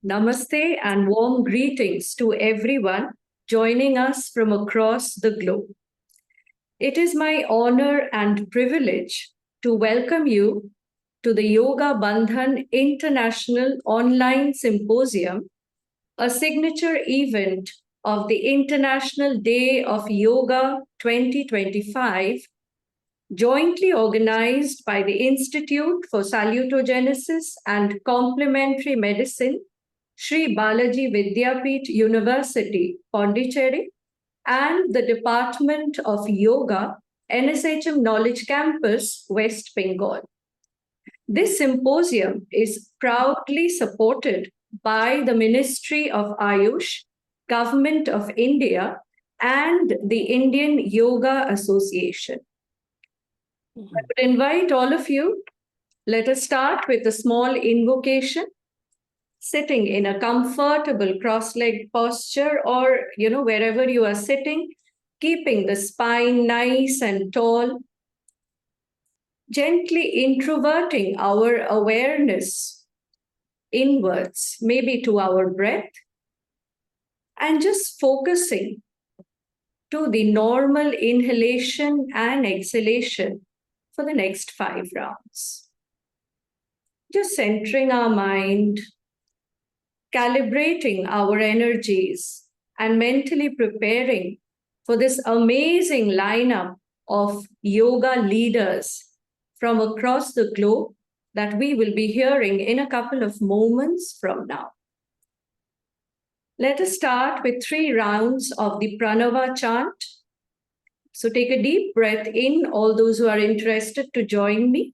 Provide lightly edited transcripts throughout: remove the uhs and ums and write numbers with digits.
Namaste and warm greetings to everyone joining us from across the globe. It is my honor and privilege to welcome you to the Yoga Bandhan International Online Symposium, a signature event of the International Day of Yoga 2025, jointly organized by the Institute for Salutogenesis and Complementary Medicine, Sri Balaji Vidyapeeth University, Pondicherry, and the Department of Yoga, NSHM Knowledge Campus, West Bengal. This symposium is proudly supported by the Ministry of Ayush, Government of India, and the Indian Yoga Association. I would invite all of you. Let us start with a small invocation, sitting in a comfortable cross-legged posture or, wherever you are sitting, keeping the spine nice and tall, gently introverting our awareness inwards, maybe to our breath, and just focusing to the normal inhalation and exhalation for the next 5 rounds. Just centering our mind, calibrating our energies, and mentally preparing for this amazing lineup of yoga leaders from across the globe that we will be hearing in a couple of moments from now. Let us start with 3 rounds of the Pranava chant. So take a deep breath in, all those who are interested to join me.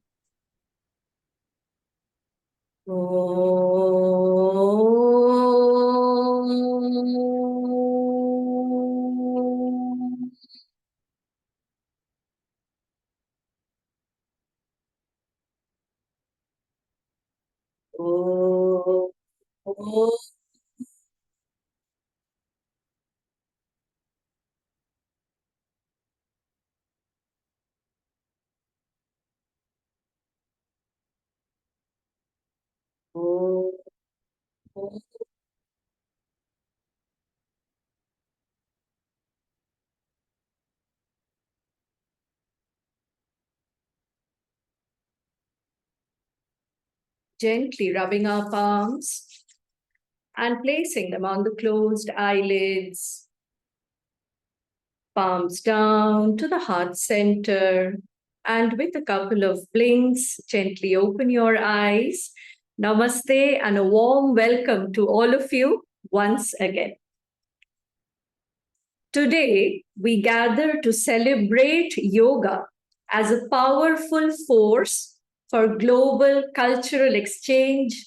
Gently rubbing our palms and placing them on the closed eyelids, palms down to the heart center, and with a couple of blinks, gently open your eyes. Namaste and a warm welcome to all of you once again. Today, we gather to celebrate yoga as a powerful force for global cultural exchange,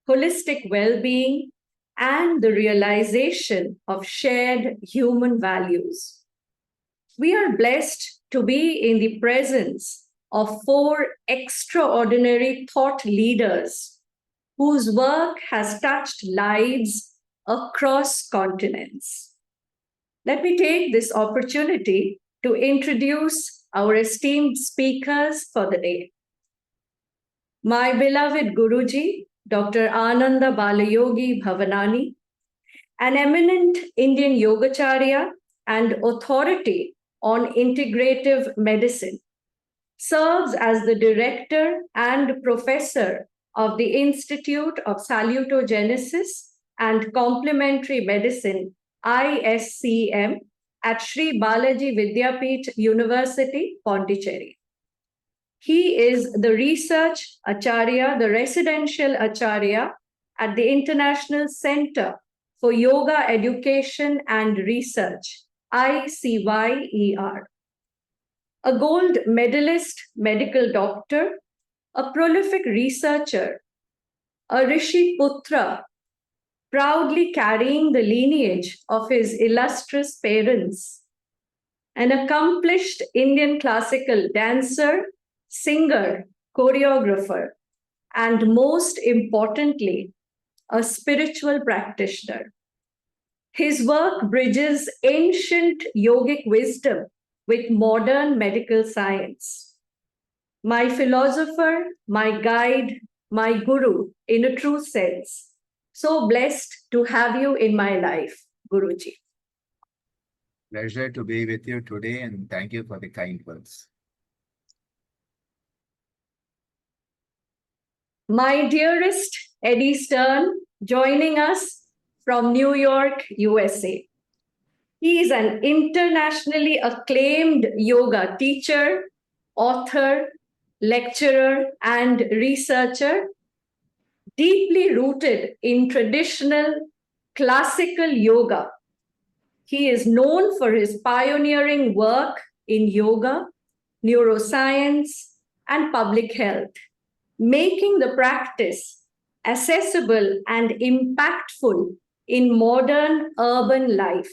holistic well-being, and the realization of shared human values. We are blessed to be in the presence of 4 extraordinary thought leaders whose work has touched lives across continents. Let me take this opportunity to introduce our esteemed speakers for the day. My beloved Guruji, Dr. Ananda Balayogi Bhavanani, an eminent Indian Yogacharya and authority on integrative medicine, serves as the director and professor of the Institute of Salutogenesis and Complementary Medicine, ISCM, at Sri Balaji Vidyapeeth University, Pondicherry. He is the research Acharya, the residential Acharya at the International Center for Yoga Education and Research, ICYER. A gold medalist medical doctor, a prolific researcher, a Rishi Putra, proudly carrying the lineage of his illustrious parents, an accomplished Indian classical dancer, singer, choreographer, and most importantly, a spiritual practitioner. His work bridges ancient yogic wisdom with modern medical science. My philosopher, my guide, my guru in a true sense, So blessed to have you in my life, Guruji. Pleasure to be with you today, and thank you for the kind words. My dearest Eddie Stern, joining us from New York, USA. He is an internationally acclaimed yoga teacher, author, lecturer, and researcher, deeply rooted in traditional classical yoga. He is known for his pioneering work in yoga, neuroscience, and public health, making the practice accessible and impactful in modern urban life.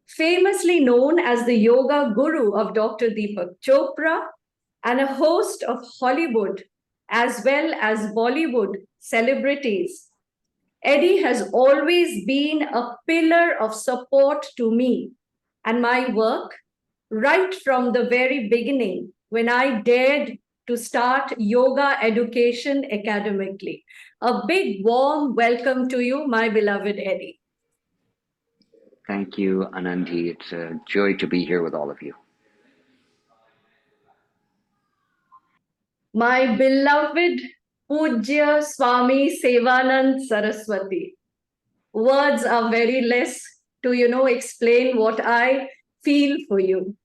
Famously known as the yoga guru of Dr. Deepak Chopra and a host of Hollywood as well as Bollywood celebrities, Eddie has always been a pillar of support to me and my work right from the very beginning when I dared to start yoga education academically. A big warm welcome to you, my beloved Eddie. Thank you, Anandji. It's a joy to be here with all of you. My beloved Pujya Swami Sevanand Saraswati. Words are very less to, explain what I feel for you.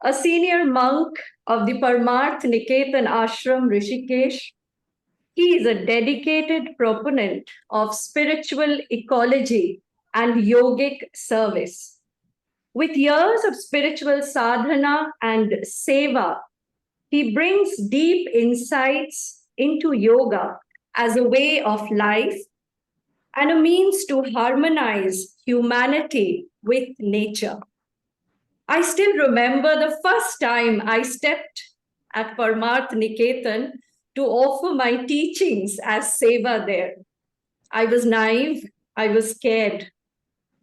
A senior monk of the Parmarth Niketan Ashram Rishikesh, he is a dedicated proponent of spiritual ecology and yogic service. With years of spiritual sadhana and seva, he brings deep insights into yoga as a way of life and a means to harmonize humanity with nature. I still remember the first time I stepped at Parmarth Niketan to offer my teachings as seva there. I was naive, I was scared.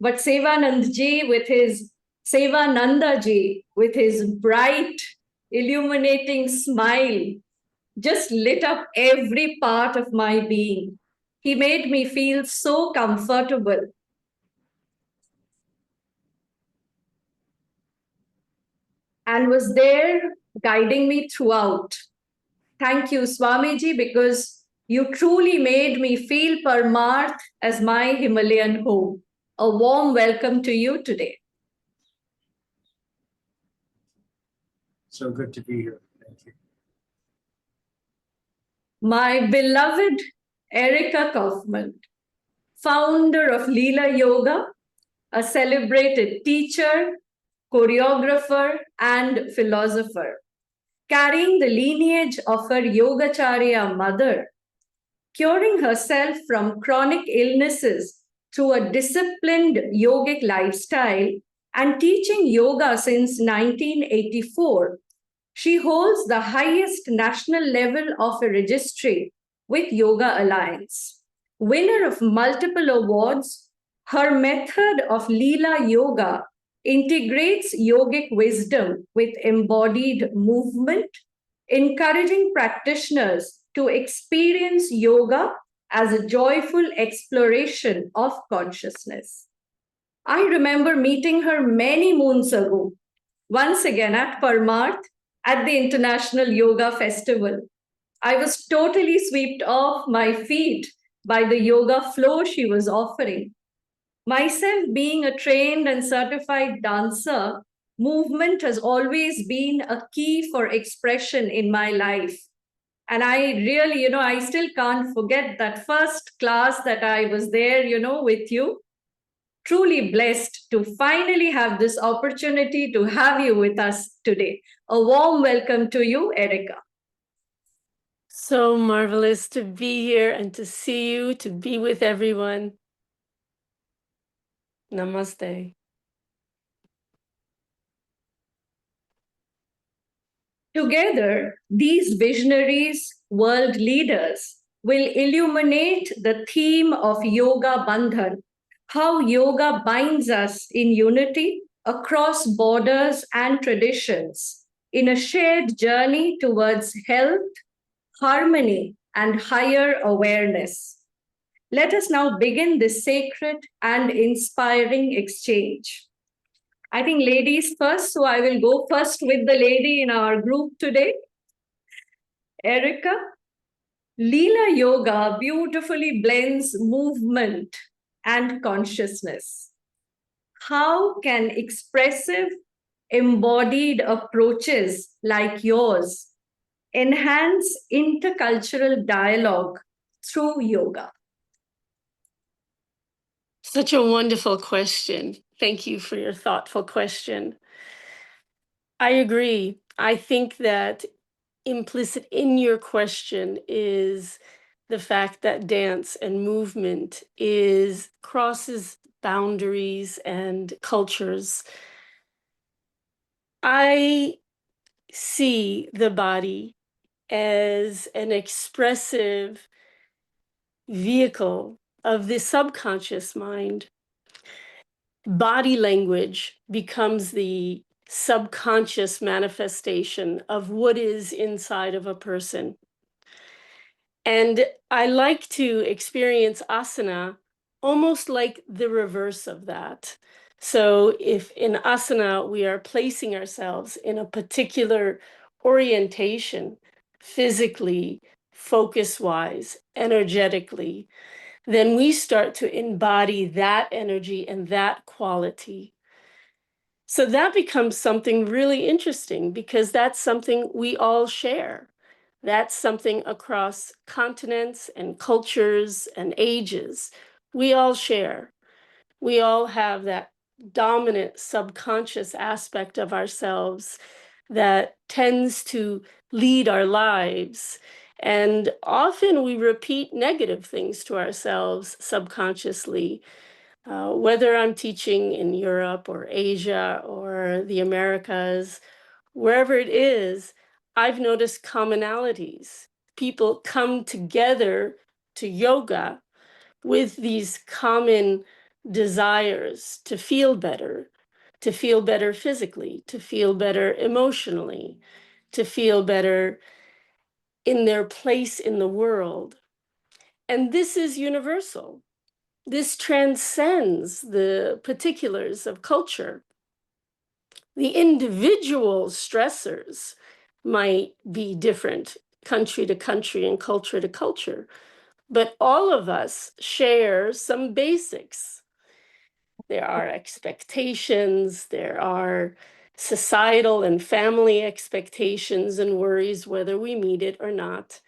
But Sevanandji with his Sevanandaji with his bright, illuminating smile just lit up every part of my being. He made me feel so comfortable. And was there guiding me throughout. Thank you, Swamiji, because you truly made me feel Parmarth as my Himalayan home. A warm welcome to you today. So good to be here. Thank you. My beloved Erica Kaufman, founder of Leela Yoga, a celebrated teacher, choreographer, and philosopher, carrying the lineage of her Yogacharya mother, curing herself from chronic illnesses through a disciplined yogic lifestyle, and teaching yoga since 1984. She holds the highest national level of a registry with Yoga Alliance. Winner of multiple awards, her method of Leela Yoga integrates yogic wisdom with embodied movement, encouraging practitioners to experience yoga as a joyful exploration of consciousness. I remember meeting her many moons ago, once again at Parmarth at the International Yoga Festival. I was totally swept off my feet by the yoga flow she was offering. Myself being a trained and certified dancer, movement has always been a key for expression in my life. And I really, I still can't forget that first class that I was there, with you. Truly blessed to finally have this opportunity to have you with us today. A warm welcome to you, Erica. So marvelous to be here and to see you, to be with everyone. Namaste. Together, these visionaries, world leaders, will illuminate the theme of Yoga Bandhan, how yoga binds us in unity across borders and traditions in a shared journey towards health, harmony, and higher awareness. Let us now begin this sacred and inspiring exchange. I think ladies first, so I will go first with the lady in our group today. Erica, Leela Yoga beautifully blends movement and consciousness. How can expressive, embodied approaches like yours enhance intercultural dialogue through yoga? Such a wonderful question. Thank you for your thoughtful question. I agree. I think that implicit in your question is the fact that dance and movement crosses boundaries and cultures. I see the body as an expressive vehicle of the subconscious mind. Body language becomes the subconscious manifestation of what is inside of a person. And I like to experience asana almost like the reverse of that. So if in asana we are placing ourselves in a particular orientation, physically, focus-wise, energetically, then we start to embody that energy and that quality. So that becomes something really interesting because that's something we all share. That's something across continents and cultures and ages. We all share. We all have that dominant subconscious aspect of ourselves that tends to lead our lives. And often we repeat negative things to ourselves subconsciously. Whether I'm teaching in Europe or Asia or the Americas, wherever it is, I've noticed commonalities. People come together to yoga with these common desires to feel better physically, to feel better emotionally, to feel better in their place in the world. And this is universal. This transcends the particulars of culture. The individual stressors might be different country to country and culture to culture, but all of us share some basics. There are expectations, there are societal and family expectations and worries, whether we meet it or not.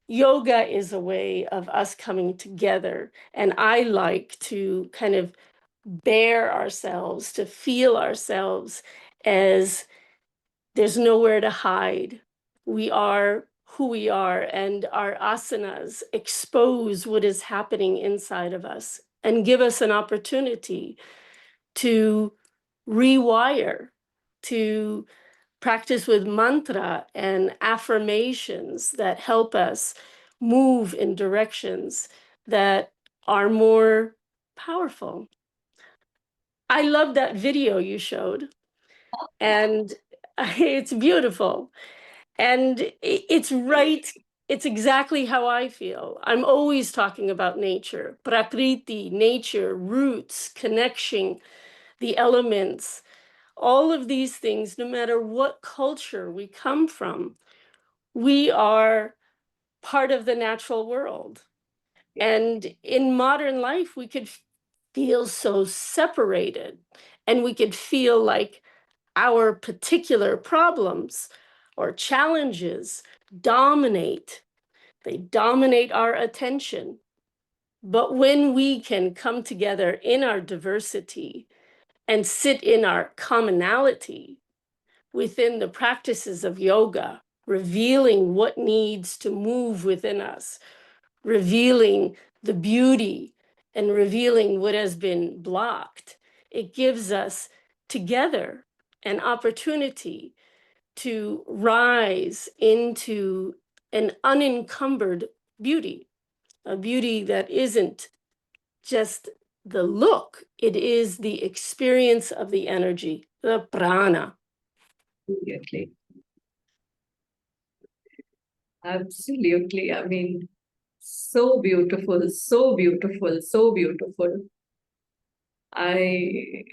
Yoga is a way of us coming together, and I like to kind of bear ourselves, to feel ourselves as there's nowhere to hide. We are who we are, and our asanas expose what is happening inside of us and give us an opportunity to rewire, to practice with mantra and affirmations that help us move in directions that are more powerful. I love that video you showed, and it's beautiful. And it's right, it's exactly how I feel. I'm always talking about nature, prakriti, nature, roots, connection, the elements, all of these things, no matter what culture we come from, we are part of the natural world. And in modern life, we could feel so separated, and we could feel like our particular problems or challenges dominate. They dominate our attention. But when we can come together in our diversity and sit in our commonality within the practices of yoga, revealing what needs to move within us, revealing the beauty and revealing what has been blocked, it gives us together an opportunity to rise into an unencumbered beauty, a beauty that isn't just the look, it is the experience of the energy, the prana. Immediately. Absolutely. I mean, so beautiful, so beautiful, so beautiful. I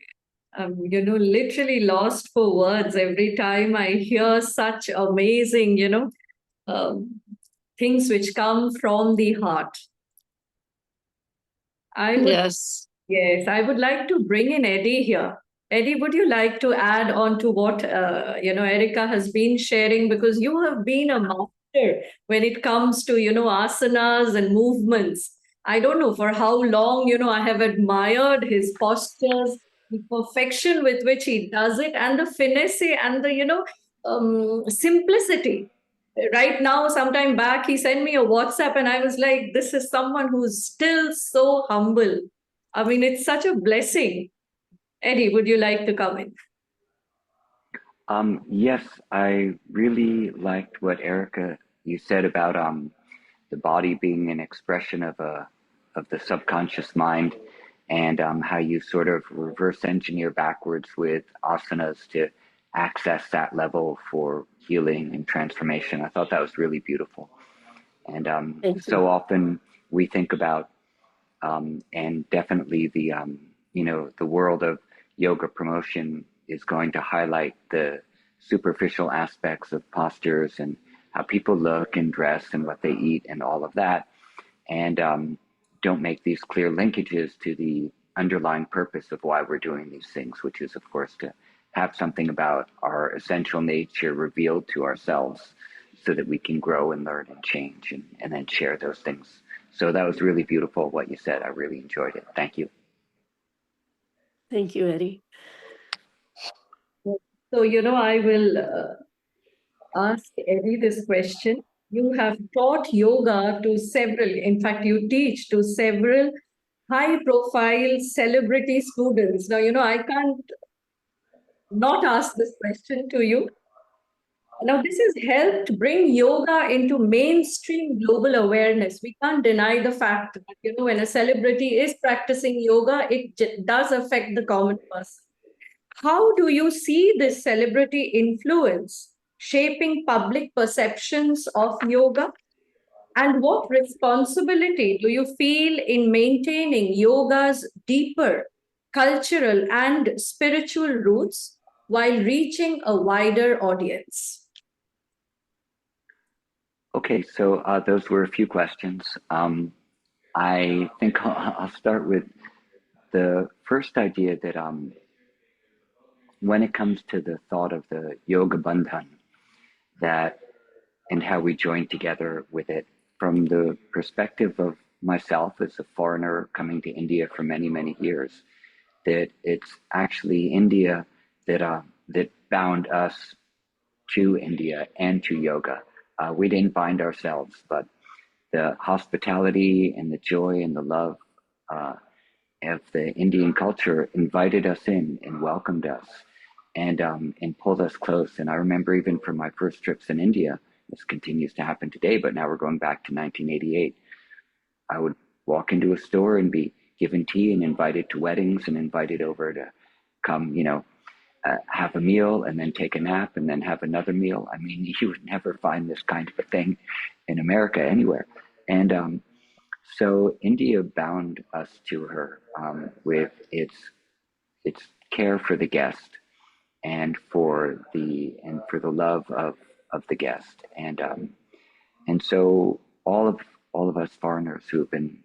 am, literally lost for words every time I hear such amazing, um, things which come from the heart. I would, Yes. yes, I would like to bring in Eddie here. Eddie, would you like to add on to what, Erica has been sharing? Because you have been a master when it comes to, asanas and movements. I don't know for how long, I have admired his postures, the perfection with which he does it, and the finesse and the, simplicity. Right now, sometime back, he sent me a WhatsApp, and I was like, this is someone who's still so humble. I mean, it's such a blessing. Eddie, would you like to come in? Yes, I really liked what Erica you said about the body being an expression of the subconscious mind, and how you sort of reverse engineer backwards with asanas to access that level for healing and transformation. I thought that was really beautiful. And Thank you. so often we think about, and definitely the world of yoga promotion is going to highlight the superficial aspects of postures and how people look and dress and what they eat and all of that, and don't make these clear linkages to the underlying purpose of why we're doing these things, which is, of course, to have something about our essential nature revealed to ourselves so that we can grow and learn and change and then share those things. So that was really beautiful what you said. I really enjoyed it. Thank you. Thank you, Eddie. So, I will ask Eddie this question. You have taught yoga to several, in fact, you teach to several high profile celebrity students. Now, I can't not ask this question to you. Now, this has helped bring yoga into mainstream global awareness. We can't deny the fact that, when a celebrity is practicing yoga, it does affect the common person. How do you see this celebrity influence shaping public perceptions of yoga? And what responsibility do you feel in maintaining yoga's deeper cultural and spiritual roots while reaching a wider audience? Okay, so those were a few questions. I think I'll start with the first idea that when it comes to the thought of the yoga bandhan, that and how we join together with it from the perspective of myself as a foreigner coming to India for many, many years, that it's actually India that bound us to India and to yoga. We didn't bind ourselves, but the hospitality and the joy and the love uh, of the Indian culture invited us in and welcomed us and pulled us close. And I remember even from my first trips in India, this continues to happen today, but now we're going back to 1988. I would walk into a store and be given tea and invited to weddings and invited over to come, have a meal and then take a nap and then have another meal. I mean, you would never find this kind of a thing in America anywhere. And so India bound us to her with its care for the guest and for the love of the guest. And so all of us foreigners who have been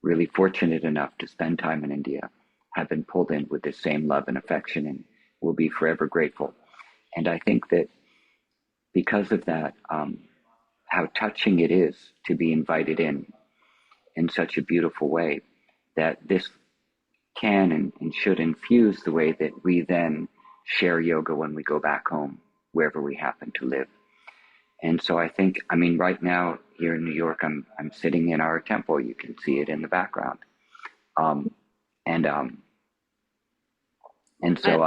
really fortunate enough to spend time in India have been pulled in with the same love and affection and will be forever grateful. And I think that because of that, how touching it is to be invited in such a beautiful way, that this can and should infuse the way that we then share yoga when we go back home, wherever we happen to live. And so I think, I mean, right now here in New York, I'm sitting in our temple. You can see it in the background. Um, and and so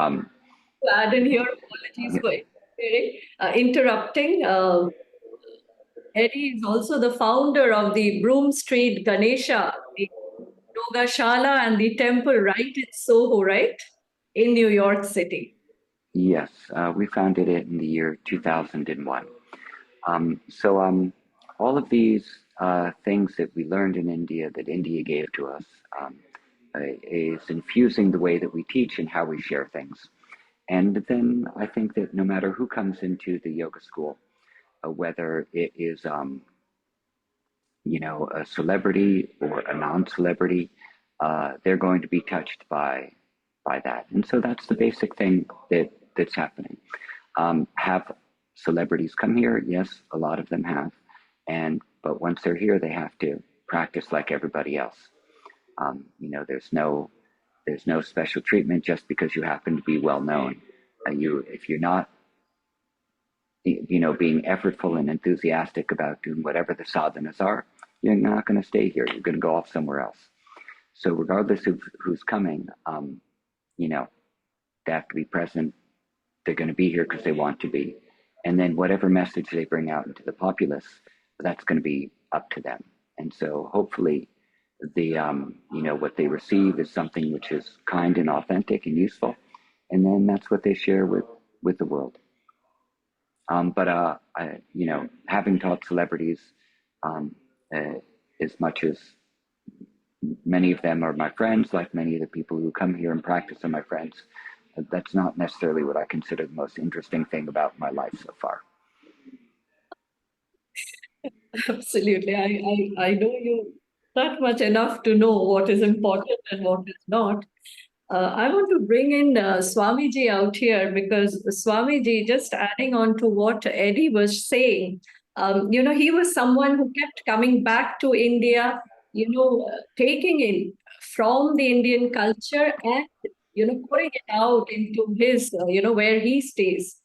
To add in here, apologies for interrupting. Eddie is also the founder of the Broom Street Ganesha, the Yoga Shala and the temple right in Soho, right? In New York City. yes, we founded it in the year 2001. So all of these things that we learned in India, that India gave to us, is infusing the way that we teach and how we share things. And then I think that no matter who comes into the yoga school, whether it is, a celebrity or a non-celebrity, they're going to be touched by that. And so that's the basic thing that's happening. Have celebrities come here? Yes, a lot of them have. But once they're here, they have to practice like everybody else. There's no special treatment just because you happen to be well known. If you're not, being effortful and enthusiastic about doing whatever the sadhanas are, you're not going to stay here. You're going to go off somewhere else. So regardless of who's coming, they have to be present. They're going to be here because they want to be. And then whatever message they bring out into the populace, that's going to be up to them. And so hopefully what they receive is something which is kind and authentic and useful. And then that's what they share with the world. Having taught celebrities, as much as many of them are my friends, like many of the people who come here and practice are my friends, that's not necessarily what I consider the most interesting thing about my life so far. Absolutely. I know you that much enough to know what is important and what is not. I want to bring in Swamiji out here because Swamiji, just adding on to what Eddie was saying, he was someone who kept coming back to India, taking in from the Indian culture and, pouring it out into his, where he stays.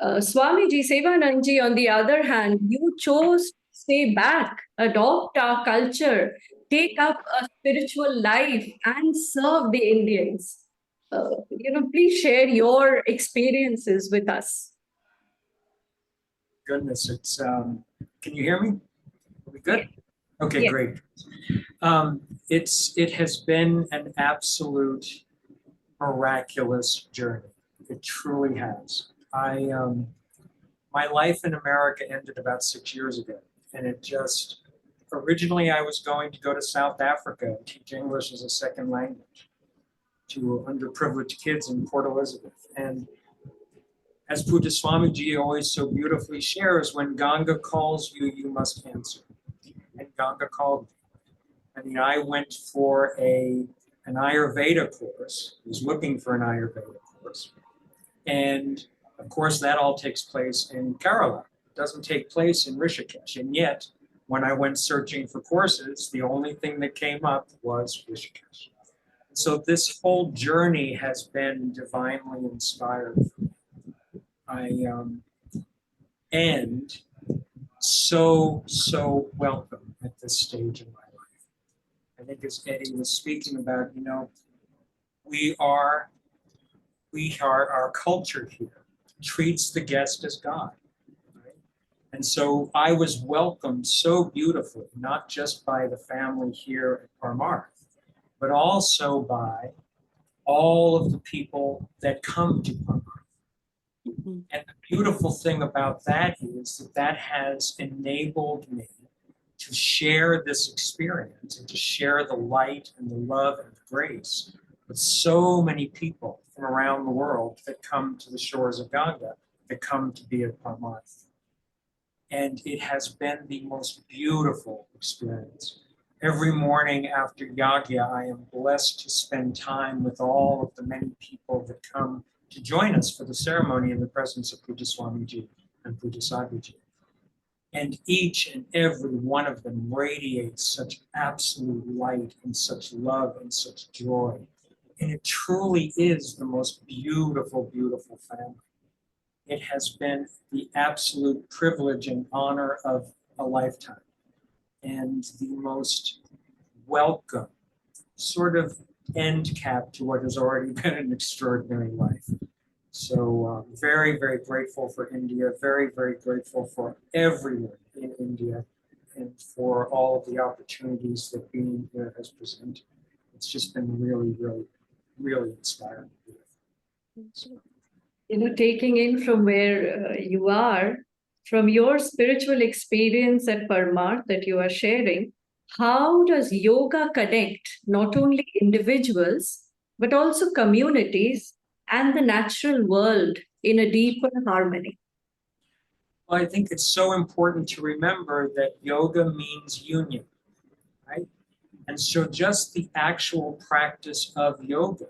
Swamiji Sevananji, on the other hand, you chose to stay back, adopt our culture, take up a spiritual life, and serve the Indians. Please share your experiences with us. Goodness, it's can you hear me? Are we good? Okay, Yes. great. It has been an absolute miraculous journey. It truly has. My life in America ended about 6 years ago, and originally I was going to go to South Africa and teach English as a second language to underprivileged kids in Port Elizabeth. And as Pujya Swamiji always so beautifully shares, when Ganga calls you, you must answer. And Ganga called me. I went for an Ayurveda course. I was looking for an Ayurveda course. And of course, that all takes place in Kerala. It doesn't take place in Rishikesh. And yet, when I went searching for courses, the only thing that came up was Rishikesh. So this whole journey has been divinely inspired for me. And so welcome at this stage in my life. I think as Eddie was speaking about, our culture here treats the guest as God. Right? And so I was welcomed so beautifully, not just by the family here at Parmarth, but also by all of the people that come to Parmarth. And the beautiful thing about that is that has enabled me to share this experience and to share the light and the love and the grace with so many people from around the world that come to the shores of Ganga, that come to be at Parmarth. And it has been the most beautiful experience. Every morning after Yagya, I am blessed to spend time with all of the many people that come to join us for the ceremony in the presence of Pujya Swamiji and Pujya Sadhguruji. And each and every one of them radiates such absolute light and such love and such joy. And it truly is the most beautiful, beautiful family. It has been the absolute privilege and honor of a lifetime, and the most welcome sort of end cap to what has already been an extraordinary life. So very, very grateful for India, very, very grateful for everyone in India and for all of the opportunities that being here has presented. It's just been really, really, really inspiring. Taking in from where you are, from your spiritual experience at Parmarth that you are sharing, how does yoga connect not only individuals, but also communities and the natural world in a deeper harmony? Well, I think it's so important to remember that yoga means union, right? And so just the actual practice of yoga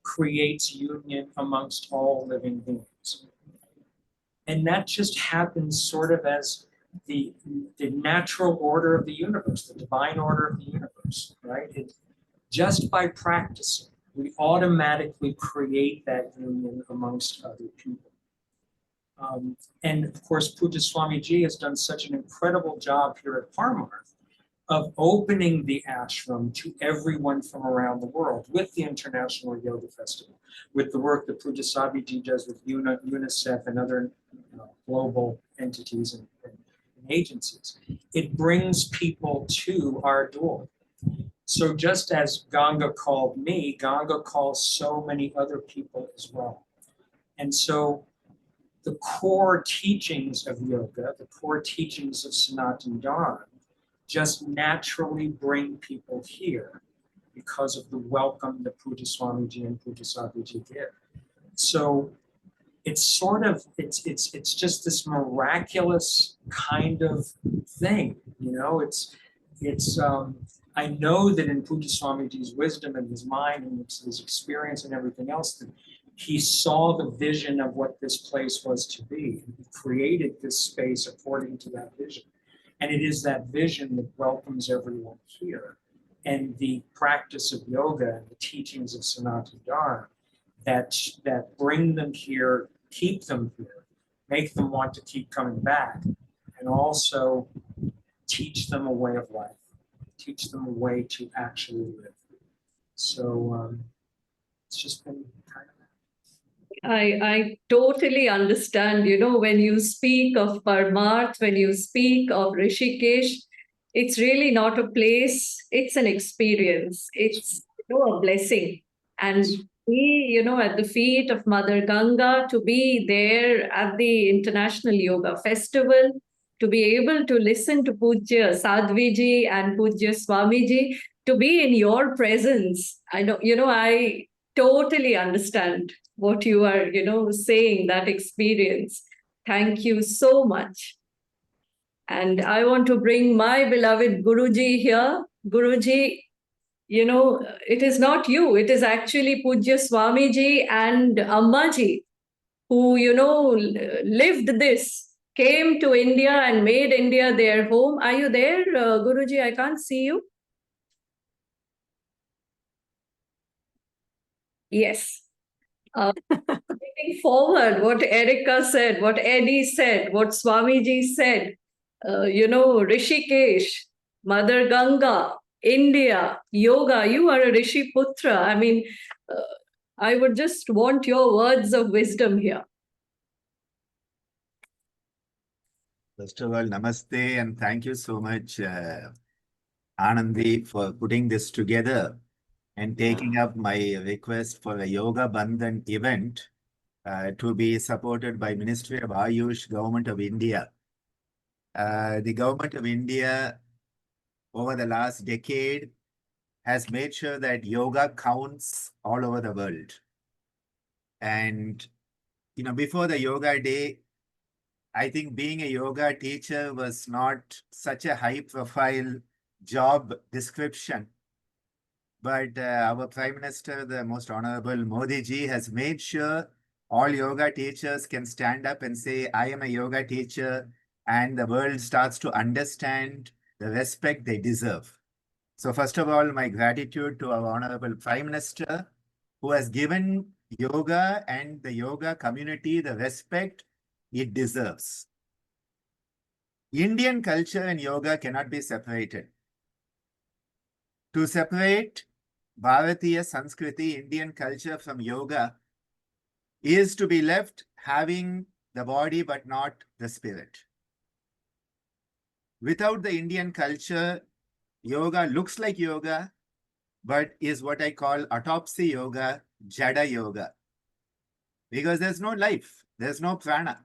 creates union amongst all living beings. And that just happens sort of as the natural order of the universe, the divine order of the universe, right? Just by practicing, we automatically create that union amongst other people. And of course, Pujya Swamiji has done such an incredible job here at Parmarth of opening the ashram to everyone from around the world with the International Yoga Festival, with the work that Pujya Swamiji does with UNICEF and other global entities and agencies. It brings people to our door. So just as Ganga called me, Ganga calls so many other people as well. And so the core teachings of yoga, the core teachings of Sanatana Dharma, just naturally bring people here because of the welcome that Pujya Swamiji and Pujya Swamiji give. So it's sort of, it's just this miraculous kind of thing, you know, I know that in Pujya Swamiji's wisdom and his mind and his experience and everything else, that he saw the vision of what this place was to be. He created this space according to that vision. And it is that vision that welcomes everyone here. And the practice of yoga and the teachings of Sanatana Dharma that bring them here, keep them here, make them want to keep coming back, and also teach them a way of life, teach them a way to actually live. So it's just been kind of. I totally understand, you know, when you speak of Parmarth, when you speak of Rishikesh, it's really not a place, it's an experience. It's, you know, a blessing. And be, you know, at the feet of Mother Ganga, to be there at the International Yoga Festival, to be able to listen to Pujya Sadhviji and Pujya Swamiji, to be in your presence. I know, you know, I totally understand what you are, you know, saying, that experience. Thank you so much. And I want to bring my beloved Guruji here. Guruji, you know, it is not you, it is actually Pujya Swamiji and Ammaji who, you know, lived this, came to India and made India their home. Are you there, Guruji? I can't see you. Yes. Looking forward, what Erica said, what Eddie said, what Swamiji said, you know, Rishikesh, Mother Ganga, India, yoga, you are a Rishi Putra. I mean, I would just want your words of wisdom here. First of all, namaste, and thank you so much, Anandi, for putting this together and taking up my request for a Yoga Bandhan event to be supported by Ministry of Ayush, Government of India. The Government of India, over the last decade, has made sure that yoga counts all over the world. And, you know, before the Yoga Day, I think being a yoga teacher was not such a high-profile job description. But our Prime Minister, the Most Honorable Modi ji, has made sure all yoga teachers can stand up and say, I am a yoga teacher, and the world starts to understand the respect they deserve. So first of all, my gratitude to our Honorable Prime Minister, who has given yoga and the yoga community the respect it deserves. Indian culture and yoga cannot be separated. To separate Bharatiya Sanskriti, Indian culture, from yoga is to be left having the body but not the spirit. Without the Indian culture, yoga looks like yoga, but is what I call autopsy yoga, jada yoga. Because there's no life, there's no prana.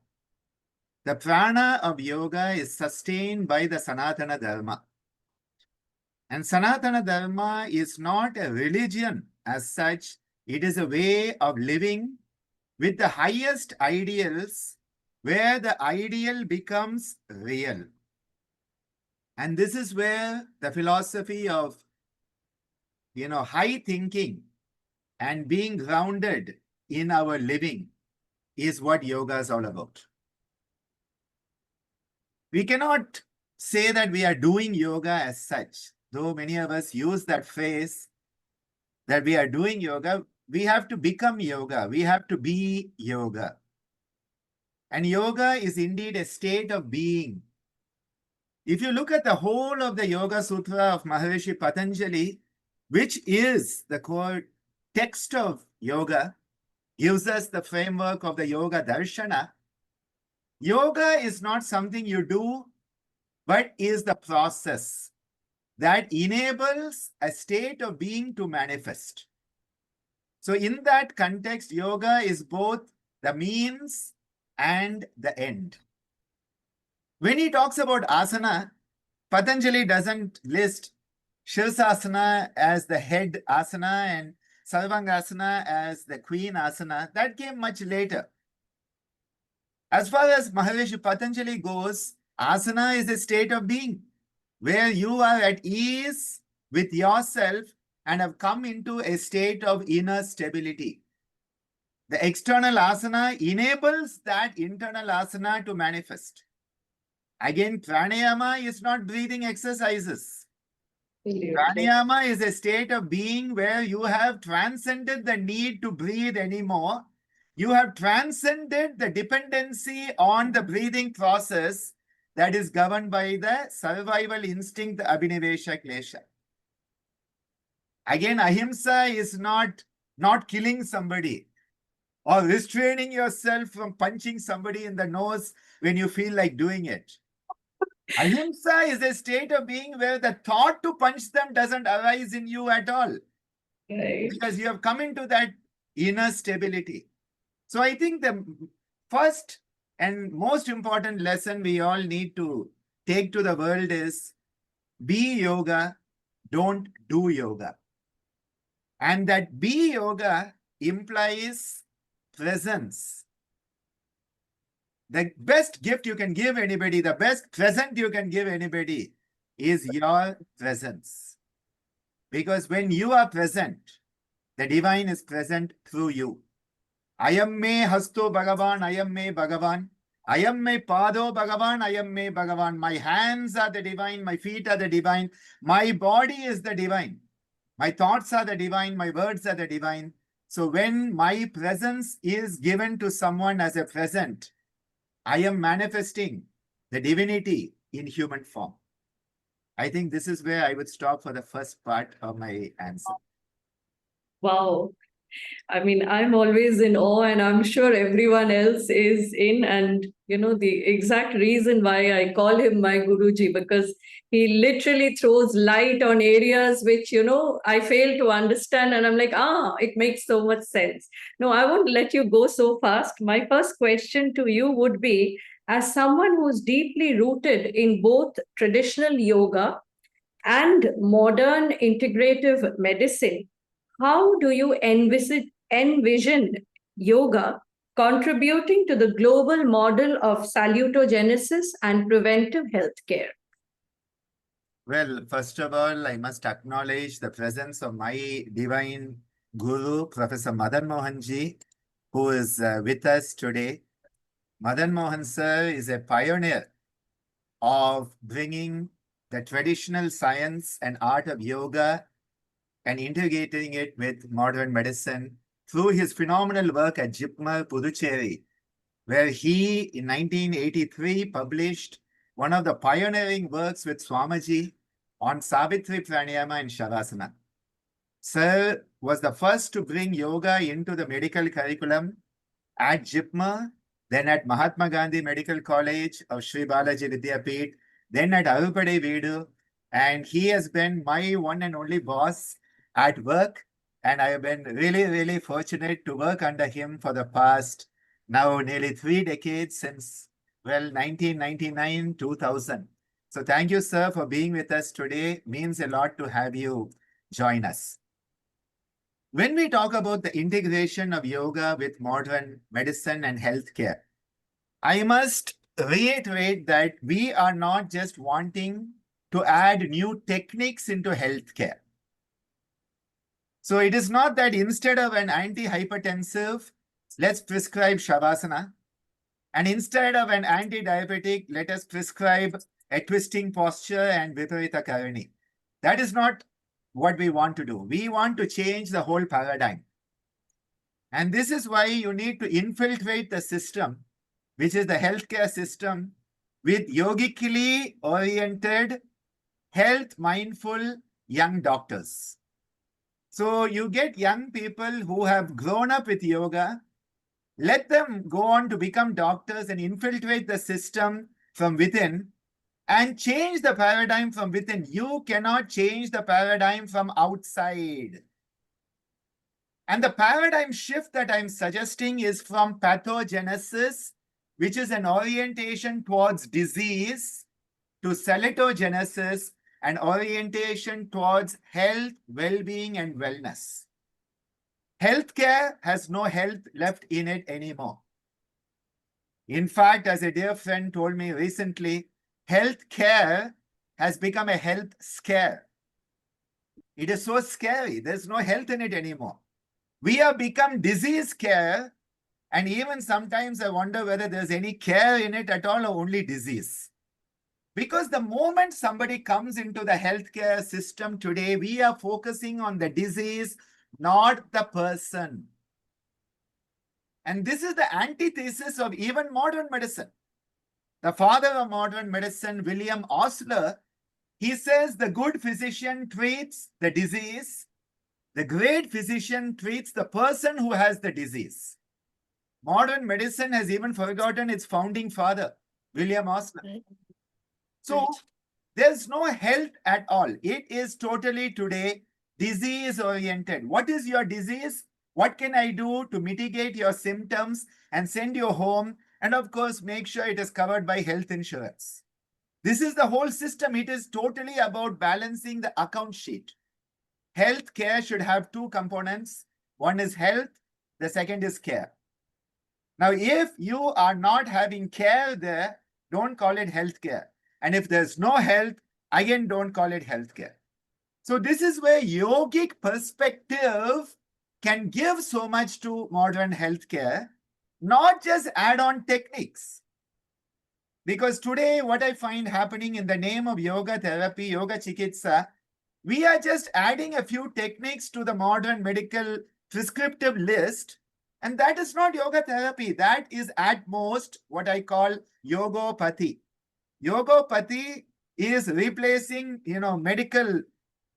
The prana of yoga is sustained by the Sanatana Dharma. And Sanatana Dharma is not a religion as such. It is a way of living with the highest ideals, where the ideal becomes real. And this is where the philosophy of, high thinking and being grounded in our living is what yoga is all about. We cannot say that we are doing yoga as such, though many of us use that phrase that we are doing yoga. We have to become yoga. We have to be yoga. And yoga is indeed a state of being. If you look at the whole of the Yoga Sutra of Maharishi Patanjali, which is the core text of yoga, gives us the framework of the Yoga Darshana. Yoga is not something you do, but is the process that enables a state of being to manifest. So in that context, yoga is both the means and the end. When he talks about asana, Patanjali doesn't list Shirsasana as the head asana and Sarvangasana as the queen asana. That came much later. As far as Maharishi Patanjali goes, asana is a state of being where you are at ease with yourself and have come into a state of inner stability. The external asana enables that internal asana to manifest. Again, pranayama is not breathing exercises. Pranayama is a state of being where you have transcended the need to breathe anymore. You have transcended the dependency on the breathing process that is governed by the survival instinct, abhinivesha klesha. Again, ahimsa is not killing somebody or restraining yourself from punching somebody in the nose when you feel like doing it. Ahimsa is a state of being where the thought to punch them doesn't arise in you at all. Right. Because you have come into that inner stability. So I think the first and most important lesson we all need to take to the world is be yoga, don't do yoga. And that be yoga implies presence. The best gift you can give anybody, the best present you can give anybody is your presence. Because when you are present, the divine is present through you. Ayam me hasto Bhagavan, ayam me Bhagavan. Ayam me pado Bhagavan, ayam me Bhagavan. My hands are the divine, my feet are the divine. My body is the divine. My thoughts are the divine, my words are the divine. So when my presence is given to someone as a present, I am manifesting the divinity in human form. I think this is where I would stop for the first part of my answer. Wow. I mean, I'm always in awe, and I'm sure everyone else is in. And, the exact reason why I call him my Guruji, because he literally throws light on areas which, I fail to understand. And I'm like, it makes so much sense. No, I won't let you go so fast. My first question to you would be, as someone who's deeply rooted in both traditional yoga and modern integrative medicine, how do you envision yoga contributing to the global model of salutogenesis and preventive healthcare? Well, first of all, I must acknowledge the presence of my divine guru, Professor Madan Mohanji, who is with us today. Madan Mohan sir is a pioneer of bringing the traditional science and art of yoga and integrating it with modern medicine through his phenomenal work at JIPMER, Puducherry, where he, in 1983, published one of the pioneering works with Swamiji on Savitri Pranayama and Shavasana. Sir was the first to bring yoga into the medical curriculum at JIPMER, then at Mahatma Gandhi Medical College of Sri Balaji Vidyapeeth, then at Arupade Vedu, and he has been my one and only boss at work, and I have been really, really fortunate to work under him for the past now nearly 3 decades since Well, 1999, 2000. So thank you, sir, for being with us today. Means a lot to have you join us. When we talk about the integration of yoga with modern medicine and healthcare, I must reiterate that we are not just wanting to add new techniques into healthcare. So it is not that instead of an antihypertensive, let's prescribe Shavasana. And instead of an anti-diabetic, let us prescribe a twisting posture and Viparita Karani. That is not what we want to do. We want to change the whole paradigm. And this is why you need to infiltrate the system, which is the healthcare system, with yogically oriented, health-mindful young doctors. So you get young people who have grown up with yoga, let them go on to become doctors and infiltrate the system from within and change the paradigm from within. You cannot change the paradigm from outside. And the paradigm shift that I'm suggesting is from pathogenesis, which is an orientation towards disease, to celetogenesis, an orientation towards health, well-being, and wellness. Healthcare has no health left in it anymore. In fact, as a dear friend told me recently, healthcare has become a health scare. It is so scary. There's no health in it anymore. We have become disease care, and even sometimes I wonder whether there's any care in it at all or only disease. Because the moment somebody comes into the healthcare system today, we are focusing on the disease, not the person. And this is the antithesis of even modern medicine. The father of modern medicine, William Osler, he says the good physician treats the disease. The great physician treats the person who has the disease. Modern medicine has even forgotten its founding father, William Osler. Right. So Right. there's no health at all. It is totally today disease oriented. What is your disease? What can I do to mitigate your symptoms and send you home? And of course, make sure it is covered by health insurance. This is the whole system. It is totally about balancing the account sheet. Health care should have two components. One is health, the second is care. Now, if you are not having care there, don't call it health care. And if there's no health, again, don't call it health care. So this is where yogic perspective can give so much to modern healthcare, not just add-on techniques. Because today, what I find happening in the name of yoga therapy, yoga chikitsa, we are just adding a few techniques to the modern medical prescriptive list. And that is not yoga therapy. That is at most what I call yogopathy. Yogopathy is replacing, medical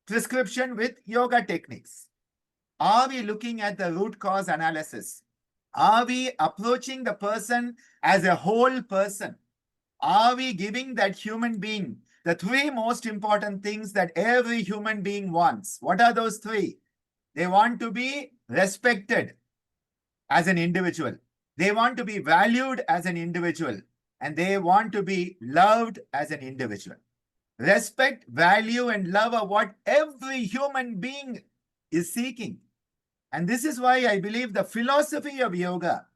prescription with yoga techniques. Are we looking at the root cause analysis? Are we approaching the person as a whole person? Are we giving that human being the three most important things that every human being wants? What are those three? They want to be respected as an individual. They want to be valued as an individual. And they want to be loved as an individual. Respect, value, and love are what every human being is seeking. And this is why I believe the philosophy of yoga,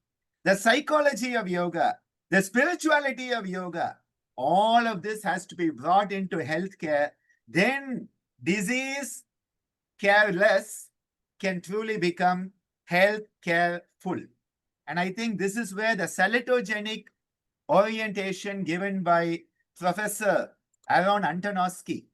the psychology of yoga, the spirituality of yoga, all of this has to be brought into healthcare. Then disease careless can truly become health careful. And I think this is where the salutogenous orientation given by Professor Aaron Antonovsky,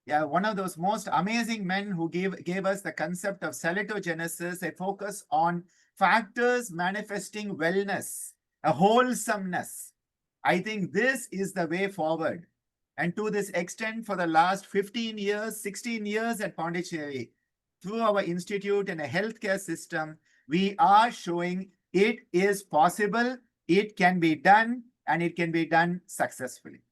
one of those most amazing men who gave us the concept of salutogenesis, a focus on factors manifesting wellness, a wholesomeness. I think this is the way forward. And to this extent, for the last 15 years, 16 years at Pondicherry, through our institute and a healthcare system, we are showing it is possible, it can be done, and it can be done successfully.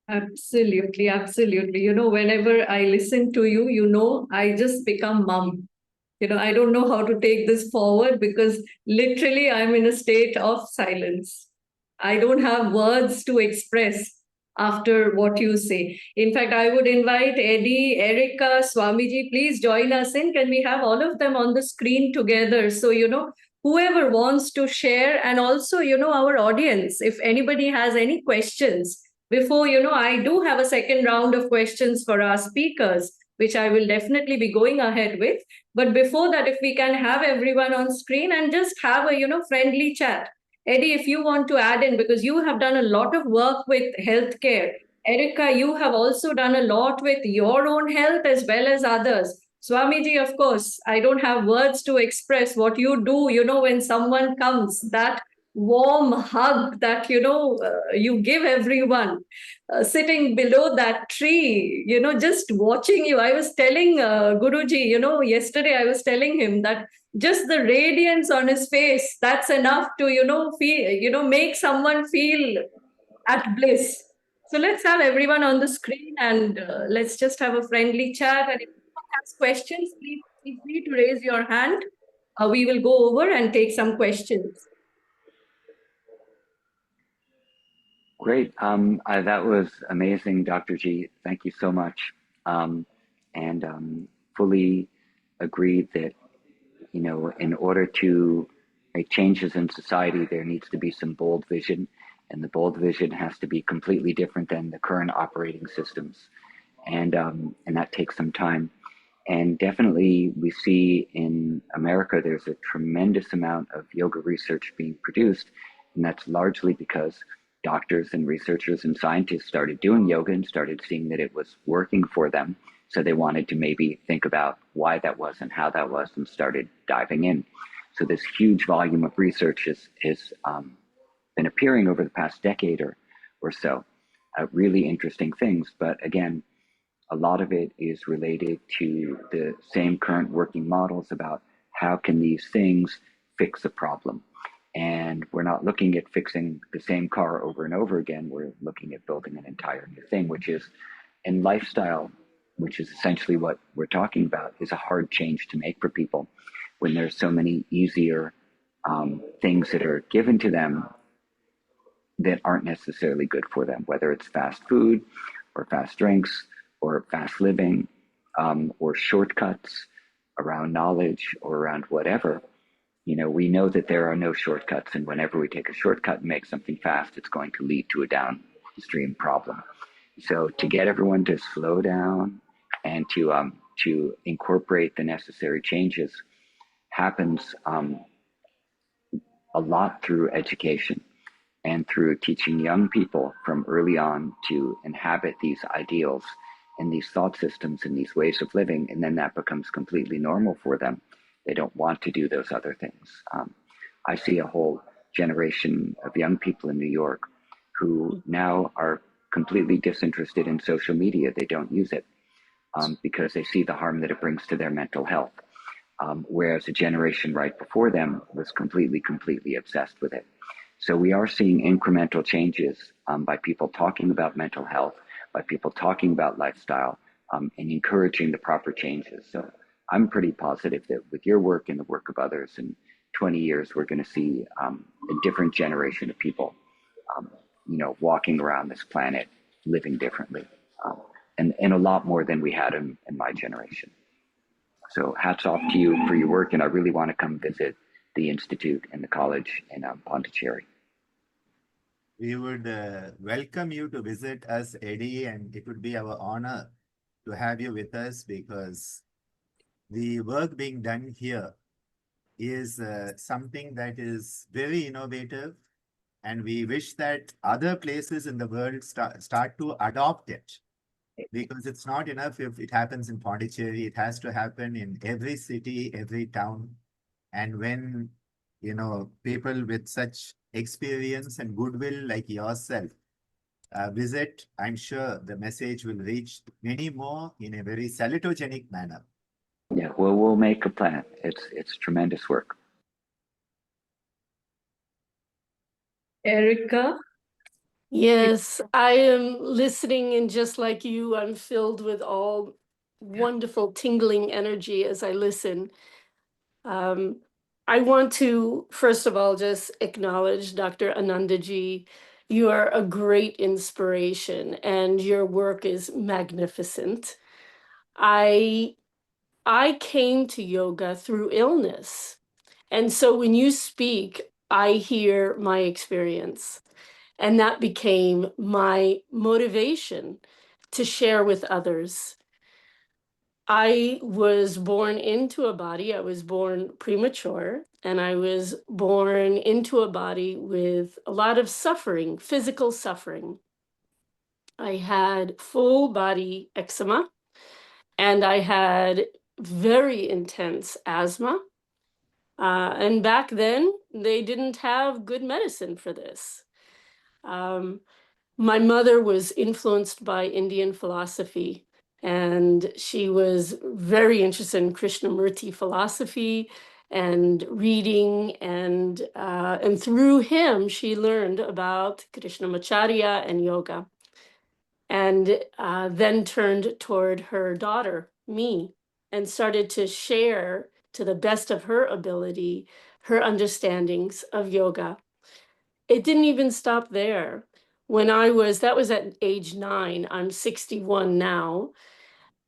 Absolutely, absolutely. Whenever I listen to you, I just become mum. I don't know how to take this forward because literally I'm in a state of silence. I don't have words to express after what you say. In fact, I would invite Eddie, Erica, Swamiji, please join us in. Can we have all of them on the screen together? So, whoever wants to share, and also, our audience, if anybody has any questions, before, I do have a second round of questions for our speakers, which I will definitely be going ahead with. But before that, if we can have everyone on screen and just have a, friendly chat. Eddie, if you want to add in, because you have done a lot of work with healthcare. Erica, you have also done a lot with your own health as well as others. Swamiji, of course, I don't have words to express what you do, when someone comes, that warm hug that, you give everyone. Sitting below that tree, just watching you. I was telling Guruji, yesterday I was telling him that just the radiance on his face, that's enough to, feel, make someone feel at bliss. So let's have everyone on the screen and let's just have a friendly chat. And if anyone has questions, please feel free to raise your hand. We will go over and take some questions. Great. That was amazing, Dr. G. Thank you so much. And fully agreed that, in order to make changes in society, there needs to be some bold vision, and the bold vision has to be completely different than the current operating systems. And that takes some time. And definitely we see in America, there's a tremendous amount of yoga research being produced. And that's largely because doctors and researchers and scientists started doing yoga and started seeing that it was working for them. So they wanted to maybe think about why that was and how that was and started diving in. So this huge volume of research has been appearing over the past decade or so. Really interesting things. But again, a lot of it is related to the same current working models about how can these things fix a problem. And we're not looking at fixing the same car over and over again. We're looking at building an entire new thing, which is in lifestyle, which is essentially what we're talking about, is a hard change to make for people when there's so many easier things that are given to them that aren't necessarily good for them, whether it's fast food or fast drinks or fast living or shortcuts around knowledge or around whatever. We know that there are no shortcuts, and whenever we take a shortcut and make something fast, it's going to lead to a downstream problem. So to get everyone to slow down and to incorporate the necessary changes happens a lot through education and through teaching young people from early on to inhabit these ideals and these thought systems and these ways of living, and then that becomes completely normal for them. They don't want to do those other things. I see a whole generation of young people in New York who now are completely disinterested in social media. They don't use it because they see the harm that it brings to their mental health. Whereas a generation right before them was completely obsessed with it. So we are seeing incremental changes by people talking about mental health, by people talking about lifestyle, and encouraging the proper changes. So I'm pretty positive that with your work and the work of others, in 20 years, we're going to see a different generation of people, walking around this planet, living differently, and a lot more than we had in my generation. So hats off to you for your work, and I really want to come visit the Institute and the college in Pondicherry. We would welcome you to visit us, Eddie, and it would be our honor to have you with us because the work being done here is something that is very innovative, and we wish that other places in the world start to adopt it. Because it's not enough if it happens in Pondicherry, it has to happen in every city, every town. And when, people with such experience and goodwill like yourself visit, I'm sure the message will reach many more in a very salutogenic manner. Yeah, well, we'll make a plan. It's tremendous work. Erica? Yes, I am listening, and just like you, I'm filled with all wonderful tingling energy as I listen. I want to, first of all, just acknowledge Dr. Anandaji. You are a great inspiration and your work is magnificent. I came to yoga through illness. And so when you speak, I hear my experience. And that became my motivation to share with others. I was born into a body, I was born premature, and I was born into a body with a lot of suffering, physical suffering. I had full body eczema, and I had very intense asthma. And back then, they didn't have good medicine for this. My mother was influenced by Indian philosophy, and she was very interested in Krishnamurti philosophy and reading, and through him, she learned about Krishnamacharya and yoga, and then turned toward her daughter, me, and started to share to the best of her ability her understandings of yoga. It didn't even stop there. When that was at age 9, I'm 61 now.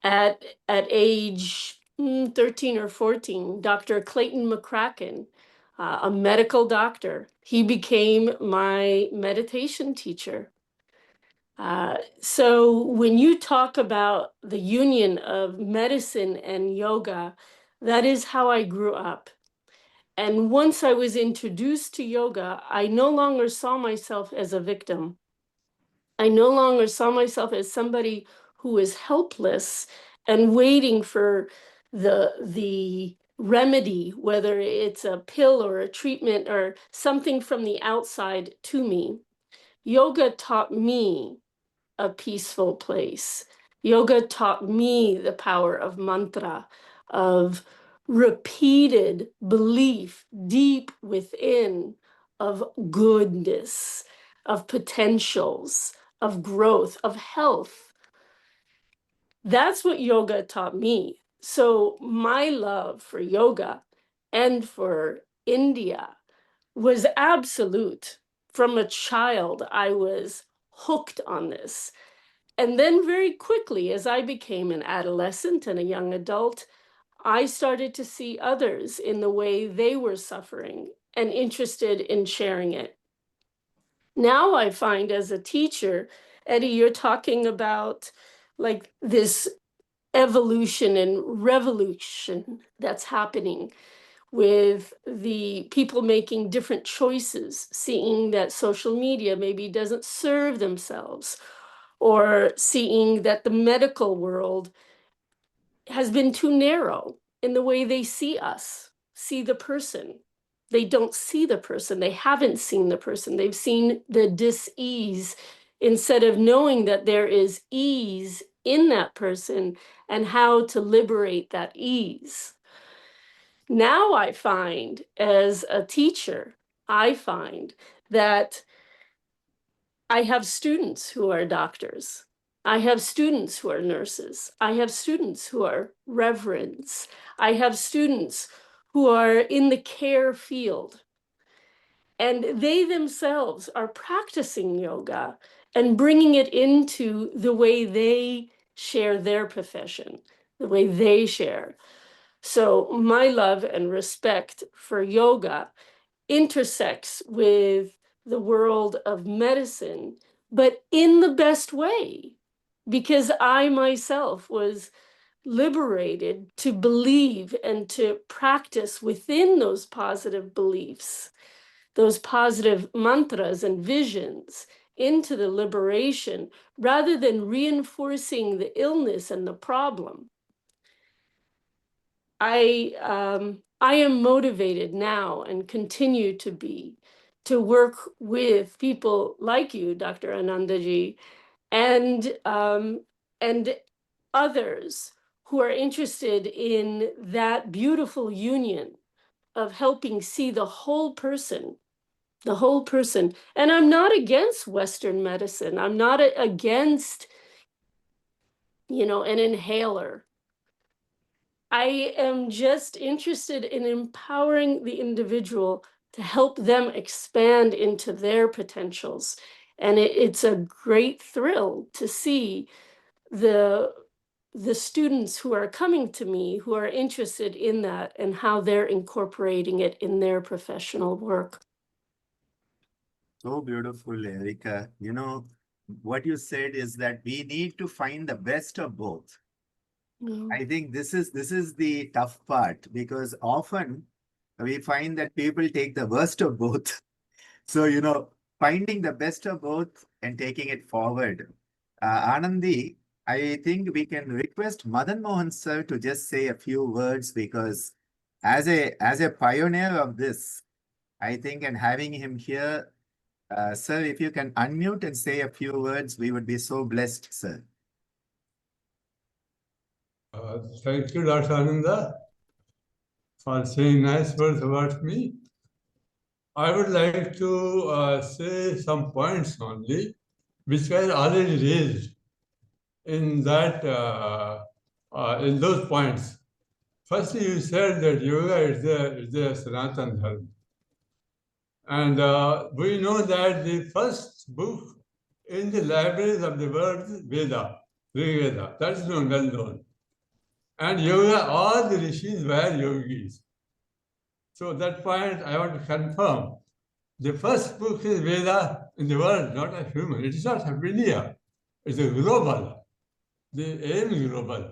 At age 13 or 14, Dr. Clayton McCracken, a medical doctor, he became my meditation teacher. So when you talk about the union of medicine and yoga, that is how I grew up. And once I was introduced to yoga, I no longer saw myself as a victim. I no longer saw myself as somebody who is helpless and waiting for the remedy, whether it's a pill or a treatment or something from the outside to me. Yoga taught me a peaceful place. Yoga taught me the power of mantra, of repeated belief deep within, of goodness, of potentials, of growth, of health. That's what yoga taught me. So my love for yoga and for India was absolute. From a child, I was hooked on this. And then very quickly, as I became an adolescent and a young adult, I started to see others in the way they were suffering and interested in sharing it. Now I find as a teacher, Eddie, you're talking about like this evolution and revolution that's happening with the people making different choices, seeing that social media maybe doesn't serve themselves, or seeing that the medical world has been too narrow in the way they see us, see the person. They don't see the person. They haven't seen the person. They've seen the dis-ease instead of knowing that there is ease in that person and how to liberate that ease. Now I find, as a teacher, I find that I have students who are doctors. I have students who are nurses. I have students who are reverends. I have students who are in the care field. And they themselves are practicing yoga and bringing it into the way they share their profession, the way they share. So my love and respect for yoga intersects with the world of medicine, but in the best way, because I myself was liberated to believe and to practice within those positive beliefs, those positive mantras and visions into the liberation, rather than reinforcing the illness and the problem. I am motivated now and continue to be to work with people like you, Dr. Anandaji, and others who are interested in that beautiful union of helping see the whole person, the whole person. And I'm not against Western medicine. I'm not against, an inhaler. I am just interested in empowering the individual to help them expand into their potentials. And it's a great thrill to see the students who are coming to me who are interested in that and how they're incorporating it in their professional work. So beautiful, Erika. You know, what you said is that we need to find the best of both. I think this is the tough part, because often we find that people take the worst of both. So, you know, finding the best of both and taking it forward. Anandi, I think we can request Madan Mohan sir to just say a few words, because as a pioneer of this, I think, and having him here, sir, if you can unmute and say a few words, we would be so blessed, sir. Thank you, Dr. Ananda, for saying nice words about me. I would like to say some points only, which were already raised in that in those points. Firstly, you said that yoga is the Sanatana Dharma. And we know that the first book in the libraries of the world is Veda, Veda. That is known, well known. And yoga, all the rishis were yogis. So that point I want to confirm. The first book is Veda in the world, not a human. It is not of India. It's a global. The aim is global.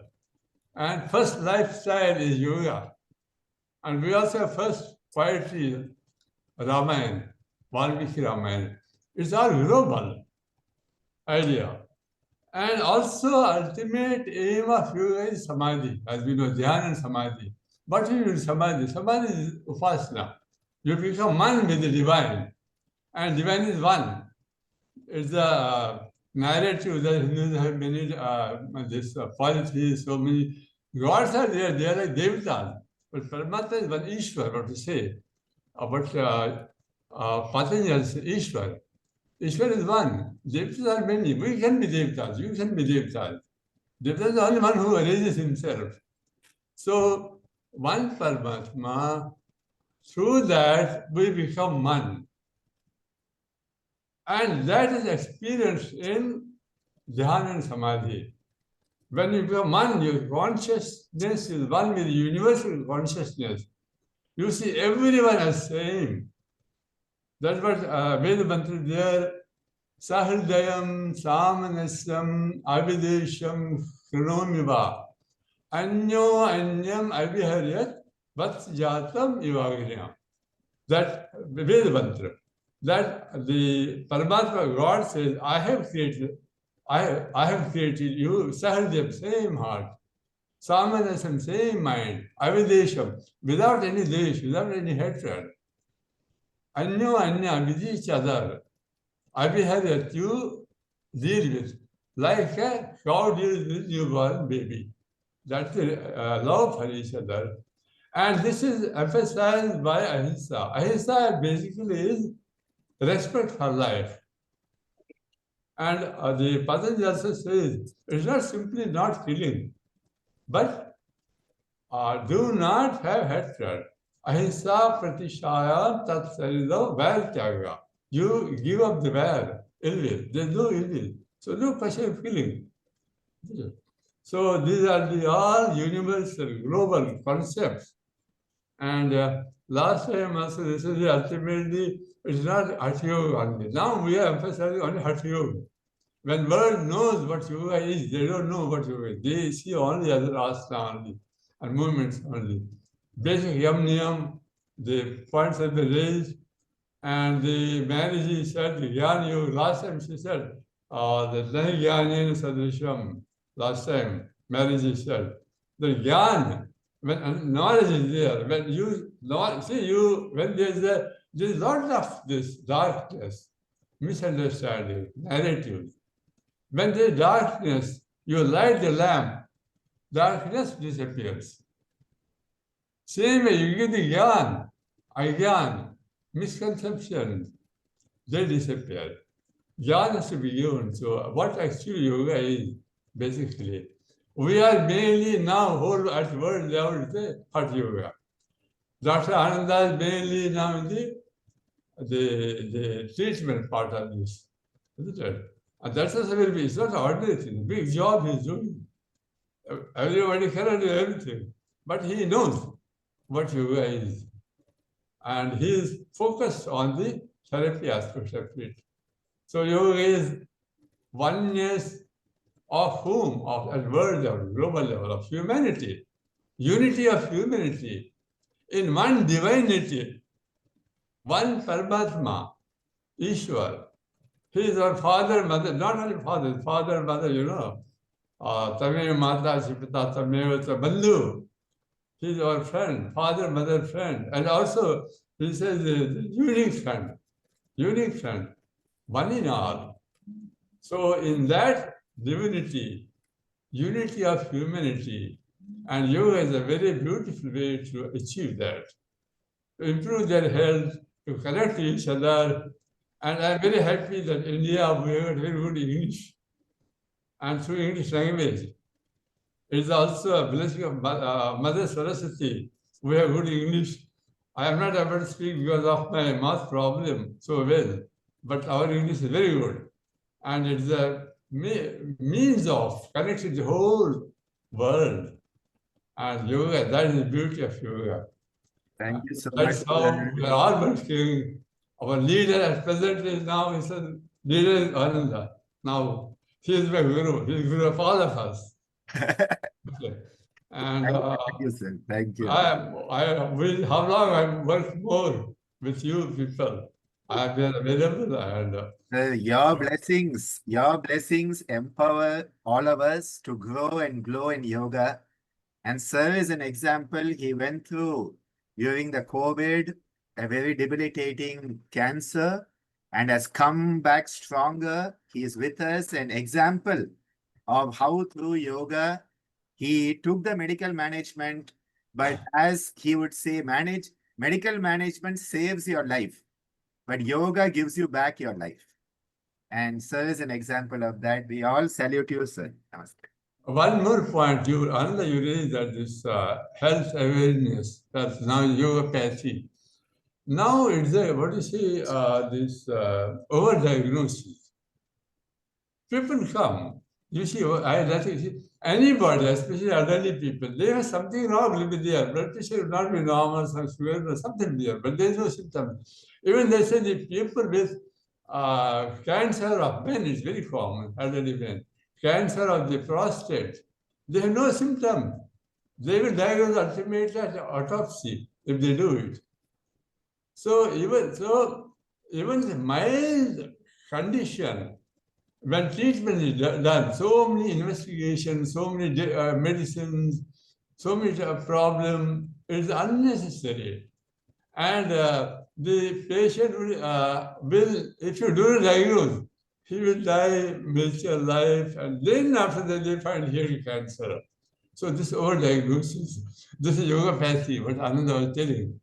And first lifestyle is yoga. And we also have first poetry, Ramayana, Valmiki Ramayana. It's all global idea. And also ultimate aim of yoga is samadhi, as we know, dhyana and samadhi. What is samadhi? Samadhi is upasana. You become one with the divine, and divine is one. It's a narrative that Hindus have many polytheists, so many gods are there. They are like devatas, but Paramatma is one Ishwar. What to say? But Patanjali is Ishwar. Ishwar is one. Devatas are many. We can be devatas. You can be devatas. Devata is the only one who arranges himself. So one Paramatma, through that we become one. And that is experienced in Dhyana and Samadhi. When you become one, your consciousness is one with universal consciousness. You see everyone as same. That's what Veda Mantra there. Sahridayam Samanasyam Avidesham Khronomiva Anyo Anyam Aviharyat Vatjatam Ivagriya. That Veda Mantra. That the Paramatma God says, I have created you, Sahridayam, same heart, Samanasam, same mind, Avidesham, without any desh, without any hatred. Anyo Anya, with each other. Aviharyat, you deal with, like a cow deals with newborn baby. That's the love for each other. And this is emphasized by Ahimsa. Ahimsa basically is respect for life. And the Patanjali also says, it's not simply not killing, but do not have hatred. Ahimsa pratishaya tat sarido vair tyaga. You give up the vair, ill will. There's no ill will. So no question of killing. So these are the all universal, global concepts. And last time also, this is the ultimately, it's not Hatha Yoga only. Now we are emphasizing only Hatha Yoga. When world knows what yoga is, they don't know what yoga is. They see only other asana only, and movements only. Basic yam niyam, the points have been raised, and the Maharaji said, the Gyan Yoga, last time she said, the Nahi Gyanena Sadrisham, last time, Maharaji said, the Gyan, when knowledge is there, when you when there's a lot of this darkness, misunderstanding, narratives. When there's darkness, you light the lamp, darkness disappears. Same way, you give the gyan, agyan, misconceptions, they disappear. Gyan has to be given. So what actually yoga is, basically, We are mainly now whole at world level Hatha Yoga. Dr. Ananda is mainly now in the treatment part of this. Isn't it? And that's also will be, it's not an ordinary thing, big job he's doing. Everybody cannot do everything, but he knows what yoga is. And he is focused on the therapy aspect of it. So yoga is oneness of whom? Of at world level, global level, of humanity. Unity of humanity in one divinity, one Paramatma, Ishwar. He is our father, mother, not only father, mother, you know. Tameva Mata Shipata Tameva Bandhu. He is our friend, father, mother, friend. And also, he says the unique friend, one in all. So in that divinity, unity of humanity, and yoga is a very beautiful way to achieve that, to improve their health, to connect to each other. And I'm very happy that India, we have very good English, and through English language. It is also a blessing of Mother Saraswati. We have good English. I am not able to speak because of my mouth problem so well, but our English is very good. And it's a means of connecting the whole world. And yoga, that is the beauty of yoga. Thank you so That's much. how we are all working. Our leader at present is now, is a leader is Ananda. Now, he is my guru. He is guru of all of us. Okay. And Thank you, sir. Thank you. I will, how long I work more with you people. I have been available and Your blessings empower all of us to grow and glow in yoga. And sir is an example. He went through during the COVID, a very debilitating cancer, and has come back stronger. He is with us, an example of how through yoga, he took the medical management, but as he would say, medical management saves your life, but yoga gives you back your life. And sir is an example of that. We all salute you, sir. Namaste. one more point, you raised that this health awareness, that's now yoga-pathy. Now it's a, what do you say, this overdiagnosis. People come, you see, anybody, especially elderly people, they have something wrong with their blood pressure will not be normal, some sugar or something there, but there is no symptom. Even they say the people with cancer of men is very common, elderly men. Cancer of the prostate, they have no symptom. They will diagnose ultimately at autopsy if they do it. So even the mild condition, when treatment is done, so many investigations, so many medicines, so many problems, it is unnecessary. And the patient will, if you do not diagnose, he will die natural life, and then after that they find hearing cancer. So this overdiagnosis, this is yoga-pathy, what Ananda was telling.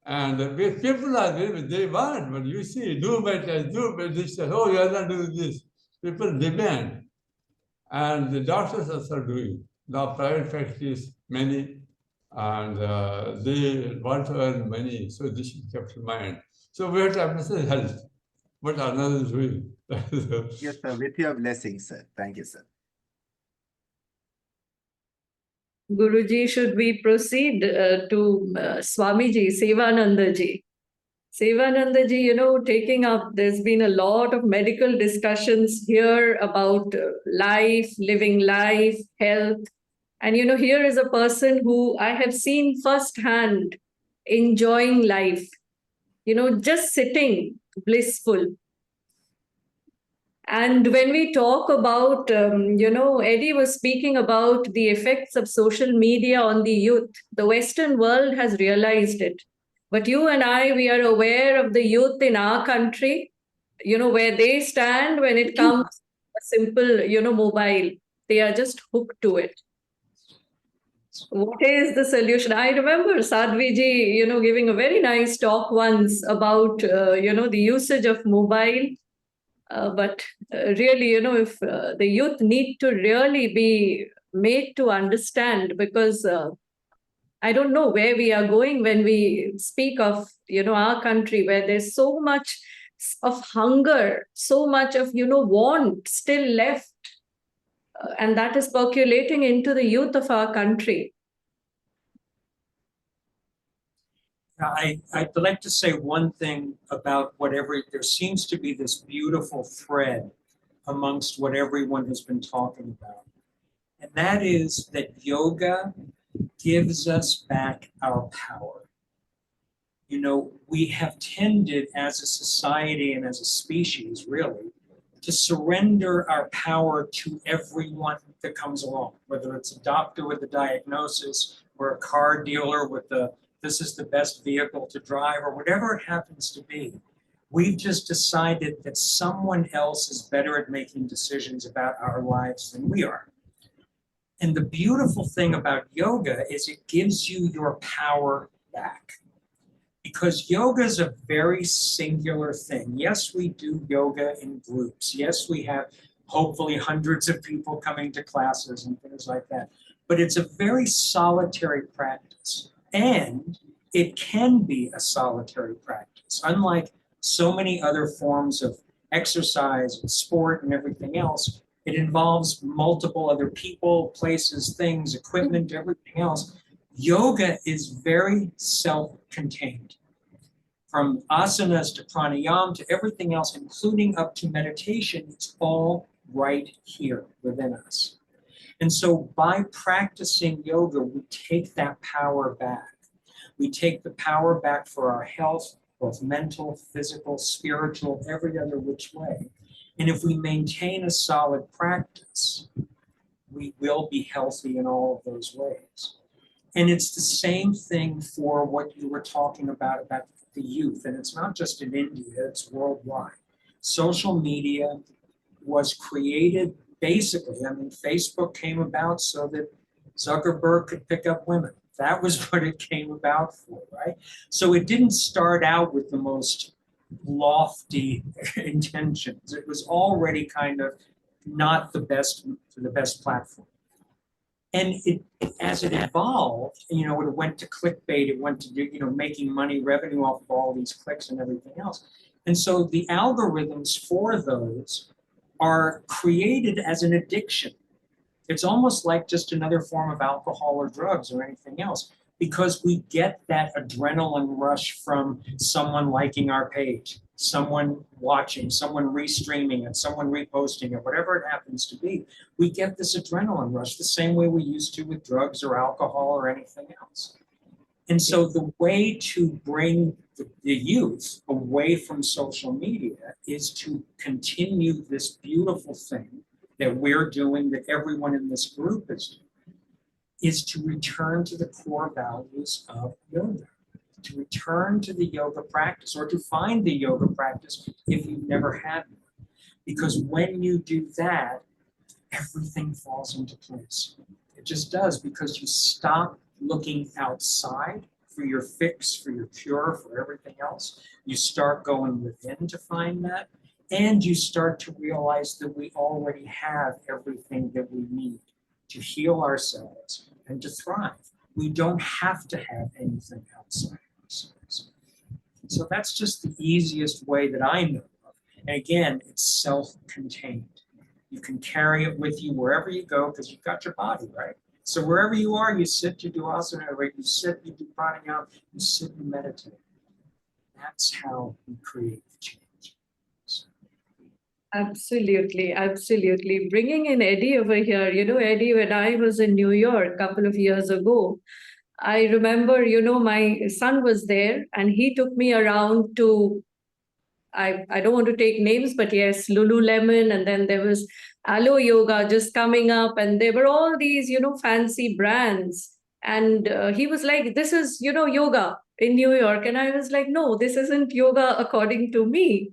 And people are very, they want, but you see, do better, do this, oh, you are not doing this. People demand. And the doctors also doing. Now private practice, many, and they want to earn money, so this should be kept in mind. So we have to emphasize health, what Ananda is doing. Yes, sir. With your blessings, sir. Thank you, sir. Guruji, should we proceed to Swamiji, Sevanandaji? Sevanandaji, you know, taking up, there's been a lot of medical discussions here about life, living life, health. And, you know, here is a person who I have seen firsthand enjoying life, you know, just sitting blissful. And when we talk about, you know, Eddie was speaking about the effects of social media on the youth. The Western world has realized it. But you and I, we are aware of the youth in our country, you know, where they stand when it comes to a simple, you know, mobile. They are just hooked to it. What is the solution? I remember Sadhviji, you know, giving a very nice talk once about, you know, the usage of mobile. But really, you know, if the youth need to really be made to understand, because I don't know where we are going when we speak of, our country, where there's so much of hunger, so much of, want still left, and that is percolating into the youth of our country. I'd like to say one thing about there seems to be this beautiful thread amongst what everyone has been talking about. And that is that yoga gives us back our power. We have tended as a society and as a species, really, to surrender our power to everyone that comes along, whether it's a doctor with a diagnosis or a car dealer with this is the best vehicle to drive, or whatever it happens to be. We've just decided that someone else is better at making decisions about our lives than we are. And the beautiful thing about yoga is it gives you your power back. Because yoga is a very singular thing. Yes, we do yoga in groups. Yes, we have hopefully hundreds of people coming to classes and things like that. But it's a very solitary practice. And it can be a solitary practice. Unlike so many other forms of exercise and sport and everything else, it involves multiple other people, places, things, equipment, everything else. Yoga is very self-contained. From asanas to pranayama to everything else, including up to meditation, it's all right here within us. And so by practicing yoga, we take that power back. We take the power back for our health, both mental, physical, spiritual, every other which way. And if we maintain a solid practice, we will be healthy in all of those ways. And it's the same thing for what you were talking about the youth. And it's not just in India, it's worldwide. Social media was created basically, Facebook came about so that Zuckerberg could pick up women. That was what it came about for, right? So it didn't start out with the most lofty intentions. It was already kind of not the best platform. And as it evolved, it went to clickbait, it went to making money, revenue off of all these clicks and everything else. And so the algorithms for those are created as an addiction. It's almost like just another form of alcohol or drugs or anything else, because we get that adrenaline rush from someone liking our page, someone watching, someone restreaming it, someone reposting it, whatever it happens to be. We get this adrenaline rush the same way we used to with drugs or alcohol or anything else. And so the way to bring the youth away from social media is to continue this beautiful thing that we're doing, that everyone in this group is doing, is to return to the core values of yoga, to return to the yoga practice, or to find the yoga practice if you've never had one. Because when you do that, everything falls into place. It just does, because you stop looking outside for your fix, for your cure, for everything else. You start going within to find that, and you start to realize that we already have everything that we need to heal ourselves and to thrive. We don't have to have anything outside ourselves. So that's just the easiest way that I know of. And again, it's self-contained. You can carry it with you wherever you go because you've got your body, right? So wherever you are, you sit, you do asana, right? You sit, you do pranayama, you sit, you meditate. That's how we create the change. Absolutely, absolutely. Bringing in Eddie over here, Eddie, when I was in New York a couple of years ago, I remember, my son was there and he took me around to, I don't want to take names, but yes, Lululemon, and then there was Aloe Yoga just coming up, and there were all these, fancy brands. And he was like, this is, yoga in New York. And I was like, no, this isn't yoga according to me.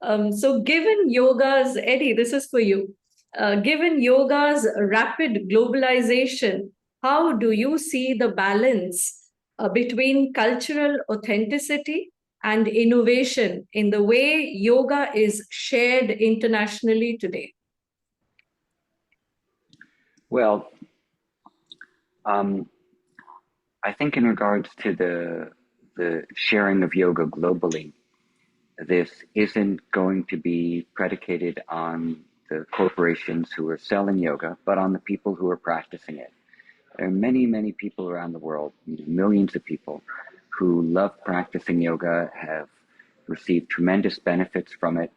So given yoga's, Eddie, this is for you. Given yoga's rapid globalization, how do you see the balance between cultural authenticity and innovation in the way yoga is shared internationally today? Well, Um, I think in regards to the sharing of yoga globally, this isn't going to be predicated on the corporations who are selling yoga, but on the people who are practicing it. There are many, many people around the world, millions of people, who love practicing yoga, have received tremendous benefits from it.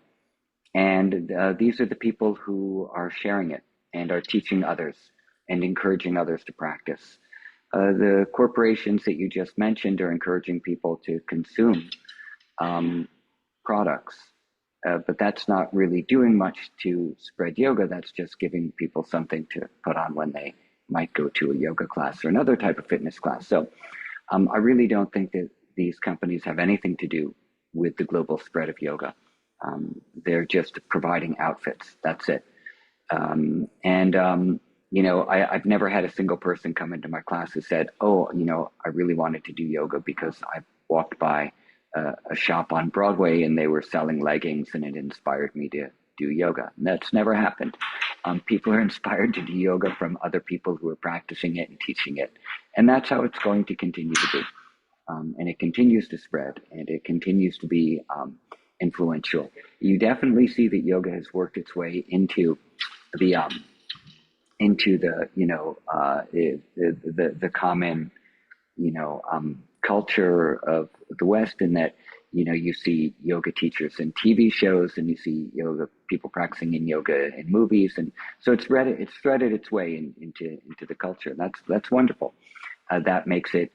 And these are the people who are sharing it and are teaching others and encouraging others to practice. The corporations that you just mentioned are encouraging people to consume products, but that's not really doing much to spread yoga. That's just giving people something to put on when they might go to a yoga class or another type of fitness class. So I really don't think that these companies have anything to do with the global spread of yoga. They're just providing outfits. That's it. I've never had a single person come into my class who said, oh, I really wanted to do yoga because I walked by a shop on Broadway and they were selling leggings and it inspired me to do yoga. And that's never happened. People are inspired to do yoga from other people who are practicing it and teaching it. And that's how it's going to continue to be. And it continues to spread and it continues to be influential. You definitely see that yoga has worked its way into the common culture of the West, in that you see yoga teachers in TV shows and you see yoga people practicing in yoga in movies, and so it's threaded its way into the culture. That's wonderful. That makes it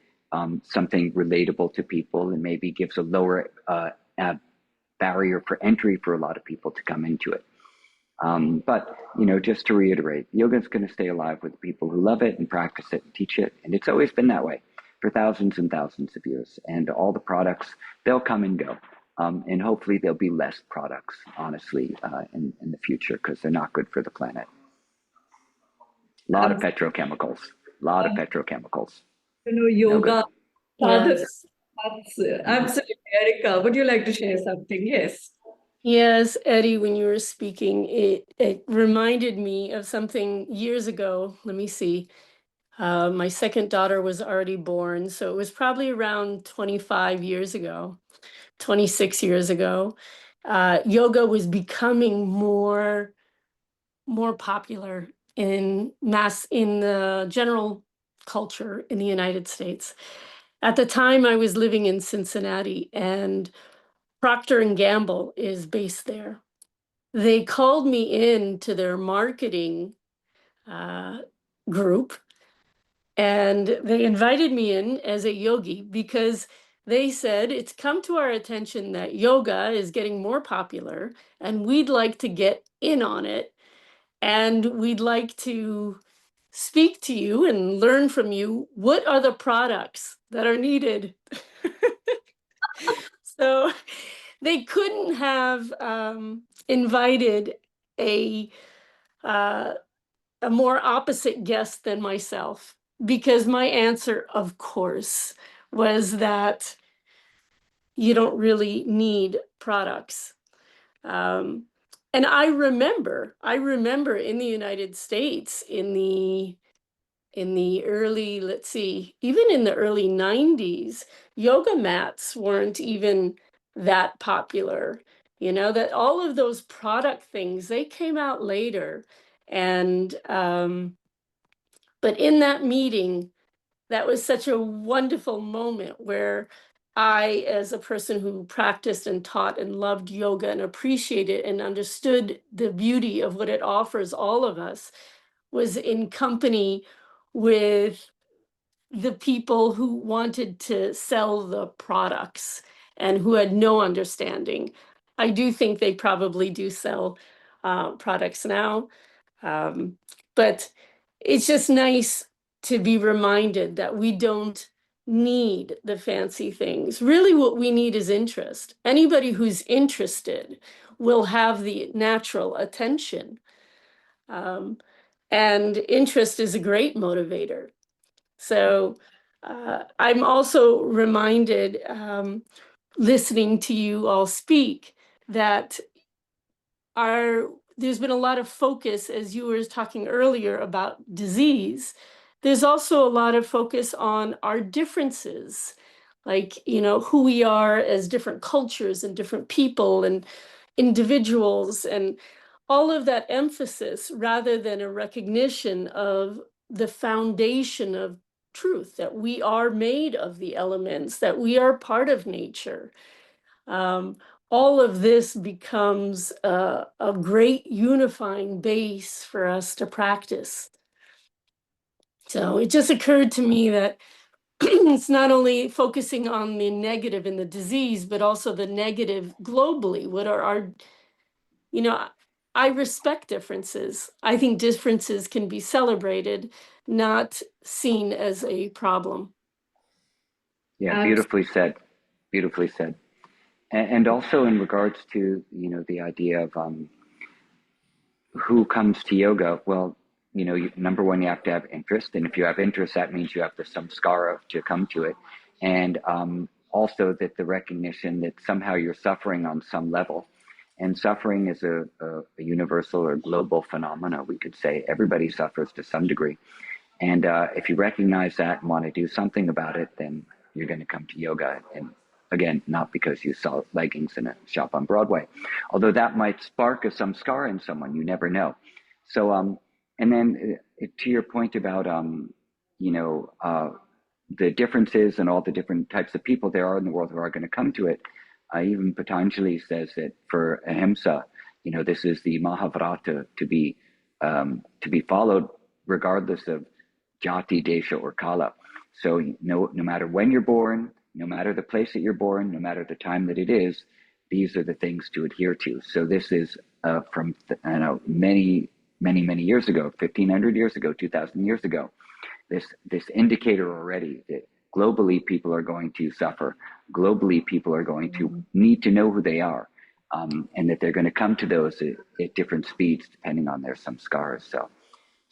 something relatable to people and maybe gives a lower barrier for entry for a lot of people to come into it. But just to reiterate, yoga is going to stay alive with people who love it and practice it and teach it. And it's always been that way for thousands and thousands of years. And all the products, they'll come and go. And hopefully there'll be less products, honestly, in the future, because they're not good for the planet. A lot of petrochemicals. Yoga. Yes. That's absolutely. Erica, would you like to share something? Yes. Yes, Eddie, when you were speaking, it reminded me of something years ago. Let me see. My second daughter was already born, so it was probably around 25 years ago, 26 years ago. Yoga was becoming more popular in the general culture in the United States. At the time, I was living in Cincinnati, and Procter & Gamble is based there. They called me in to their marketing group, and they invited me in as a yogi because they said it's come to our attention that yoga is getting more popular and we'd like to get in on it, and we'd like to speak to you and learn from you. What are the products that are needed? So they couldn't have invited a more opposite guest than myself, because my answer, of course, was that you don't really need products. And I remember in the United States in the early, let's see, even in the early 90s, yoga mats weren't even that popular. That all of those product things, they came out later. And but in that meeting, that was such a wonderful moment where I, as a person who practiced and taught and loved yoga and appreciated and understood the beauty of what it offers all of us, was in company with the people who wanted to sell the products and who had no understanding. I do think they probably do sell products now, but it's just nice to be reminded that we don't need the fancy things. Really, what we need is interest. Anybody who's interested will have the natural attention. And interest is a great motivator. So I'm also reminded, listening to you all speak, that there's been a lot of focus, as you were talking earlier, about disease. there's also a lot of focus on our differences, like, who we are as different cultures and different people and individuals, and all of that emphasis, rather than a recognition of the foundation of truth, that we are made of the elements, that we are part of nature. All of this becomes a great unifying base for us to practice. So it just occurred to me that it's not only focusing on the negative in the disease, but also the negative globally. What are our, I respect differences. I think differences can be celebrated, not seen as a problem. Yeah, beautifully said. Beautifully said. And also in regards to, the idea of who comes to yoga, well, number one, you have to have interest. And if you have interest, that means you have the samskara to come to it. And also that the recognition that somehow you're suffering on some level. And suffering is a universal or global phenomena, we could say. Everybody suffers to some degree. And if you recognize that and want to do something about it, then you're going to come to yoga. And again, not because you saw leggings in a shop on Broadway, although that might spark a samskara in someone, you never know. So, and then to your point about, the differences and all the different types of people there are in the world who are going to come to it. Even Patanjali says that for ahimsa, this is the Mahavrata to be followed regardless of jati, desha, or kala. So no matter when you're born, no matter the place that you're born, no matter the time that it is, these are the things to adhere to. So this is from many years ago, 1,500 years ago, 2,000 years ago, this indicator already that globally people are going to suffer. Globally people are going to need to know who they are, and that they're going to come to those at different speeds depending on their samskaras. So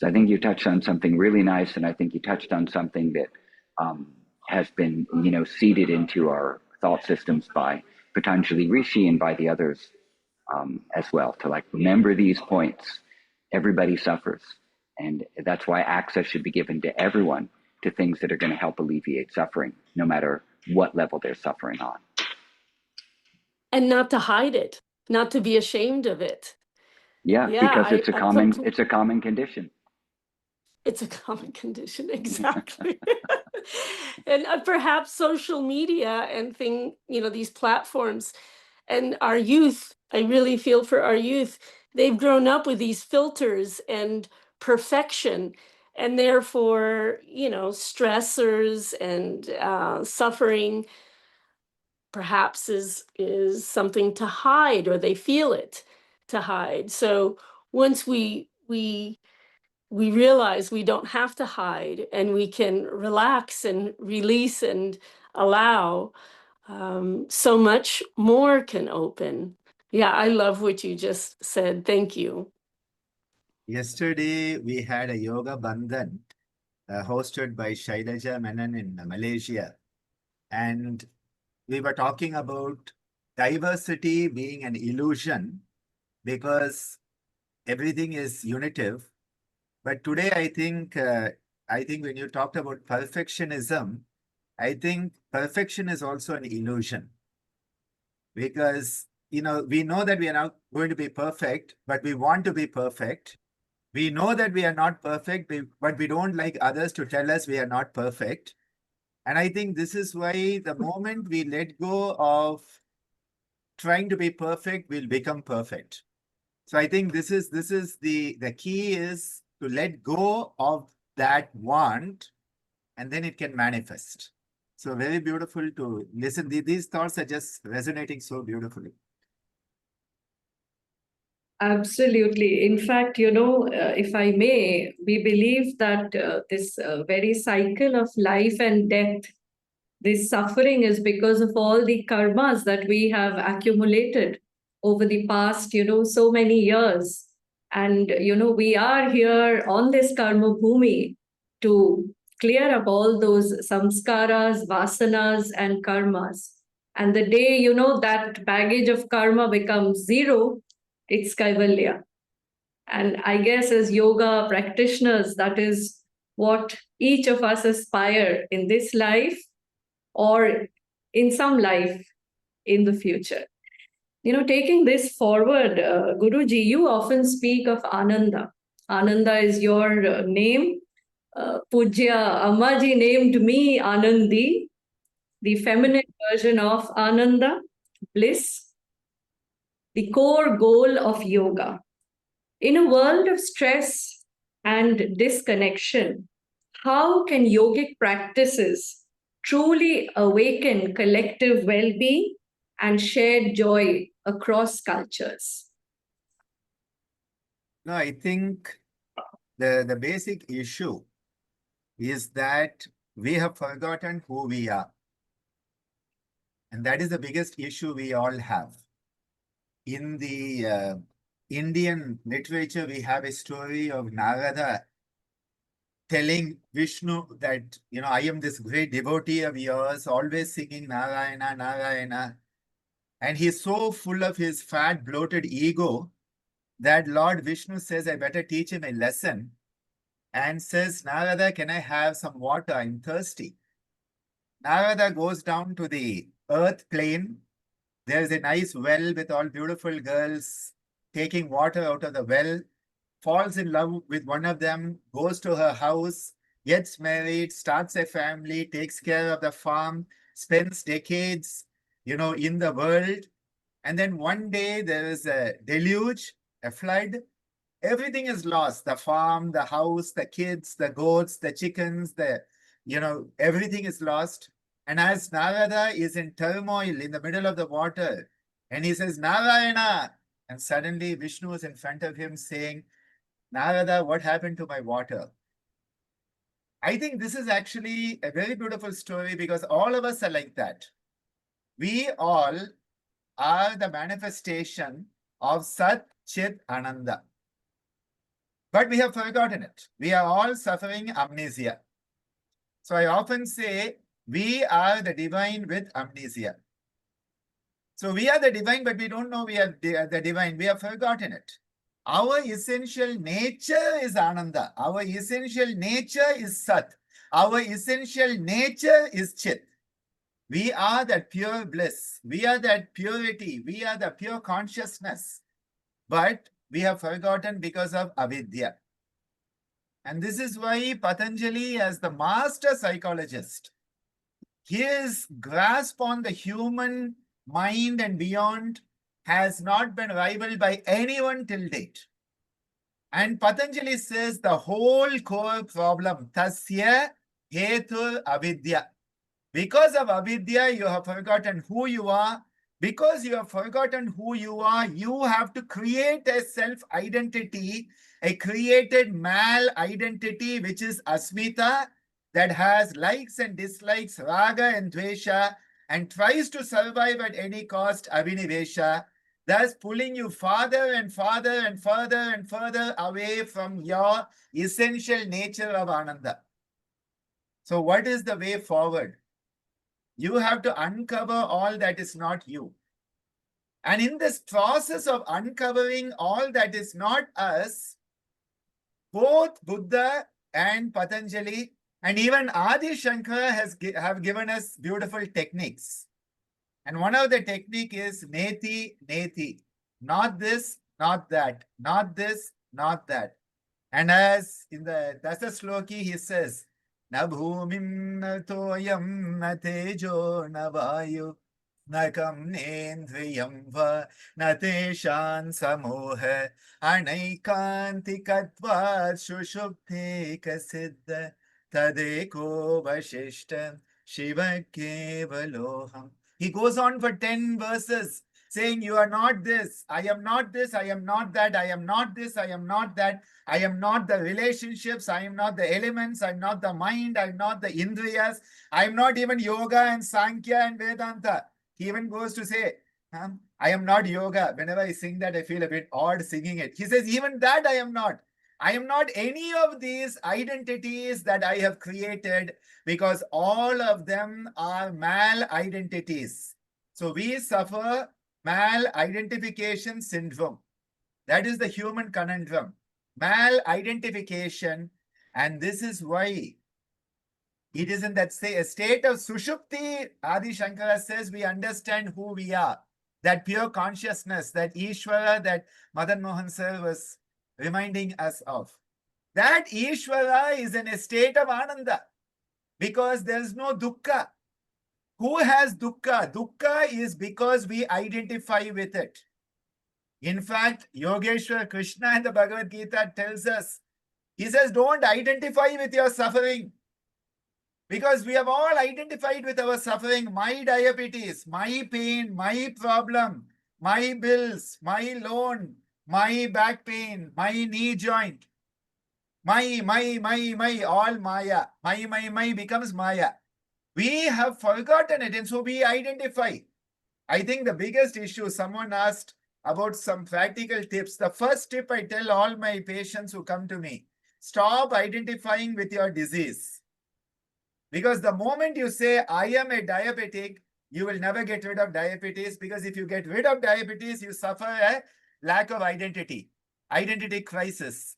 I think you touched on something really nice, and I think you touched on something that has been, seeded into our thought systems by Patanjali Rishi and by the others as well, to remember these points. Everybody suffers, and that's why access should be given to everyone to things that are going to help alleviate suffering, no matter what level they're suffering on. And not to hide it, not to be ashamed of it. Yeah, because it's a common condition. It's a common condition, exactly. And perhaps social media and these platforms, and our youth, I really feel for our youth, they've grown up with these filters and perfection, and therefore, stressors and suffering perhaps is something to hide, or they feel it to hide. So once we realize we don't have to hide, and we can relax and release and allow, so much more can open. Yeah, I love what you just said. Thank you. Yesterday, we had a yoga bandhan hosted by Shailaja Menon in Malaysia. And we were talking about diversity being an illusion because everything is unitive. But today, I think when you talked about perfectionism, I think perfection is also an illusion. Because, we know that we are not going to be perfect, but we want to be perfect. We know that we are not perfect, but we don't like others to tell us we are not perfect. And I think this is why the moment we let go of trying to be perfect, we'll become perfect. So I think this is the key is to let go of that want, and then it can manifest. So very beautiful to listen. These thoughts are just resonating so beautifully. Absolutely. In fact, if I may, we believe that this very cycle of life and death, this suffering is because of all the karmas that we have accumulated over the past, so many years. And, we are here on this karma bhumi to clear up all those samskaras, vasanas, and karmas. And the day, that baggage of karma becomes zero, it's Kaivalya. And I guess as yoga practitioners, that is what each of us aspire in this life or in some life in the future. Taking this forward, Guruji, you often speak of Ananda. Ananda is your name. Pujya Ammaji named me Anandi, the feminine version of Ananda, bliss, the core goal of yoga. In a world of stress and disconnection, how can yogic practices truly awaken collective well being and shared joy across cultures? No, I think the basic issue is that we have forgotten who we are. And that is the biggest issue we all have. In the Indian literature, we have a story of Narada telling Vishnu that, I am this great devotee of yours, always singing Narayana, Narayana. And he's so full of his fat, bloated ego that Lord Vishnu says, I better teach him a lesson, and says, Narada, can I have some water? I'm thirsty. Narada goes down to the earth plane. There's a nice well with all beautiful girls taking water out of the well, falls in love with one of them, goes to her house, gets married, starts a family, takes care of the farm, spends decades, in the world. And then one day there is a deluge, a flood. Everything is lost. The farm, the house, the kids, the goats, the chickens, everything is lost. And as Narada is in turmoil in the middle of the water, and he says, Narayana, and suddenly Vishnu is in front of him saying, Narada, what happened to my water? I think this is actually a very beautiful story because all of us are like that. We all are the manifestation of Sat Chit Ananda. But we have forgotten it. We are all suffering amnesia. So I often say, we are the divine with amnesia. So we are the divine, but we don't know we are the divine. We have forgotten it. Our essential nature is Ananda. Our essential nature is Sat. Our essential nature is Chit. We are that pure bliss. We are that purity. We are the pure consciousness. But we have forgotten because of avidya. And this is why Patanjali, as the master psychologist, his grasp on the human mind and beyond has not been rivaled by anyone till date. And Patanjali says the whole core problem, tasya hetu avidya. Because of avidya, you have forgotten who you are. Because you have forgotten who you are, you have to create a self-identity, a created mal-identity, which is asmita, that has likes and dislikes, raga and dvesha, and tries to survive at any cost, abhinivesha, thus pulling you farther and farther and further and further away from your essential nature of Ananda. So what is the way forward? You have to uncover all that is not you. And in this process of uncovering all that is not us, both Buddha and Patanjali and even Adi Shankara have given us beautiful techniques. And one of the technique is neti, neti. Not this, not that. Not this, not that. And as in the Dasa Sloki, he says, Na bhumim na toyam na tejo na vayu na kam nendriyam va na teshan samoha anaikantikatvat shushupte kasiddha tadeko vashishtam shiva kevaloham. He goes on for 10 verses saying, you are not this, I am not this, I am not that, I am not this, I am not that, I am not the relationships, I am not the elements, I am not the mind, I am not the indriyas, I am not even yoga and Sankhya and Vedanta. He even goes to say, I am not yoga. Whenever I sing that, I feel a bit odd singing it. He says, even that I am not. I am not any of these identities that I have created because all of them are mal-identities. So we suffer mal-identification syndrome. That is the human conundrum. Mal-identification. And this is why it is in that state of Sushupti, Adi Shankara says, we understand who we are. That pure consciousness, that Ishvara that Madan Mohan sir was reminding us of. That Ishvara is in a state of Ananda because there is no dukkha. Who has dukkha? Dukkha is because we identify with it. In fact, Yogeshwar Krishna in the Bhagavad Gita tells us, he says, don't identify with your suffering. Because we have all identified with our suffering, my diabetes, my pain, my problem, my bills, my loan, my back pain, my knee joint, my, all Maya. My becomes Maya. We have forgotten it and so we identify. I think the biggest issue, someone asked about some practical tips. The first tip I tell all my patients who come to me, stop identifying with your disease. Because the moment you say, I am a diabetic, you will never get rid of diabetes, because if you get rid of diabetes, you suffer a lack of identity crisis.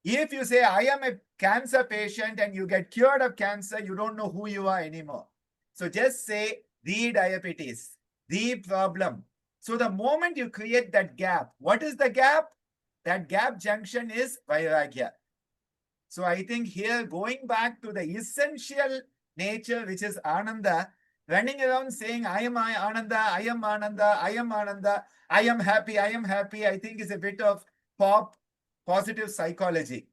If you say, I am a cancer patient and you get cured of cancer, you don't know who you are anymore. So just say, the diabetes, the problem. So the moment you create that gap, what is the gap? That gap junction is Vairagya. So I think here, going back to the essential nature, which is Ananda, running around saying, I am Ananda, I am Ananda, I am Ananda, I am happy, I think is a bit of positive psychology.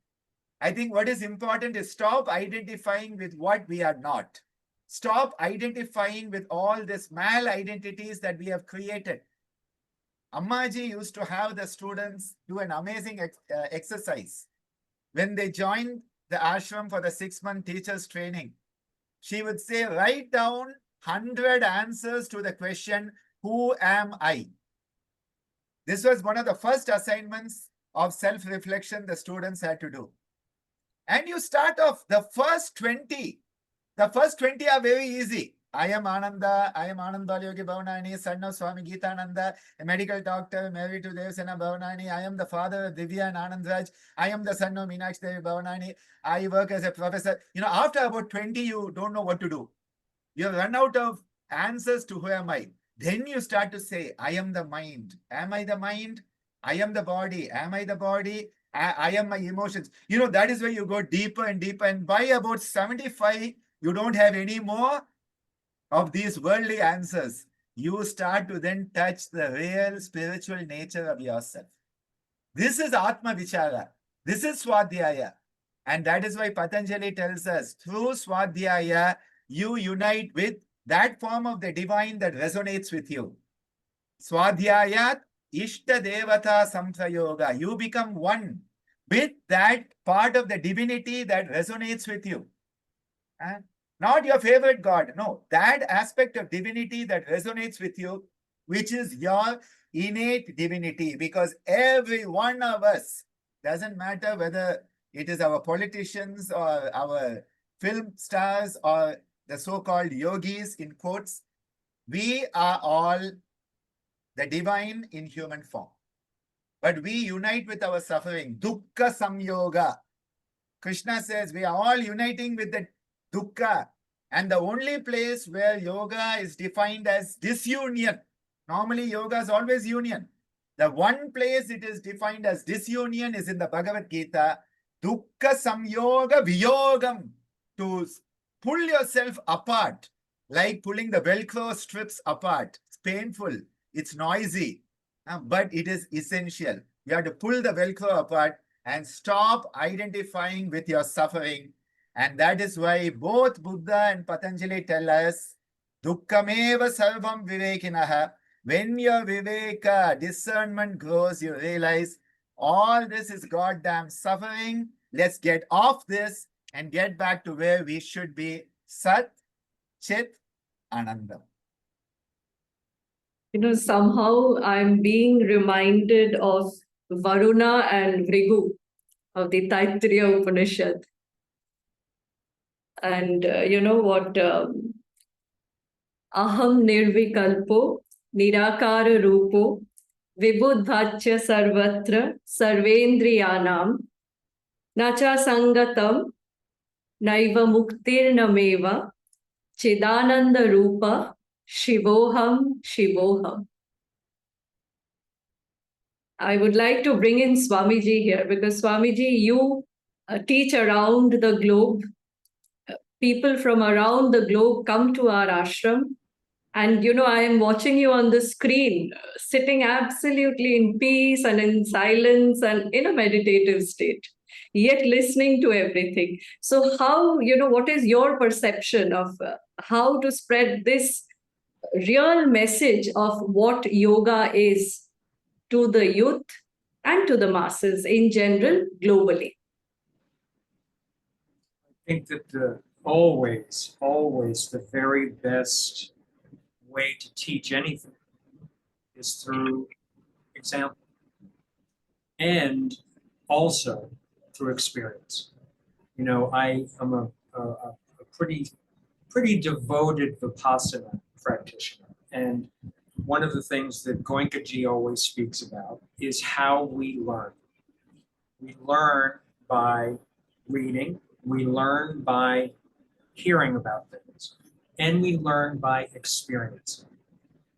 I think what is important is stop identifying with what we are not. Stop identifying with all these mal-identities that we have created. Ammaji used to have the students do an amazing exercise. When they joined the ashram for the 6-month teacher's training, she would say, write down 100 answers to the question, who am I? This was one of the first assignments of self-reflection the students had to do. And you start off the first 20. The first 20 are very easy. I am Ananda, I am Ananda Yogi Bhavanani, son of Swami Geetananda, a medical doctor married to Devasena Bhavanani. I am the father of Divya and Anandraj. I am the son of Meenakshi Devi Bhavanani. I work as a professor. You know, after about 20, you don't know what to do. You have run out of answers to who am I. Then you start to say, I am the mind. Am I the mind? I am the body. Am I the body? I am my emotions. You know, that is where you go deeper and deeper. And by about 75, you don't have any more of these worldly answers. You start to then touch the real spiritual nature of yourself. This is Atma Vichara. This is Swadhyaya. And that is why Patanjali tells us, through Swadhyaya, you unite with that form of the divine that resonates with you. Swadhyayat Ishta Devata Samprayoga. You become one with that part of the divinity that resonates with you. And not your favorite God. No, that aspect of divinity that resonates with you, which is your innate divinity. Because every one of us, doesn't matter whether it is our politicians or our film stars or the so-called yogis in quotes, we are all the divine in human form. But we unite with our suffering. Dukkha samyoga. Krishna says we are all uniting with the dukkha. And the only place where yoga is defined as disunion. Normally yoga is always union. The one place it is defined as disunion is in the Bhagavad Gita. Dukkha samyoga viyogam. To pull yourself apart, like pulling the Velcro strips apart. It's painful. It's noisy. But it is essential. You have to pull the Velcro apart and stop identifying with your suffering. And that is why both Buddha and Patanjali tell us, Dukkhameva sarvam vivekinaha. When your viveka, discernment grows, you realize all this is goddamn suffering. Let's get off this and get back to where we should be. Sat, Chit, Anandam. You know, somehow I'm being reminded of Varuna and Vrigu of the Taittiriya Upanishad. And you know what? Aham nirvikalpo, nirakara rupo, vibudbhachya sarvatra, sarvendriyanam, nacha sangatam, naiva muktirnameva, chidananda rupa, shivoham, shivoham. I would like to bring in Swamiji here because Swamiji, you teach around the globe. People from around the globe come to our ashram. And, I am watching you on the screen, sitting absolutely in peace and in silence and in a meditative state, yet listening to everything. So how, what is your perception of how to spread this real message of what yoga is to the youth and to the masses in general, globally? I think that always the very best way to teach anything is through example and also through experience. I am a pretty devoted Vipassana practitioner, and one of the things that Goenkaji always speaks about is how we learn. We learn by reading, we learn by hearing about things, and we learn by experiencing.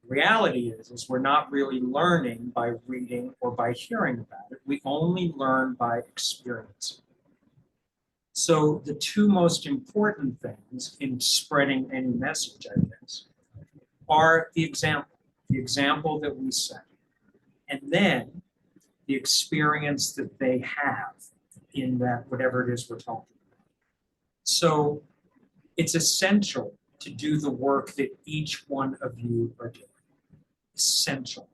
The reality is we're not really learning by reading or by hearing about it. We only learn by experiencing. So the two most important things in spreading any message, I guess, are the example that we set, and then the experience that they have in that, whatever it is we're talking about. So it's essential to do the work that each one of you are doing. Essential.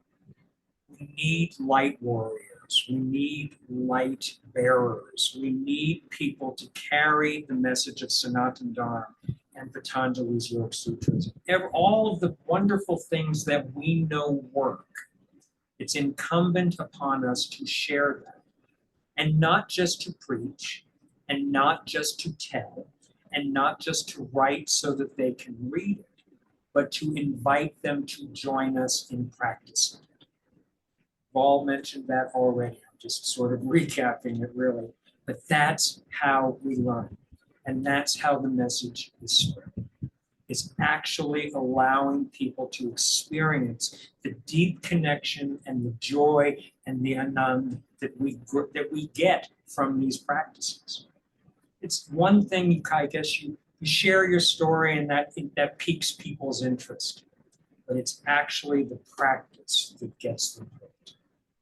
We need light warriors. We need light bearers. We need people to carry the message of Sanatana Dharma and Patanjali's Yoga Sutras. All of the wonderful things that we know work. It's incumbent upon us to share that, and not just to preach, and not just to tell, and not just to write so that they can read it, but to invite them to join us in practicing it. We've all mentioned that already. I'm just sort of recapping it really, but that's how we learn, and that's how the message is spread. Is actually allowing people to experience the deep connection and the joy and the anand that we get from these practices. It's one thing, I guess you share your story and that piques people's interest, but it's actually the practice that gets them hooked.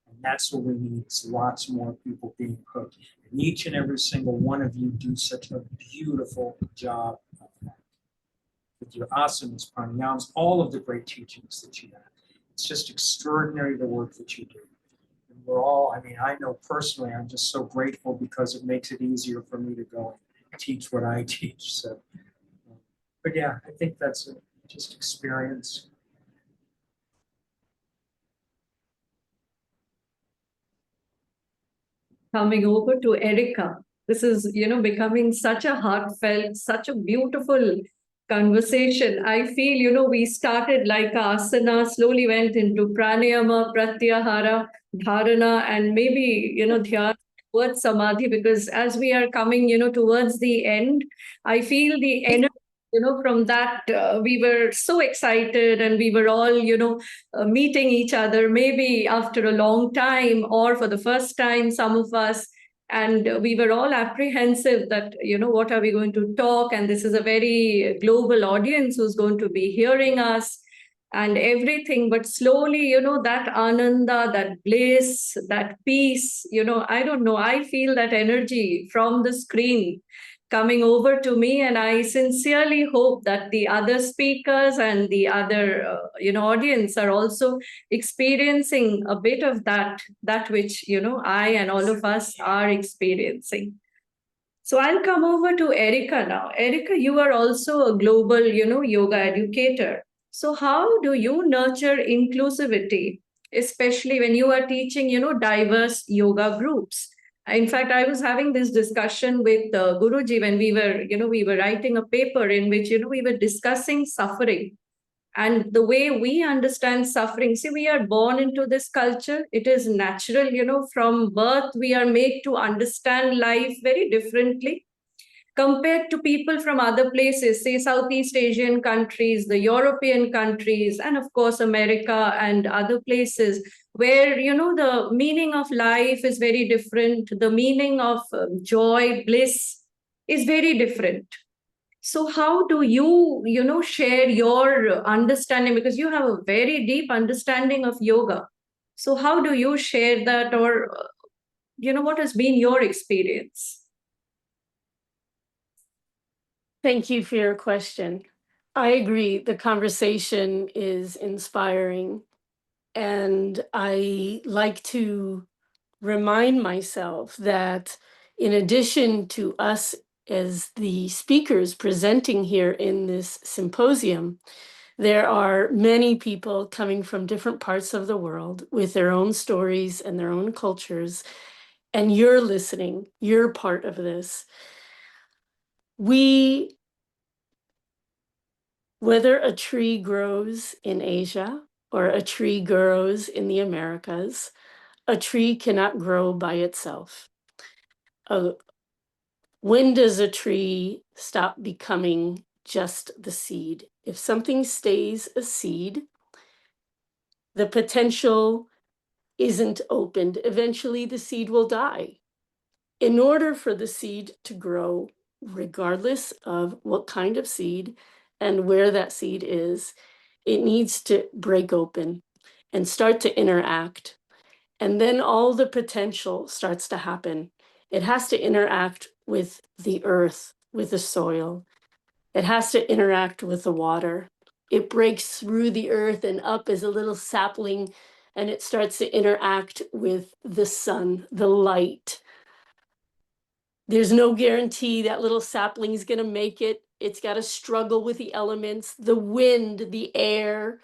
And that's what we need, is lots more people being hooked. And each and every single one of you do such a beautiful job of that. With your asanas, pranayams, all of the great teachings that you have. It's just extraordinary the work that you do. And we're all, I know personally, I'm just so grateful because it makes it easier for me to go and teach what I teach. So, but yeah, I think that's just experience. Coming over to Erica. This is, becoming such a heartfelt, such a beautiful conversation. I feel, we started like asana, slowly went into pranayama, pratyahara, dharana, and maybe, dhyana towards samadhi, because as we are coming, towards the end, I feel the energy, from that, we were so excited and we were all, meeting each other, maybe after a long time or for the first time, some of us. And we were all apprehensive that, what are we going to talk? And this is a very global audience who's going to be hearing us and everything. But slowly, that ananda, that bliss, that peace, I don't know, I feel that energy from the screen coming over to me, and I sincerely hope that the other speakers and the other audience are also experiencing a bit of that which I and all of us are experiencing. So I'll come over to Erica now. Erica, you are also a global yoga educator. So how do you nurture inclusivity, especially when you are teaching diverse yoga groups? In fact, I was having this discussion with Guruji when we were writing a paper in which we were discussing suffering and the way we understand suffering. See, we are born into this culture. It is natural, from birth we are made to understand life very differently. compared to people from other places, say Southeast Asian countries, the European countries, and of course, America and other places where, the meaning of life is very different. The meaning of joy, bliss is very different. So how do you, share your understanding? Because you have a very deep understanding of yoga. So how do you share that, or, what has been your experience? Thank you for your question. I agree. The conversation is inspiring. And I like to remind myself that in addition to us as the speakers presenting here in this symposium, there are many people coming from different parts of the world with their own stories and their own cultures. And you're listening, you're part of this. Whether a tree grows in Asia or a tree grows in the Americas, a tree cannot grow by itself. When does a tree stop becoming just the seed? If something stays a seed, the potential isn't opened. Eventually, the seed will die. In order for the seed to grow, regardless of what kind of seed and where that seed is, it needs to break open and start to interact. And then all the potential starts to happen. It has to interact with the earth, with the soil. It has to interact with the water. It breaks through the earth and up as a little sapling, and it starts to interact with the sun, the light. There's no guarantee that little sapling is going to make it. It's got to struggle with the elements, the wind, the air,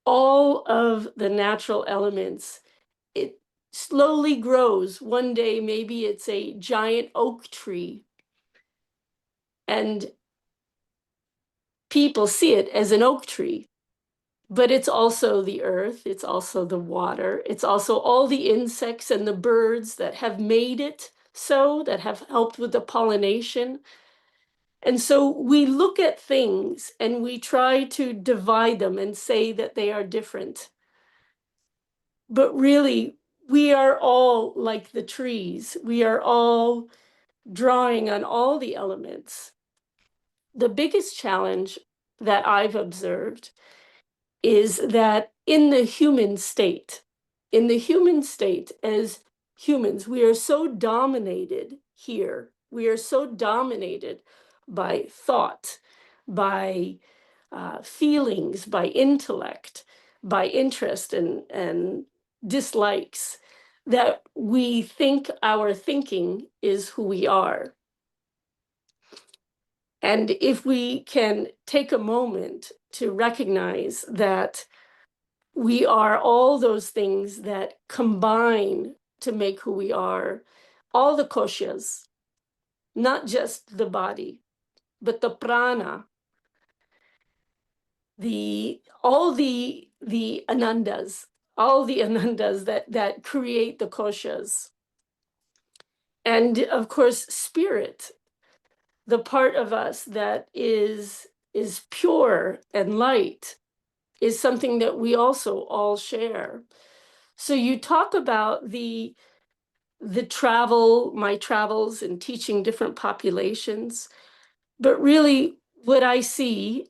all of the natural elements. It slowly grows. One day, maybe it's a giant oak tree. And people see it as an oak tree. But it's also the earth. It's also the water. It's also all the insects and the birds that have made it so, that have helped with the pollination. And so we look at things and we try to divide them and say that they are different. But really, we are all like the trees. We are all drawing on all the elements. The biggest challenge that I've observed is that in the human state as humans, we are so dominated here. We are so dominated by thought, by feelings, by intellect, by interest and dislikes, that we think our thinking is who we are. And if we can take a moment to recognize that we are all those things that combine to make who we are, all the koshas, not just the body, but the prana, all the anandas, that create the koshas. And of course, spirit, the part of us that is pure and light, is something that we also all share. So you talk about the travel, my travels and teaching different populations, but really what I see,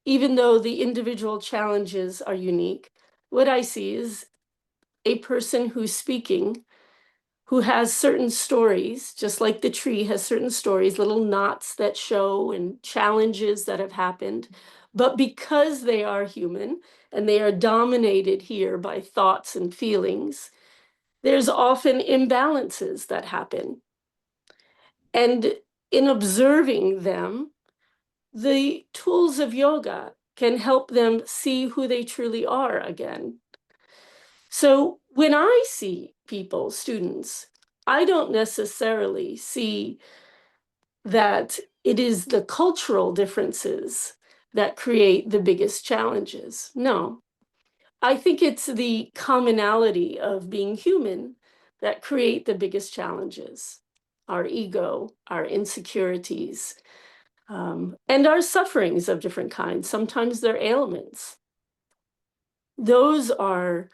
even though the individual challenges are unique, what I see is a person who's speaking, who has certain stories, just like the tree has certain stories, little knots that show and challenges that have happened. But because they are human and they are dominated here by thoughts and feelings, there's often imbalances that happen. And in observing them, the tools of yoga can help them see who they truly are again. So when I see people, students, I don't necessarily see that it is the cultural differences that create the biggest challenges. No, I think it's the commonality of being human that create the biggest challenges. our ego, our insecurities, and our sufferings of different kinds. Sometimes they're ailments. Those are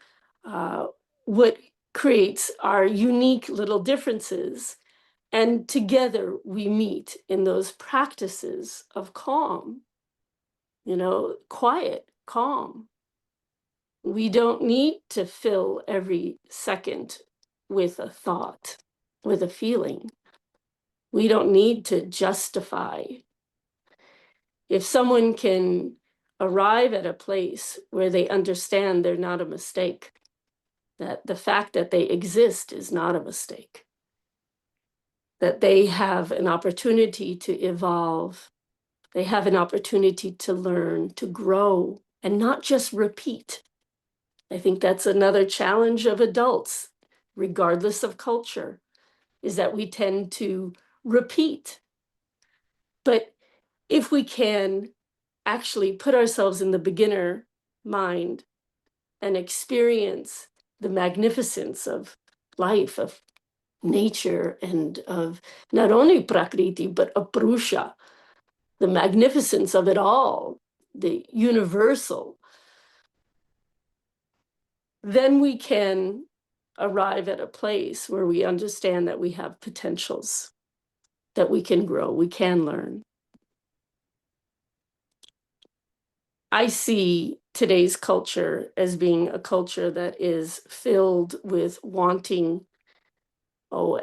what creates our unique little differences. And together we meet in those practices of calm, quiet, calm. We don't need to fill every second with a thought, with a feeling. We don't need to justify. If someone can arrive at a place where they understand they're not a mistake, that the fact that they exist is not a mistake, that they have an opportunity to evolve, they have an opportunity to learn, to grow, and not just repeat. I think that's another challenge of adults, regardless of culture, is that we tend to repeat. But if we can actually put ourselves in the beginner mind and experience the magnificence of life, of nature, and of not only Prakriti, but Aprusha, the magnificence of it all, the universal, then we can arrive at a place where we understand that we have potentials, that we can grow, we can learn. I see today's culture as being a culture that is filled with wanting,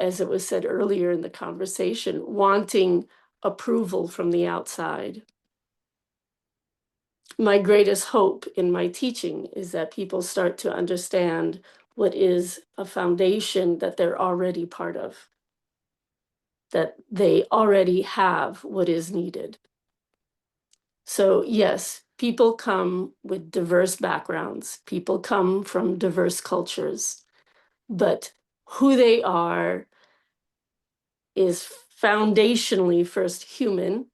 as it was said earlier in the conversation, wanting approval from the outside. My greatest hope in my teaching is that people start to understand what is a foundation that they're already part of, that they already have what is needed. So yes, people come with diverse backgrounds, people come from diverse cultures, but who they are is foundationally first human,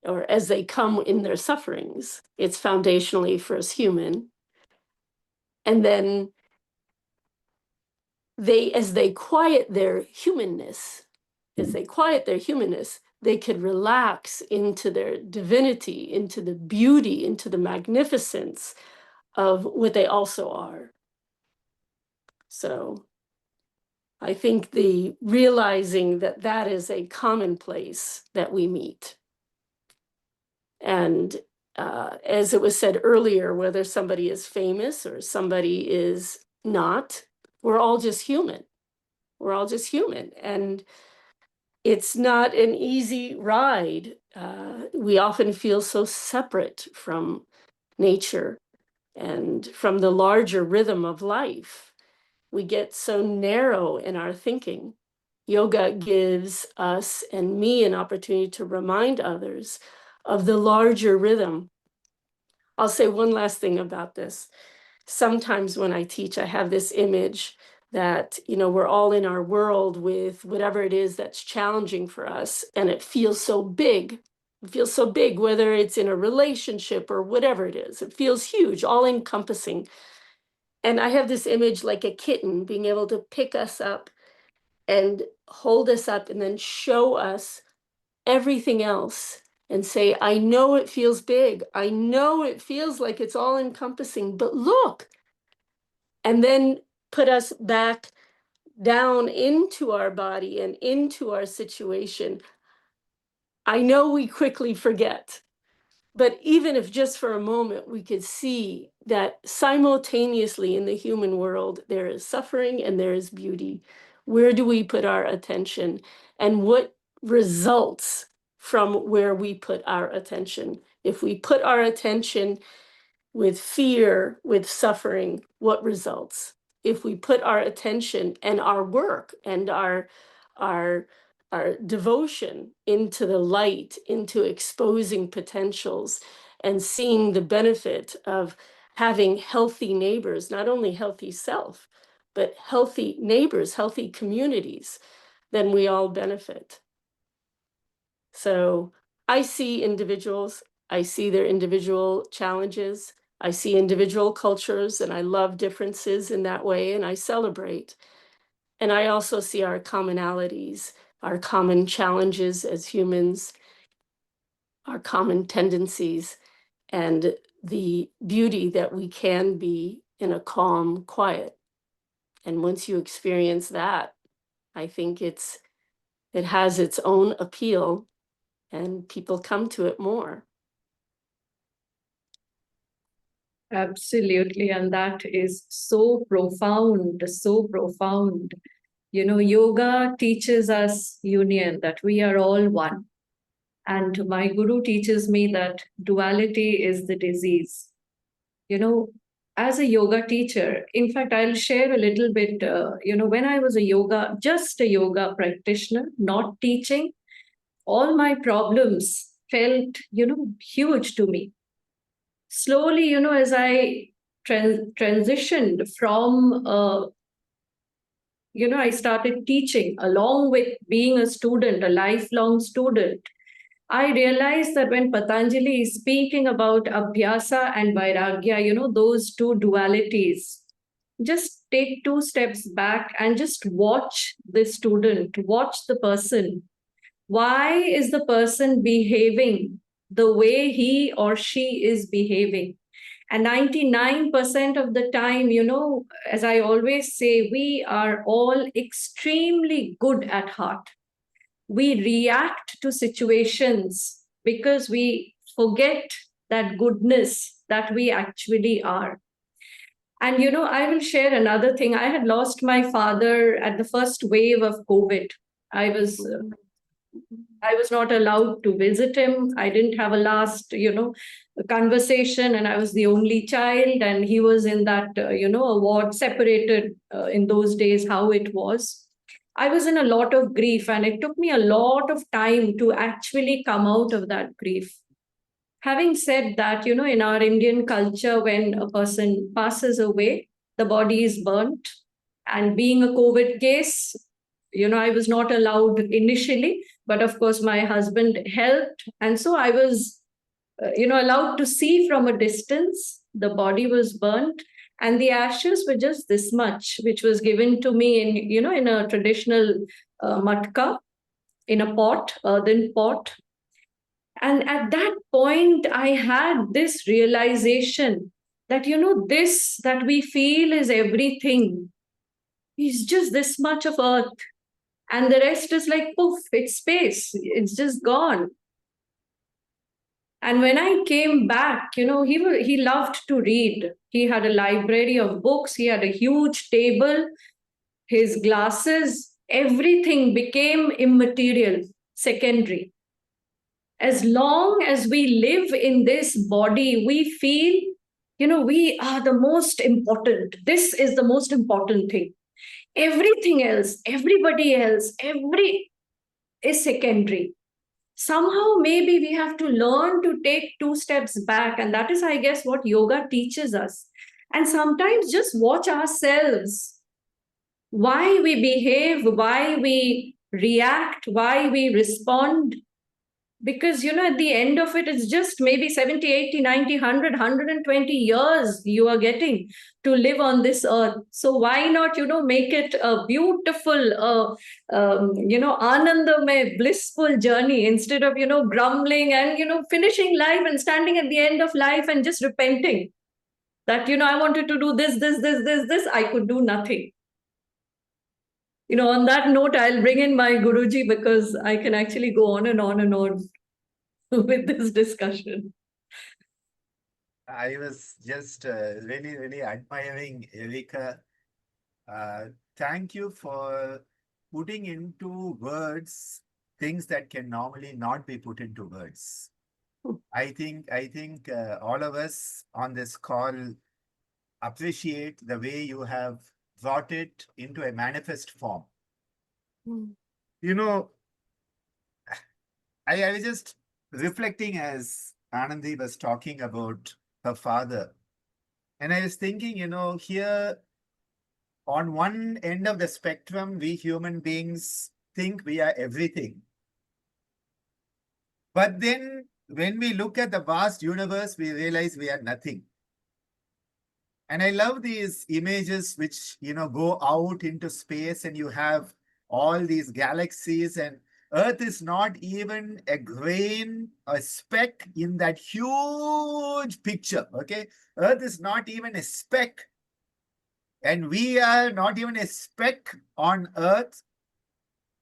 or as they come in their sufferings, it's foundationally first human. And then as they quiet their humanness, they could relax into their divinity, into the beauty, into the magnificence of what they also are. So I think the realizing that that is a commonplace that we meet. And as it was said earlier, whether somebody is famous or somebody is not, we're all just human. We're all just human. And it's not an easy ride. We often feel so separate from nature and from the larger rhythm of life. We get so narrow in our thinking. Yoga gives us and me an opportunity to remind others of the larger rhythm. I'll say one last thing about this. Sometimes when I teach, I have this image that, we're all in our world with whatever it is that's challenging for us, and it feels so big. It feels so big, whether it's in a relationship or whatever it is. It feels huge, all encompassing. And I have this image like a kitten being able to pick us up and hold us up and then show us everything else and say, I know it feels big. I know it feels like it's all encompassing, but look. And then put us back down into our body and into our situation. I know we quickly forget, but even if just for a moment we could see that simultaneously in the human world, there is suffering and there is beauty. Where do we put our attention? And what results from where we put our attention? If we put our attention with fear, with suffering, what results? If we put our attention and our work and our devotion into the light, into exposing potentials and seeing the benefit of having healthy neighbors, not only healthy self, but healthy neighbors, healthy communities, then we all benefit. So I see individuals, I see their individual challenges, I see individual cultures, and I love differences in that way, and I celebrate. And I also see our commonalities, our common challenges as humans, our common tendencies, and the beauty that we can be in a calm quiet. And once you experience that, I think it has its own appeal and people come to it more. Absolutely. And that is so profound, so profound. You know, yoga teaches us union, that we are all one. And my guru teaches me that duality is the disease. You know, as a yoga teacher, in fact, I'll share a little bit, when I was just a yoga practitioner, not teaching, all my problems felt, huge to me. Slowly, as I transitioned from, I started teaching along with being a student, a lifelong student. I realized that when Patanjali is speaking about Abhyasa and Vairagya, those two dualities, just take 2 steps back and just watch the student, watch the person. Why is the person behaving the way he or she is behaving? And 99% of the time, as I always say, we are all extremely good at heart. We react to situations because we forget that goodness that we actually are. And I will share another thing. I had lost my father at the first wave of COVID. I was not allowed to visit him. I didn't have a last conversation, and I was the only child, and he was in that a ward, separated in those days, how it was. I was in a lot of grief, and it took me a lot of time to actually come out of that grief. Having said that, in our Indian culture, when a person passes away, the body is burnt. And being a COVID case, I was not allowed initially, but of course, my husband helped. And so I was, allowed to see from a distance. The body was burnt, and the ashes were just this much, which was given to me in a traditional matka, in a pot, earthen pot. And at that point, I had this realization that, this that we feel is everything is just this much of earth. And the rest is like, poof, it's space. It's just gone. And when I came back, he loved to read. He had a library of books. He had a huge table. His glasses, everything became immaterial, secondary. As long as we live in this body, we feel, we are the most important. This is the most important thing. Everything else, everybody else, is secondary. Somehow maybe we have to learn to take 2 steps back, and that is, I guess, what yoga teaches us. And sometimes just watch ourselves, why we behave, why we react, why we respond. Because at the end of it, it's just maybe 70, 80, 90, 100, 120 years you are getting to live on this earth. So why not make it a beautiful anandamay, blissful journey, instead of grumbling and finishing life and standing at the end of life and just repenting that I wanted to do this, I could do nothing. On that note, I'll bring in my Guruji, because I can actually go on and on and on with this discussion. I was just really, really admiring Erika. Thank you for putting into words things that can normally not be put into words. I think all of us on this call appreciate the way you have brought it into a manifest form. I was just reflecting as Anandi was talking about her father. And I was thinking, here on one end of the spectrum, we human beings think we are everything. But then when we look at the vast universe, we realize we are nothing. And I love these images which, go out into space and you have all these galaxies, and Earth is not even a grain, a speck in that huge picture, okay? Earth is not even a speck, and we are not even a speck on Earth,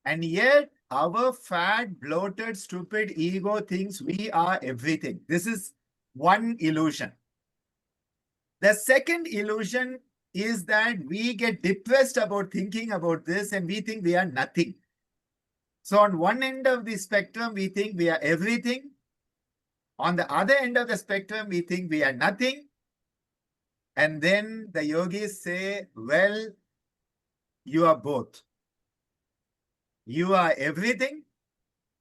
and yet our fat, bloated, stupid ego thinks we are everything. This is one illusion. The second illusion is that we get depressed about thinking about this and we think we are nothing. So on one end of the spectrum, we think we are everything. On the other end of the spectrum, we think we are nothing. And then the yogis say, well, you are both. You are everything,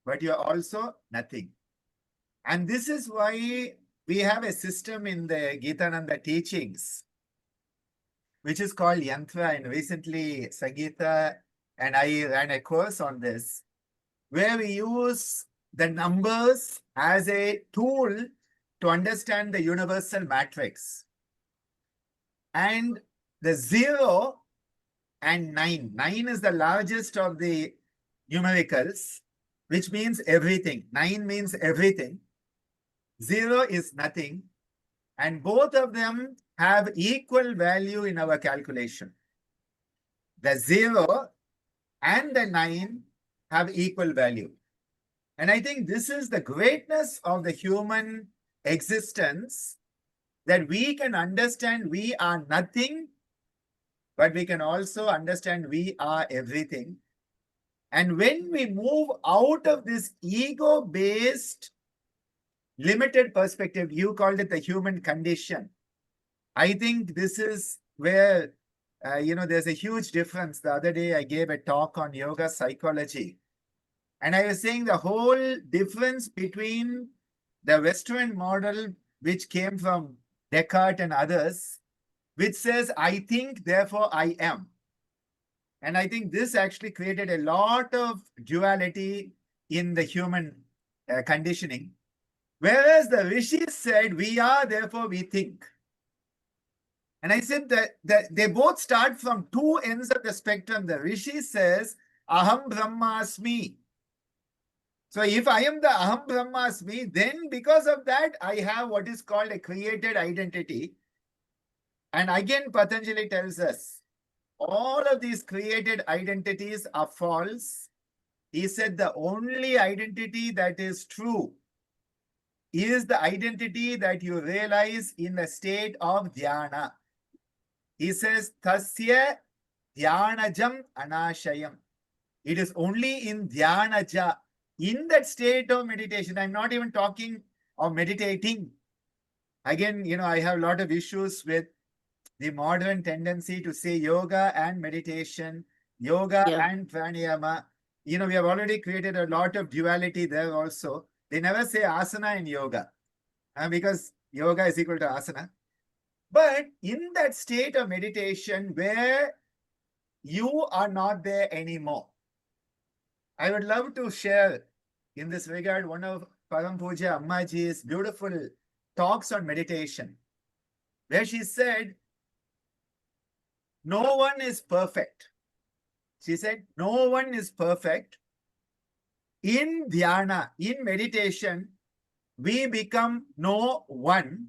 but you are also nothing. And this is why we have a system in the Gitananda teachings, which is called Yantra. And recently, Sangeeta and I ran a course on this, where we use the numbers as a tool to understand the universal matrix. And the 0 and 9. 9 is the largest of the numericals, which means everything. 9 means everything. 0 is nothing. And both of them have equal value in our calculation. The 0 and the 9 have equal value. And I think this is the greatness of the human existence, that we can understand we are nothing, but we can also understand we are everything. And when we move out of this ego-based limited perspective, you called it the human condition. I think this is where, there's a huge difference. The other day, I gave a talk on yoga psychology. And I was saying the whole difference between the Western model, which came from Descartes and others, which says, I think, therefore I am. And I think this actually created a lot of duality in the human conditioning. Whereas the rishis said, we are, therefore we think. And I said that they both start from two ends of the spectrum. The rishi says, Aham Brahmasmi. So if I am the Aham Brahmasmi, then because of that, I have what is called a created identity. And again, Patanjali tells us, all of these created identities are false. He said the only identity that is true is the identity that you realize in the state of dhyana. He says, Tasya dhyanajam anashayam. It is only in dhyanaja, in that state of meditation. I'm not even talking of meditating. Again, I have a lot of issues with the modern tendency to say yoga and meditation, yoga and pranayama. We have already created a lot of duality there also. They never say asana in yoga because yoga is equal to asana. But in that state of meditation where you are not there anymore, I would love to share in this regard one of Param Pujya Ammaji's beautiful talks on meditation, where she said, no one is perfect. She said, no one is perfect. In dhyana, in meditation, we become no one.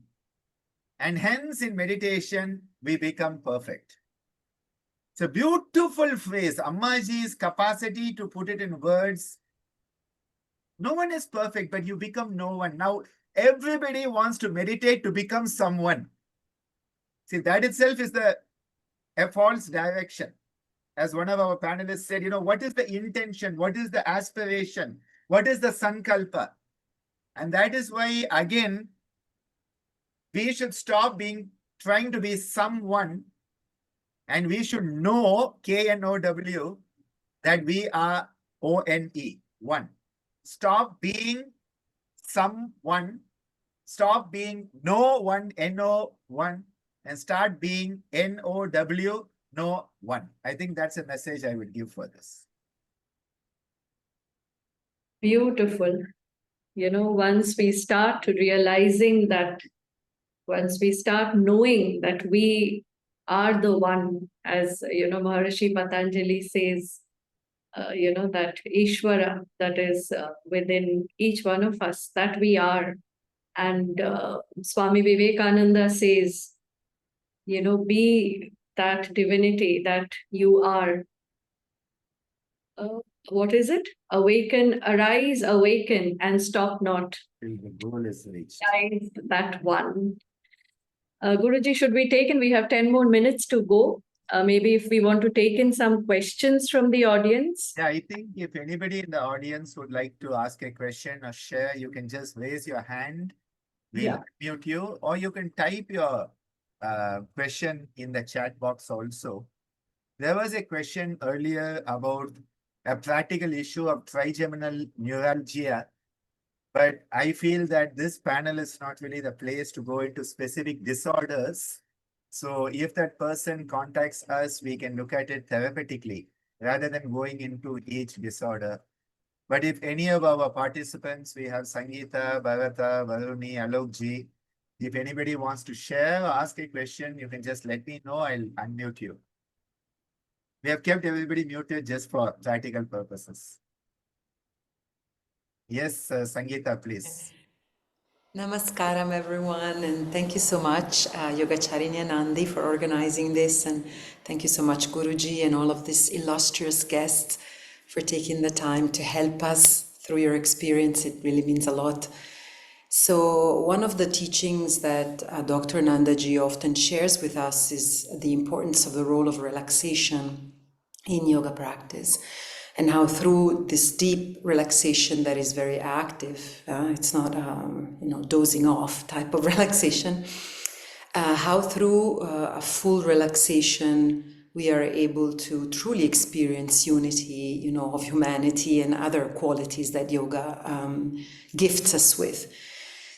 And hence in meditation, we become perfect. It's a beautiful phrase. Ammaji's capacity to put it in words. No one is perfect, but you become no one. Now, everybody wants to meditate to become someone. See, that itself is a false direction. As one of our panelists said, what is the intention? What is the aspiration? What is the sankalpa? And that is why, again, we should stop trying to be someone, and we should know, K-N-O-W, that we are O-N-E, one. Stop being someone, stop being no one, N-O-one, and start being N-O-W, no one. I think that's a message I would give for this. Beautiful. Once we start realizing that once we start knowing that we are the one, as Maharishi Patanjali says, that Ishvara that is within each one of us, that we are. And Swami Vivekananda says, be that divinity that you are. What is it? Awaken, arise, awaken, and stop not. Till the goal is reached. Guys, that one. Guruji, should we take in? We have 10 more minutes to go. Maybe if we want to take in some questions from the audience. Yeah, I think if anybody in the audience would like to ask a question or share, you can just raise your hand. We'll unmute you, or you can type your question in the chat box also. There was a question earlier about a practical issue of trigeminal neuralgia, but I feel that this panel is not really the place to go into specific disorders. So if that person contacts us, we can look at it therapeutically rather than going into each disorder. But if any of our participants, we have Sangeeta, Bharata, Varuni, Alokji, if anybody wants to share or ask a question, you can just let me know. I'll unmute you. We have kept everybody muted just for practical purposes. Yes, Sangeeta, please. Namaskaram, everyone, and thank you so much, Yogacharini and Nandi, for organizing this, and thank you so much, Guruji, and all of these illustrious guests for taking the time to help us through your experience. It really means a lot. So one of the teachings that Dr. Nandaji often shares with us is the importance of the role of relaxation in yoga practice, and how through this deep relaxation that is very active, it's not dozing off type of relaxation, how through a full relaxation we are able to truly experience unity, of humanity and other qualities that yoga gifts us with.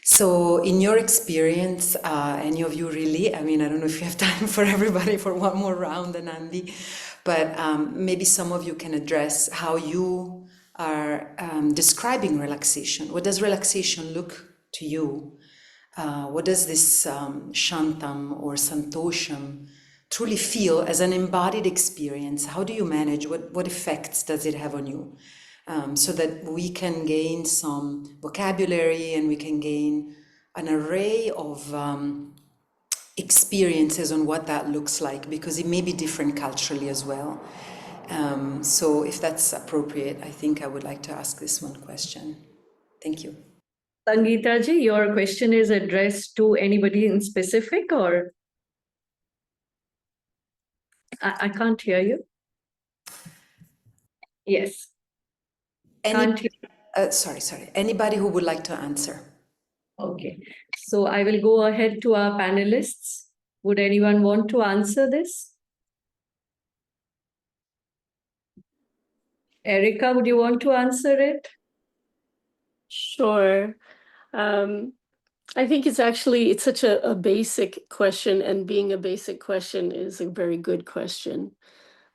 So in your experience, any of you really, I don't know if you have time for everybody for one more round, Anandi, but maybe some of you can address how you are describing relaxation. What does relaxation look to you? What does this shantam or santosham truly feel as an embodied experience? How do you manage? What effects does it have on you? So that we can gain some vocabulary and we can gain an array of experiences on what that looks like, because it may be different culturally as well. So if that's appropriate, I think I would like to ask this one question. Thank you. Sangeeta ji, your question is addressed to anybody in specific, or? I can't hear you. Yes. Sorry. Anybody who would like to answer? Okay. So I will go ahead to our panelists. Would anyone want to answer this? Erica, would you want to answer it? Sure. I think it's such a basic question, and being a basic question is a very good question.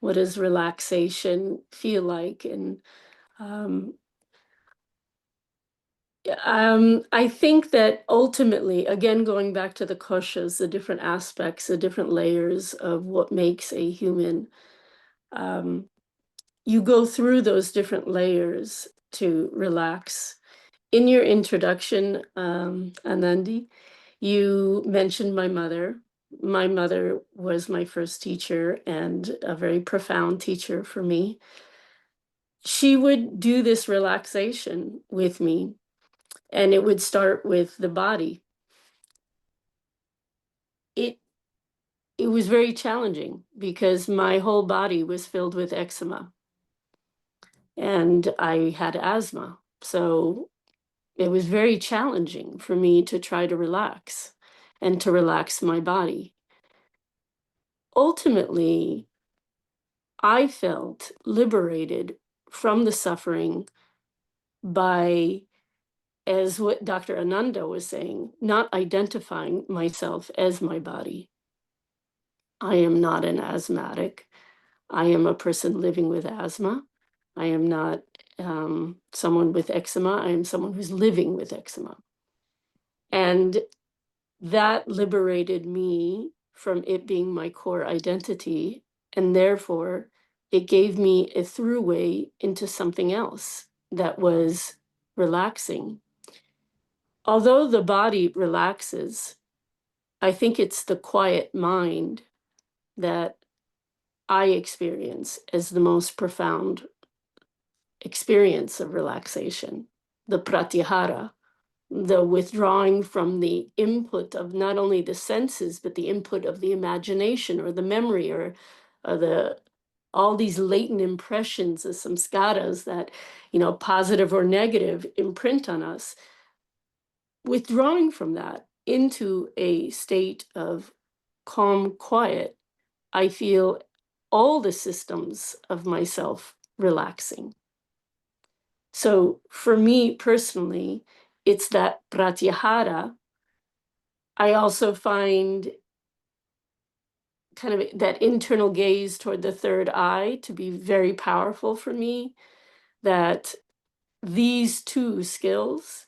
What does relaxation feel like? And I think that ultimately, again, going back to the koshas, the different aspects, the different layers of what makes a human, you go through those different layers to relax. In your introduction, Anandi, you mentioned my mother. My mother was my first teacher and a very profound teacher for me. She would do this relaxation with me, and it would start with the body. It was very challenging because my whole body was filled with eczema and I had asthma. So it was very challenging for me to try to relax and to relax my body. Ultimately, I felt liberated from the suffering by, as what Dr. Ananda was saying, not identifying myself as my body. I am not an asthmatic. I am a person living with asthma. I am not someone with eczema. I am someone who's living with eczema. And that liberated me from it being my core identity. And therefore, it gave me a throughway into something else that was relaxing. Although the body relaxes, I think it's the quiet mind that I experience as the most profound experience of relaxation, the pratyahara, the withdrawing from the input of not only the senses, but the input of the imagination or the memory or the all these latent impressions, the samskaras that, positive or negative, imprint on us. Withdrawing from that into a state of calm, quiet, I feel all the systems of myself relaxing. So for me personally, it's that pratyahara. I also find kind of that internal gaze toward the third eye to be very powerful for me, that these two skills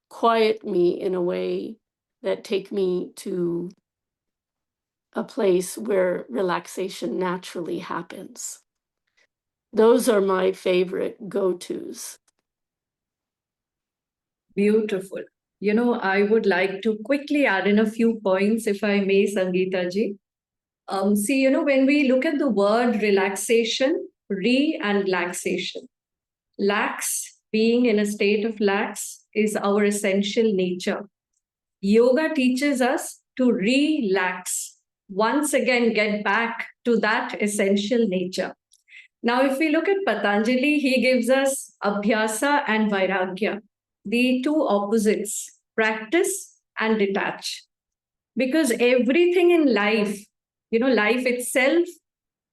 quiet me in a way that take me to a place where relaxation naturally happens. Those are my favorite go-tos. Beautiful. I would like to quickly add in a few points, if I may, Sangeeta ji. See, when we look at the word relaxation, and laxation, lax, being in a state of lax, is our essential nature. Yoga teaches us to relax, once again get back to that essential nature. Now, if we look at Patanjali, he gives us Abhyasa and Vairagya, the two opposites, practice and detach. Because everything in life, life itself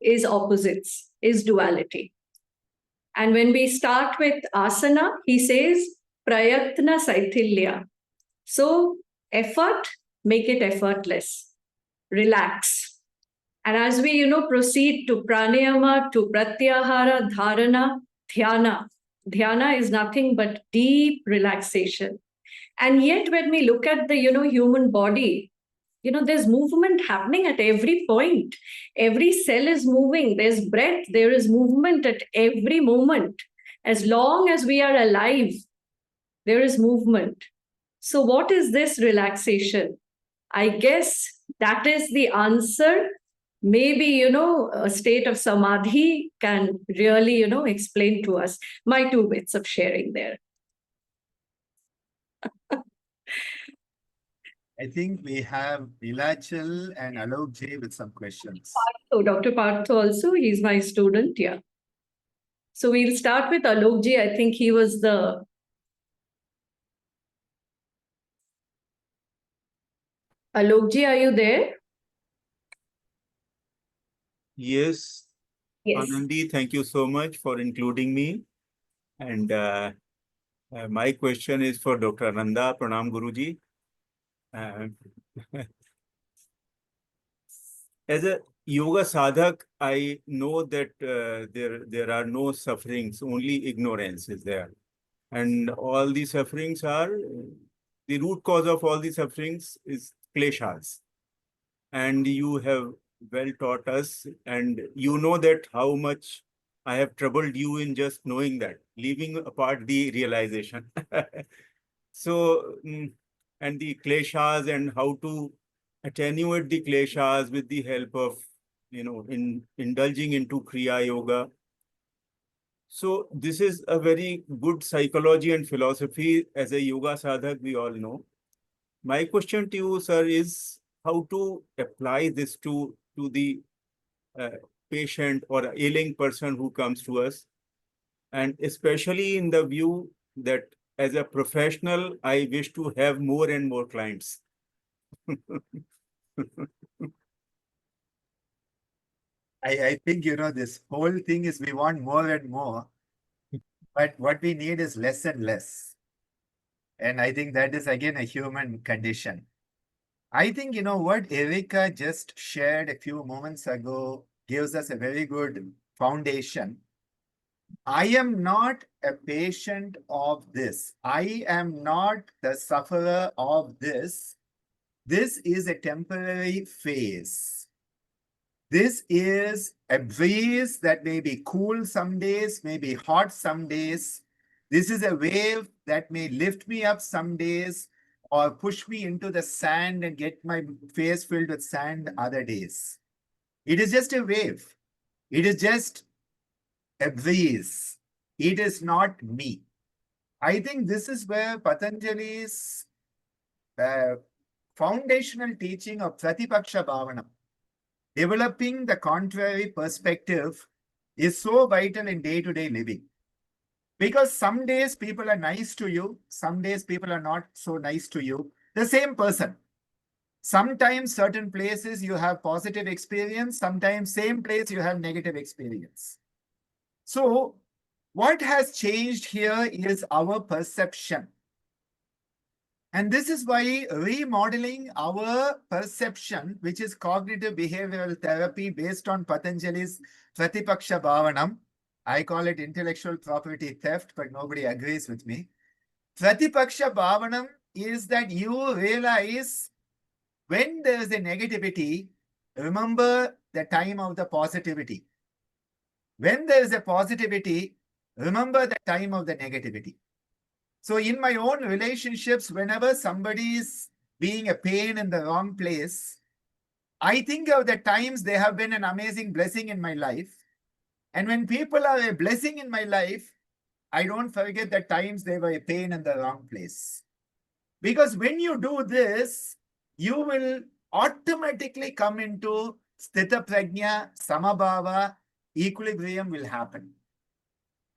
is opposites, is duality. And when we start with asana, he says prayatna saithilya. So effort, make it effortless. Relax. And as we, proceed to pranayama, to pratyahara, dharana, dhyana. Dhyana is nothing but deep relaxation. And yet when we look at the, human body, there's movement happening at every point. Every cell is moving. There's breath. There is movement at every moment. As long as we are alive, there is movement. So what is this relaxation? I guess that is the answer. Maybe, a state of samadhi can really, explain to us. My 2 bits of sharing there. I think we have Nilachal and Alok J with some questions. So Dr. Partho also, he's my student, yeah. So we'll start with Alok Ji. I think he was the... Alok Ji, are you there? Yes, Yes. Anandi, thank you so much for including me. And my question is for Dr. Ananda. Pranam Guruji. As a yoga sadhak, I know that there are no sufferings, only ignorance is there. And all the sufferings are, the root cause of all the sufferings is kleshas. And you have well taught us, and you know that how much I have troubled you in just knowing that, leaving apart the realization. So, and the kleshas and how to attenuate the kleshas with the help of, indulging into Kriya Yoga. So this is a very good psychology and philosophy as a yoga sadhak, we all know. My question to you, sir, is how to apply this to the patient or ailing person who comes to us, and especially in the view that as a professional, I wish to have more and more clients. I think, this whole thing is we want more and more, but what we need is less and less. And I think that is again a human condition. I think, what Erika just shared a few moments ago gives us a very good foundation. I am not a patient of this. I am not the sufferer of this. this is a temporary phase. This is a breeze that may be cool some days, may be hot some days. This is a wave that may lift me up some days or push me into the sand and get my face filled with sand other days. It is just a wave. It is just a breeze. It is not me. I think this is where Patanjali's foundational teaching of Pratipaksha Bhavanam, developing the contrary perspective, is so vital in day-to-day living. Because some days people are nice to you, some days people are not so nice to you. The same person. Sometimes certain places you have positive experience, sometimes same place you have negative experience. So what has changed here is our perception. And this is why remodeling our perception, which is cognitive behavioral therapy based on Patanjali's Pratipaksha Bhavanam, I call it intellectual property theft, but nobody agrees with me. Pratipaksha Bhavanam is that you realize when there is a negativity, remember the time of the positivity. When there is a positivity, remember the time of the negativity. So in my own relationships, whenever somebody is being a pain in the wrong place, I think of the times they have been an amazing blessing in my life. And when people are a blessing in my life, I don't forget the times they were a pain in the wrong place. Because when you do this, you will automatically come into Sthita Prajna, Samabhava, equilibrium will happen.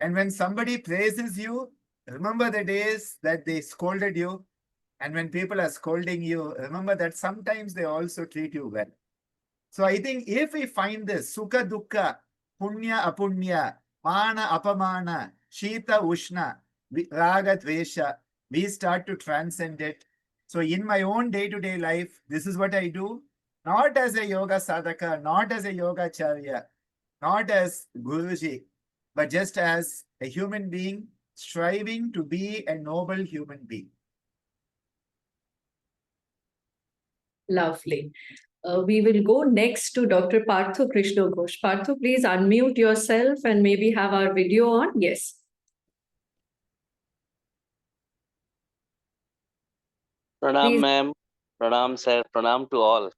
And when somebody praises you, remember the days that they scolded you. And when people are scolding you, remember that sometimes they also treat you well. So I think if we find this, Sukha Dukkha, Punya Apunya, Mana Apamana, Shita Ushna, Raga Dvesha, we start to transcend it. So in my own day-to-day life, this is what I do, not as a yoga sadhaka, not as a yoga charya, not as Guruji, but just as a human being striving to be a noble human being. Lovely. We will go next to Dr. Partho Krishna Ghosh. Partho, please unmute yourself and maybe have our video on. Yes. Pranam, Please. ma'am. Pranam, sir. Pranam to all.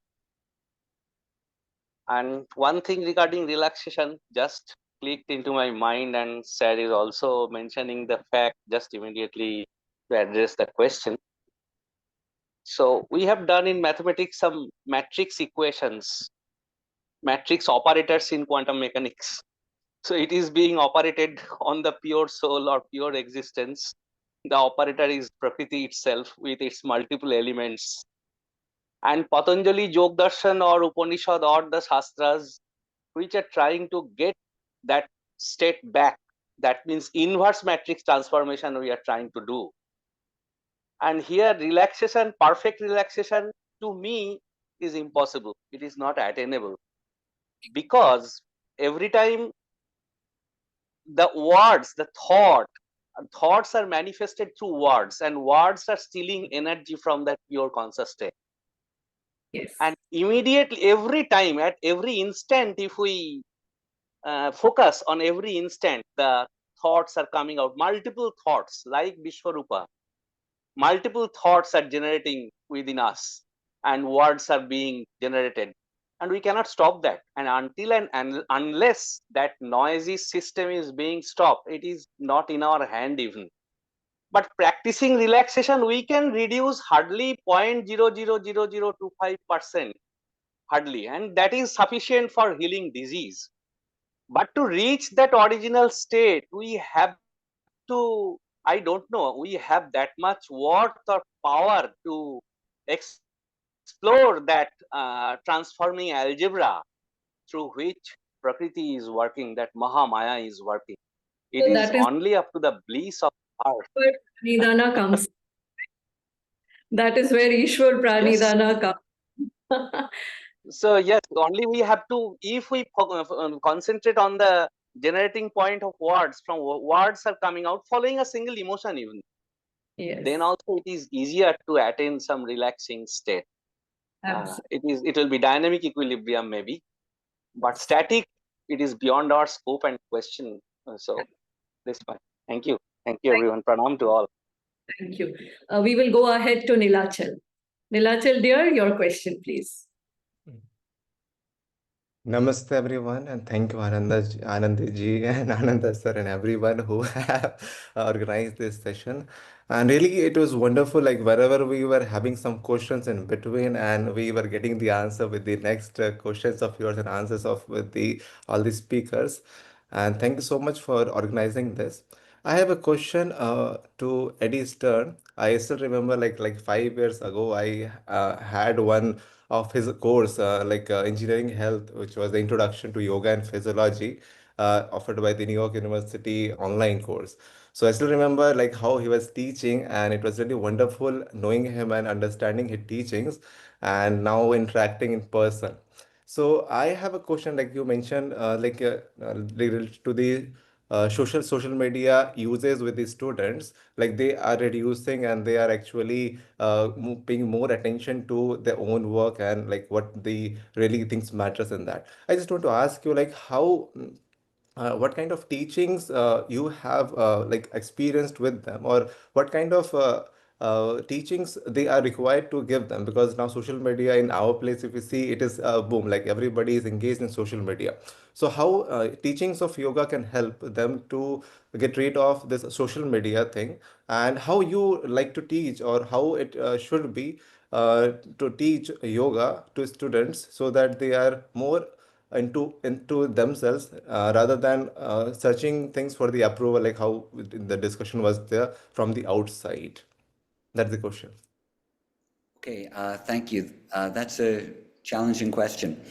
And one thing regarding relaxation just clicked into my mind, and sir is also mentioning the fact just immediately to address the question. So we have done in mathematics some matrix equations, matrix operators in quantum mechanics. So it is being operated on the pure soul or pure existence. The operator is Prakriti itself with its multiple elements. And Patanjali, Yog Darshan or Upanishad or the Shastras, which are trying to get that state back. That means inverse matrix transformation we are trying to do. And here relaxation, perfect relaxation to me is impossible. It is not attainable. Because every time the words, the thoughts are manifested through words, and words are stealing energy from that pure conscious state. Yes. And immediately, every time, at every instant, if we focus on every instant, the thoughts are coming out, multiple thoughts like Vishwarupa. Multiple thoughts are generating within us, and words are being generated. And we cannot stop that. And until and unless that noisy system is being stopped, it is not in our hand even. But practicing relaxation, we can reduce hardly 0.00025%, hardly, and that is sufficient for healing disease. But to reach that original state, we have to, I don't know, we have that much worth or power to explore that transforming algebra through which Prakriti is working, that Mahamaya is working. It So is that is only up to the bliss of heart. where Pranidhana comes. That is where Ishwar Pranidhana comes. So yes, only we have to, if we concentrate on the generating point of words, from words are coming out following a single emotion even, Yes. then also it is easier to attain some relaxing state. Absolutely. It will be dynamic equilibrium maybe, but static, it is beyond our scope and question. So this one. Thank you. Thank you, everyone. Pranam to all. Thank you. We will go ahead to Nilachal. Nilachal, dear, your question, please. Namaste everyone, and thank you Anand ji and Ananda sir and everyone who have organized this session. And really it was wonderful, like wherever we were having some questions in between and we were getting the answer with the next questions of yours and answers of with the all the speakers. And thank you so much for organizing this. I have a question to Eddie Stern. I still remember like 5 years ago I had one of his course, engineering health, which was the introduction to yoga and physiology, offered by the New York University online course. So I still remember like how he was teaching, and it was really wonderful knowing him and understanding his teachings, and now interacting in person. So I have a question, like you mentioned, related to the social media uses with the students, like they are reducing and they are actually paying more attention to their own work and like what the really things matters in that. I just want to ask you like how what kind of teachings you have like experienced with them, or what kind of teachings they are required to give them, because now social media in our place, if you see, it is boom, like everybody is engaged in social media. So how teachings of yoga can help them to get rid of this social media thing, and how you like to teach, or how it should be to teach yoga to students so that they are more into themselves rather than searching things for the approval, like how the discussion was there from the outside. That's the question. Okay, thank you. That's a challenging question.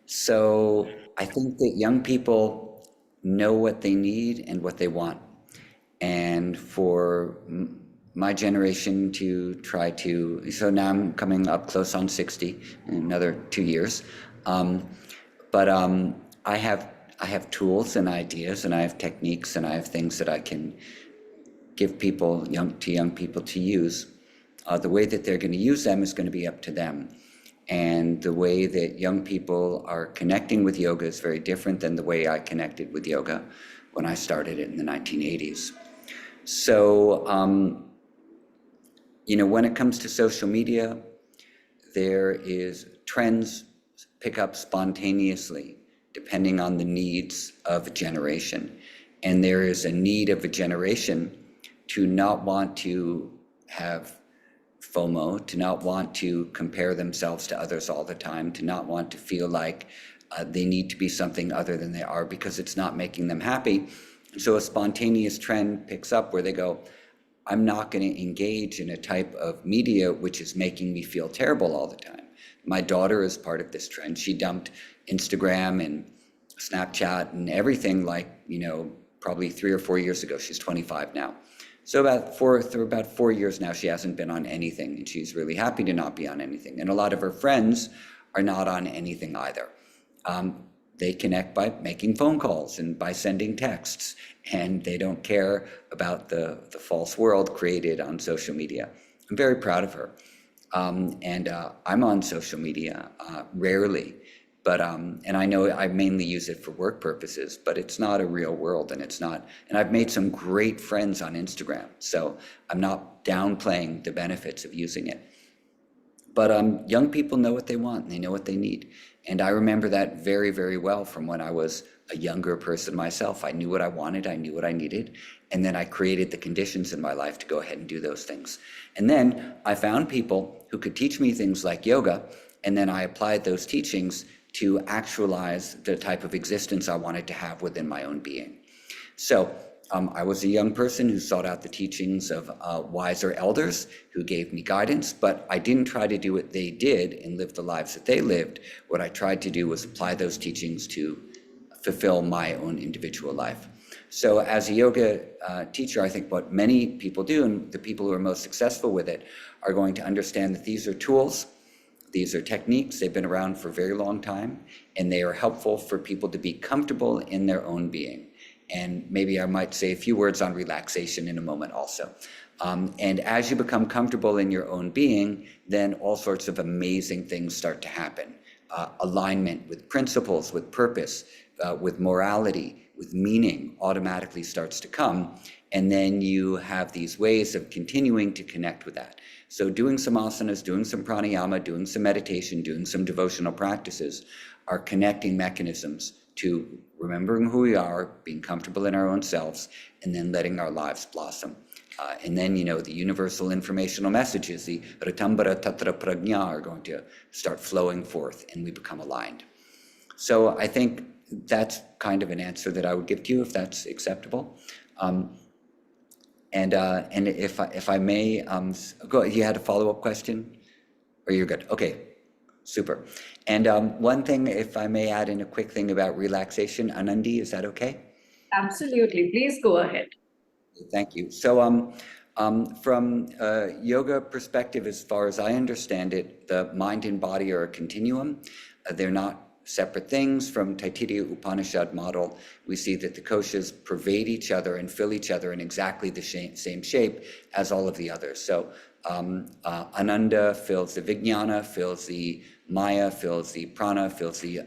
So I think that young people know what they need and what they want. And for my generation to try to, so now I'm coming up close on 60 in another 2 years. But I have tools and ideas, and I have techniques, and I have things that I can give people, young people to use. The way that they're going to use them is going to be up to them. And the way that young people are connecting with yoga is very different than the way I connected with yoga when I started it in the 1980s. So, when it comes to social media, there is trends pick up spontaneously depending on the needs of a generation. And there is a need of a generation to not want to have FOMO, to not want to compare themselves to others all the time, to not want to feel like they need to be something other than they are because it's not making them happy. So a spontaneous trend picks up where they go, I'm not going to engage in a type of media which is making me feel terrible all the time. My daughter is part of this trend. She dumped Instagram and Snapchat and everything probably 3 or 4 years ago. She's 25 now. So about 4 years now, she hasn't been on anything, and she's really happy to not be on anything. And a lot of her friends are not on anything either. They connect by making phone calls and by sending texts, and they don't care about the false world created on social media. I'm very proud of her. And I'm on social media rarely, but and I know I mainly use it for work purposes, but it's not a real world, and it's not. And I've made some great friends on Instagram, so I'm not downplaying the benefits of using it. But young people know what they want, and they know what they need. And I remember that very, very well from when I was a younger person myself. I knew what I wanted, I knew what I needed, and then I created the conditions in my life to go ahead and do those things. And then I found people who could teach me things like yoga, and then I applied those teachings to actualize the type of existence I wanted to have within my own being. So I was a young person who sought out the teachings of wiser elders who gave me guidance, but I didn't try to do what they did and live the lives that they lived. What I tried to do was apply those teachings to fulfill my own individual life. So as a yoga teacher, I think what many people do, and the people who are most successful with it, are going to understand that these are tools, these are techniques, they've been around for a very long time, and they are helpful for people to be comfortable in their own being. And maybe I might say a few words on relaxation in a moment also. And as you become comfortable in your own being, then all sorts of amazing things start to happen. Alignment with principles, with purpose, with morality, with meaning automatically starts to come. And then you have these ways of continuing to connect with that. So doing some asanas, doing some pranayama, doing some meditation, doing some devotional practices are connecting mechanisms to remembering who we are, being comfortable in our own selves, and then letting our lives blossom. And then, the universal informational messages, the Ratambara Tatra Prajna, are going to start flowing forth, and we become aligned. So I think that's kind of an answer that I would give to you, if that's acceptable. And if I may, go. You had a follow-up question, or you're good? Okay, super. And one thing, if I may add in a quick thing about relaxation, Anandi, is that okay? Absolutely. Please go ahead. Thank you. So from a yoga perspective, as far as I understand it, the mind and body are a continuum. They're not separate things. From Taittiriya Upanishad model, we see that the koshas pervade each other and fill each other in exactly the same shape as all of the others. So Ananda fills the Vijnana, fills the Maya, fills the Prana, fills the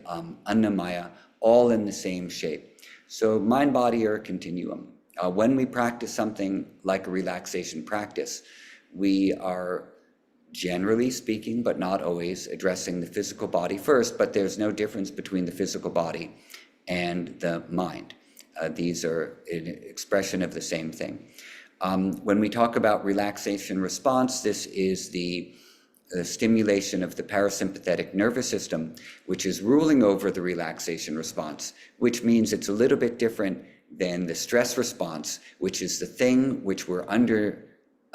Annamaya, all in the same shape. So mind-body are a continuum. When we practice something like a relaxation practice, we are, generally speaking, but not always, addressing the physical body first, but there's no difference between the physical body and the mind. These are an expression of the same thing. When we talk about relaxation response, this is the stimulation of the parasympathetic nervous system, which is ruling over the relaxation response, which means it's a little bit different than the stress response, which is the thing which we're under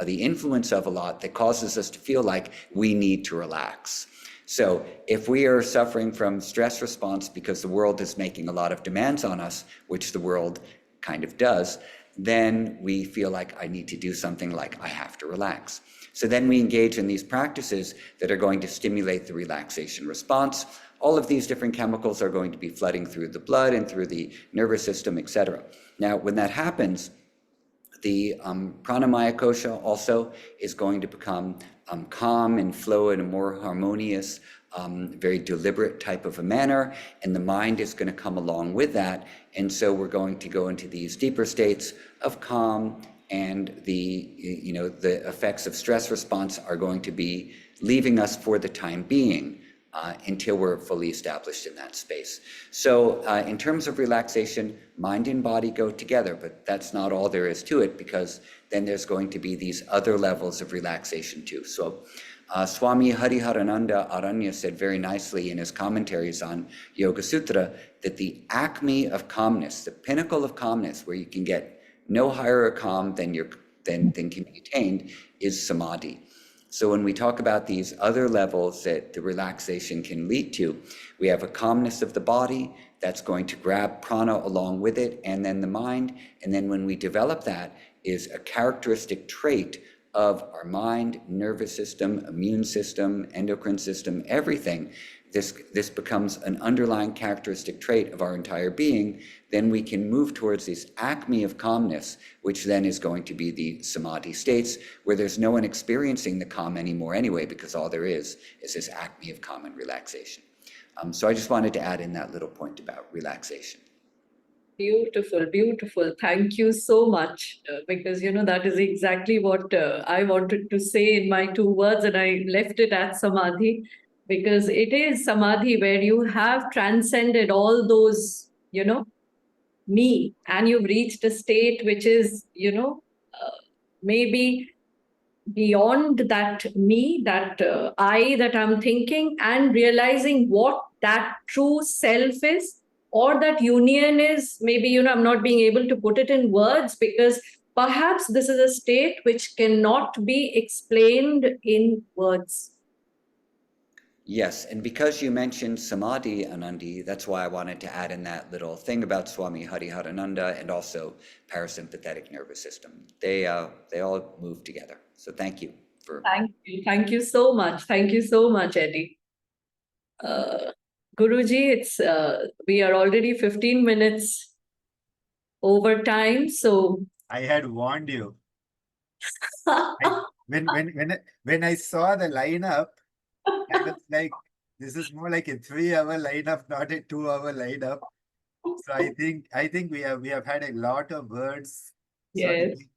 the influence of a lot that causes us to feel like we need to relax. So if we are suffering from stress response because the world is making a lot of demands on us, which the world kind of does, then we feel like I need to do something like I have to relax. So then we engage in these practices that are going to stimulate the relaxation response. All of these different chemicals are going to be flooding through the blood and through the nervous system, etc. Now, when that happens, the pranamaya kosha also is going to become calm and flow in a more harmonious, very deliberate type of a manner, and the mind is going to come along with that. And so we're going to go into these deeper states of calm, and the effects of stress response are going to be leaving us for the time being until we're fully established in that space. So in terms of relaxation, mind and body go together, but that's not all there is to it, because then there's going to be these other levels of relaxation too. So Swami Hariharananda Aranya said very nicely in his commentaries on Yoga Sutra that the acme of calmness, the pinnacle of calmness, where you can get no higher a calm than can be attained, is samadhi. So when we talk about these other levels that the relaxation can lead to, we have a calmness of the body that's going to grab prana along with it, and then the mind. And then when we develop that, is a characteristic trait of our mind, nervous system, immune system, endocrine system, everything. This becomes an underlying characteristic trait of our entire being. Then we can move towards this acme of calmness, which then is going to be the samadhi states, where there's no one experiencing the calm anymore anyway, because all there is this acme of calm and relaxation. So I just wanted to add in that little point about relaxation. Beautiful, beautiful. Thank you so much, because that is exactly what I wanted to say in my 2 words, and I left it at samadhi, because it is samadhi where you have transcended all those, me, and you've reached a state which is, maybe beyond that me, that I that I'm thinking, and realizing what that true self is, or that union is. Maybe I'm not being able to put it in words, because perhaps this is a state which cannot be explained in words. Yes, and because you mentioned samadhi, Anandi, that's why I wanted to add in that little thing about Swami Hariharananda and also parasympathetic nervous system. They all move together. So thank you for. Thank you so much. Thank you so much, Eddie. Guruji, it's we are already 15 minutes over time, so I had warned you. When I saw the lineup, I was like, this is more like a 3-hour lineup, not a 2-hour lineup. So I think we have had a lot of words. So I Yes. think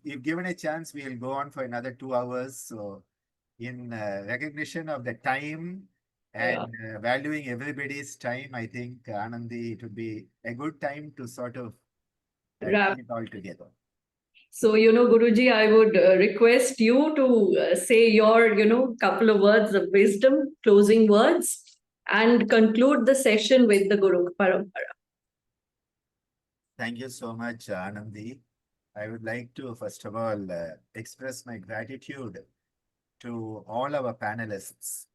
if given a chance, we'll go on for another 2 hours. So in recognition of the time and valuing everybody's time, I think Anandi, it would be a good time to sort of Wrap. take it all together. So, Guruji, I would request you to say your, couple of words of wisdom, closing words, and conclude the session with the Guru Parampara. Thank you so much, Anandi. I would like to, first of all, express my gratitude to all our panelists.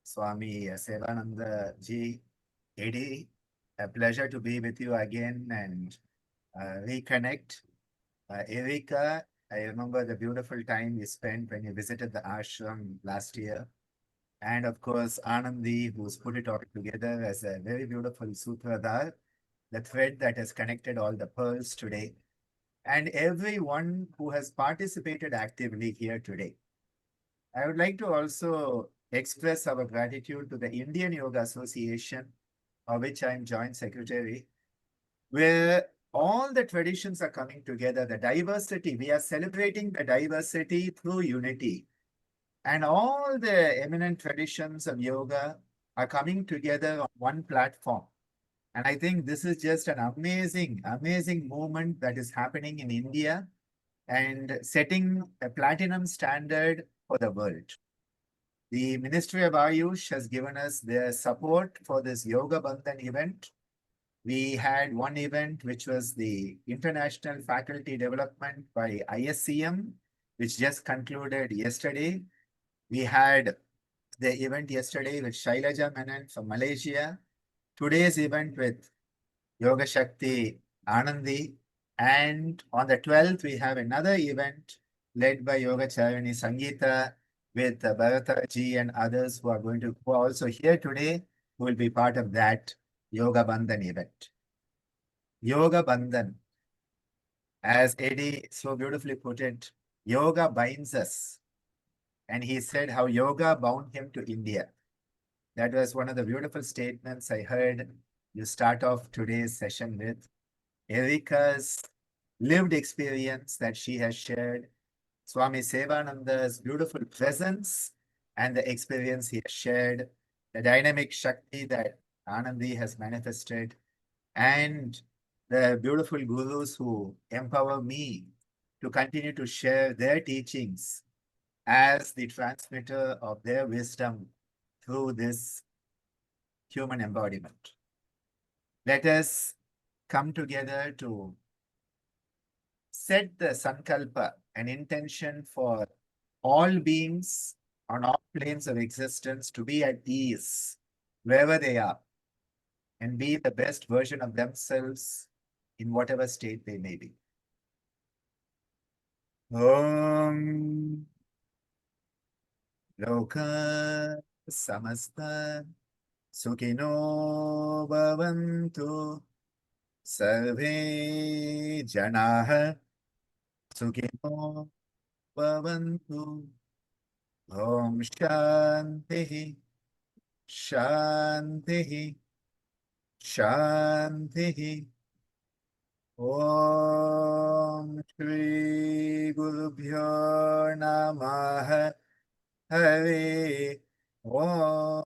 Swami Sevananda Ji, Eddie, a pleasure to be with you again and reconnect. Erika, I remember the beautiful time we spent when you visited the ashram last year. And of course, Anandi, who's put it all together as a very beautiful sutradhar, the thread that has connected all the pearls today, and everyone who has participated actively here today. I would like to also express our gratitude to the Indian Yoga Association, of which I am joint secretary, where all the traditions are coming together, the diversity, we are celebrating the diversity through unity. And all the eminent traditions of yoga are coming together on one platform. And I think this is just an amazing, amazing movement that is happening in India and setting a platinum standard for the world. The Ministry of Ayush has given us their support for this Yoga Bandhan event. We had one event, which was the International Faculty Development by ISCM, which just concluded yesterday. We had the event yesterday with Shailaja Menon from Malaysia. Today's event with Yoga Shakti Anandi. And on the 12th, we have another event led by Yoga Charini Sangeeta with Bharata ji and others who are also here today, who will be part of that Yoga Bandhan event. Yoga Bandhan, as Eddie so beautifully put it, yoga binds us. And he said how yoga bound him to India. That was one of the beautiful statements I heard you start off today's session with. Erika's lived experience that she has shared, Swami Sevananda's beautiful presence and the experience he has shared, the dynamic Shakti that Anandi has manifested, and the beautiful gurus who empower me to continue to share their teachings as the transmitter of their wisdom through this human embodiment. Let us come together to set the sankalpa, an intention for all beings on all planes of existence to be at ease wherever they are and be the best version of themselves in whatever state they may be. Om Loka Samasta Sukhino Bhavantu Sarve Janaha Sukhino Bhavantu. Om Shanti Shanti Shanti. Om Shri Gurubhyo Namaha Hari Om.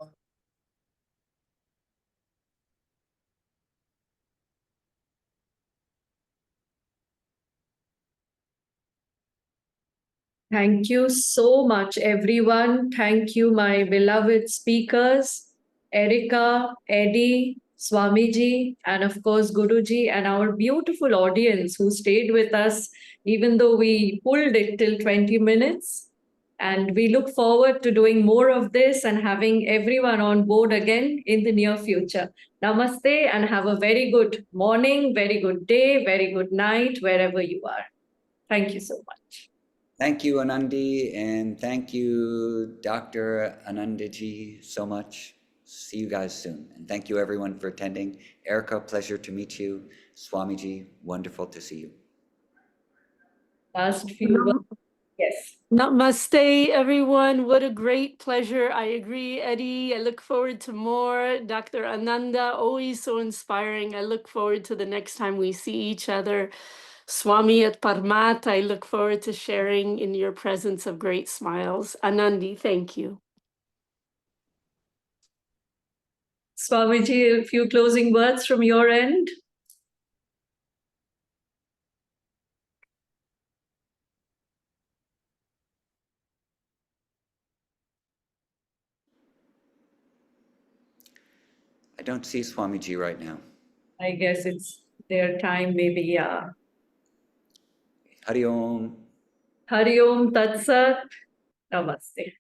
Thank you so much, everyone. Thank you, my beloved speakers, Erika, Eddie, Swamiji, and of course, Guruji, and our beautiful audience who stayed with us, even though we pulled it till 20 minutes. And we look forward to doing more of this and having everyone on board again in the near future. Namaste and have a very good morning, very good day, very good night, wherever you are. Thank you so much. Thank you, Anandi, and thank you, Dr. Anandaji, so much. See you guys soon. And thank you, everyone, for attending. Erica, pleasure to meet you. Swamiji, wonderful to see you. Last few Yes. Namaste, everyone. What a great pleasure. I agree, Eddie. I look forward to more. Dr. Ananda, always so inspiring. I look forward to the next time we see each other. Swami at Parmat, I look forward to sharing in your presence of great smiles. Anandi, thank you. Swamiji, a few closing words from your end. I don't see Swamiji right now. I guess it's their time, maybe, yeah. Hari Om. Hari Om Tat Sat. Namaste.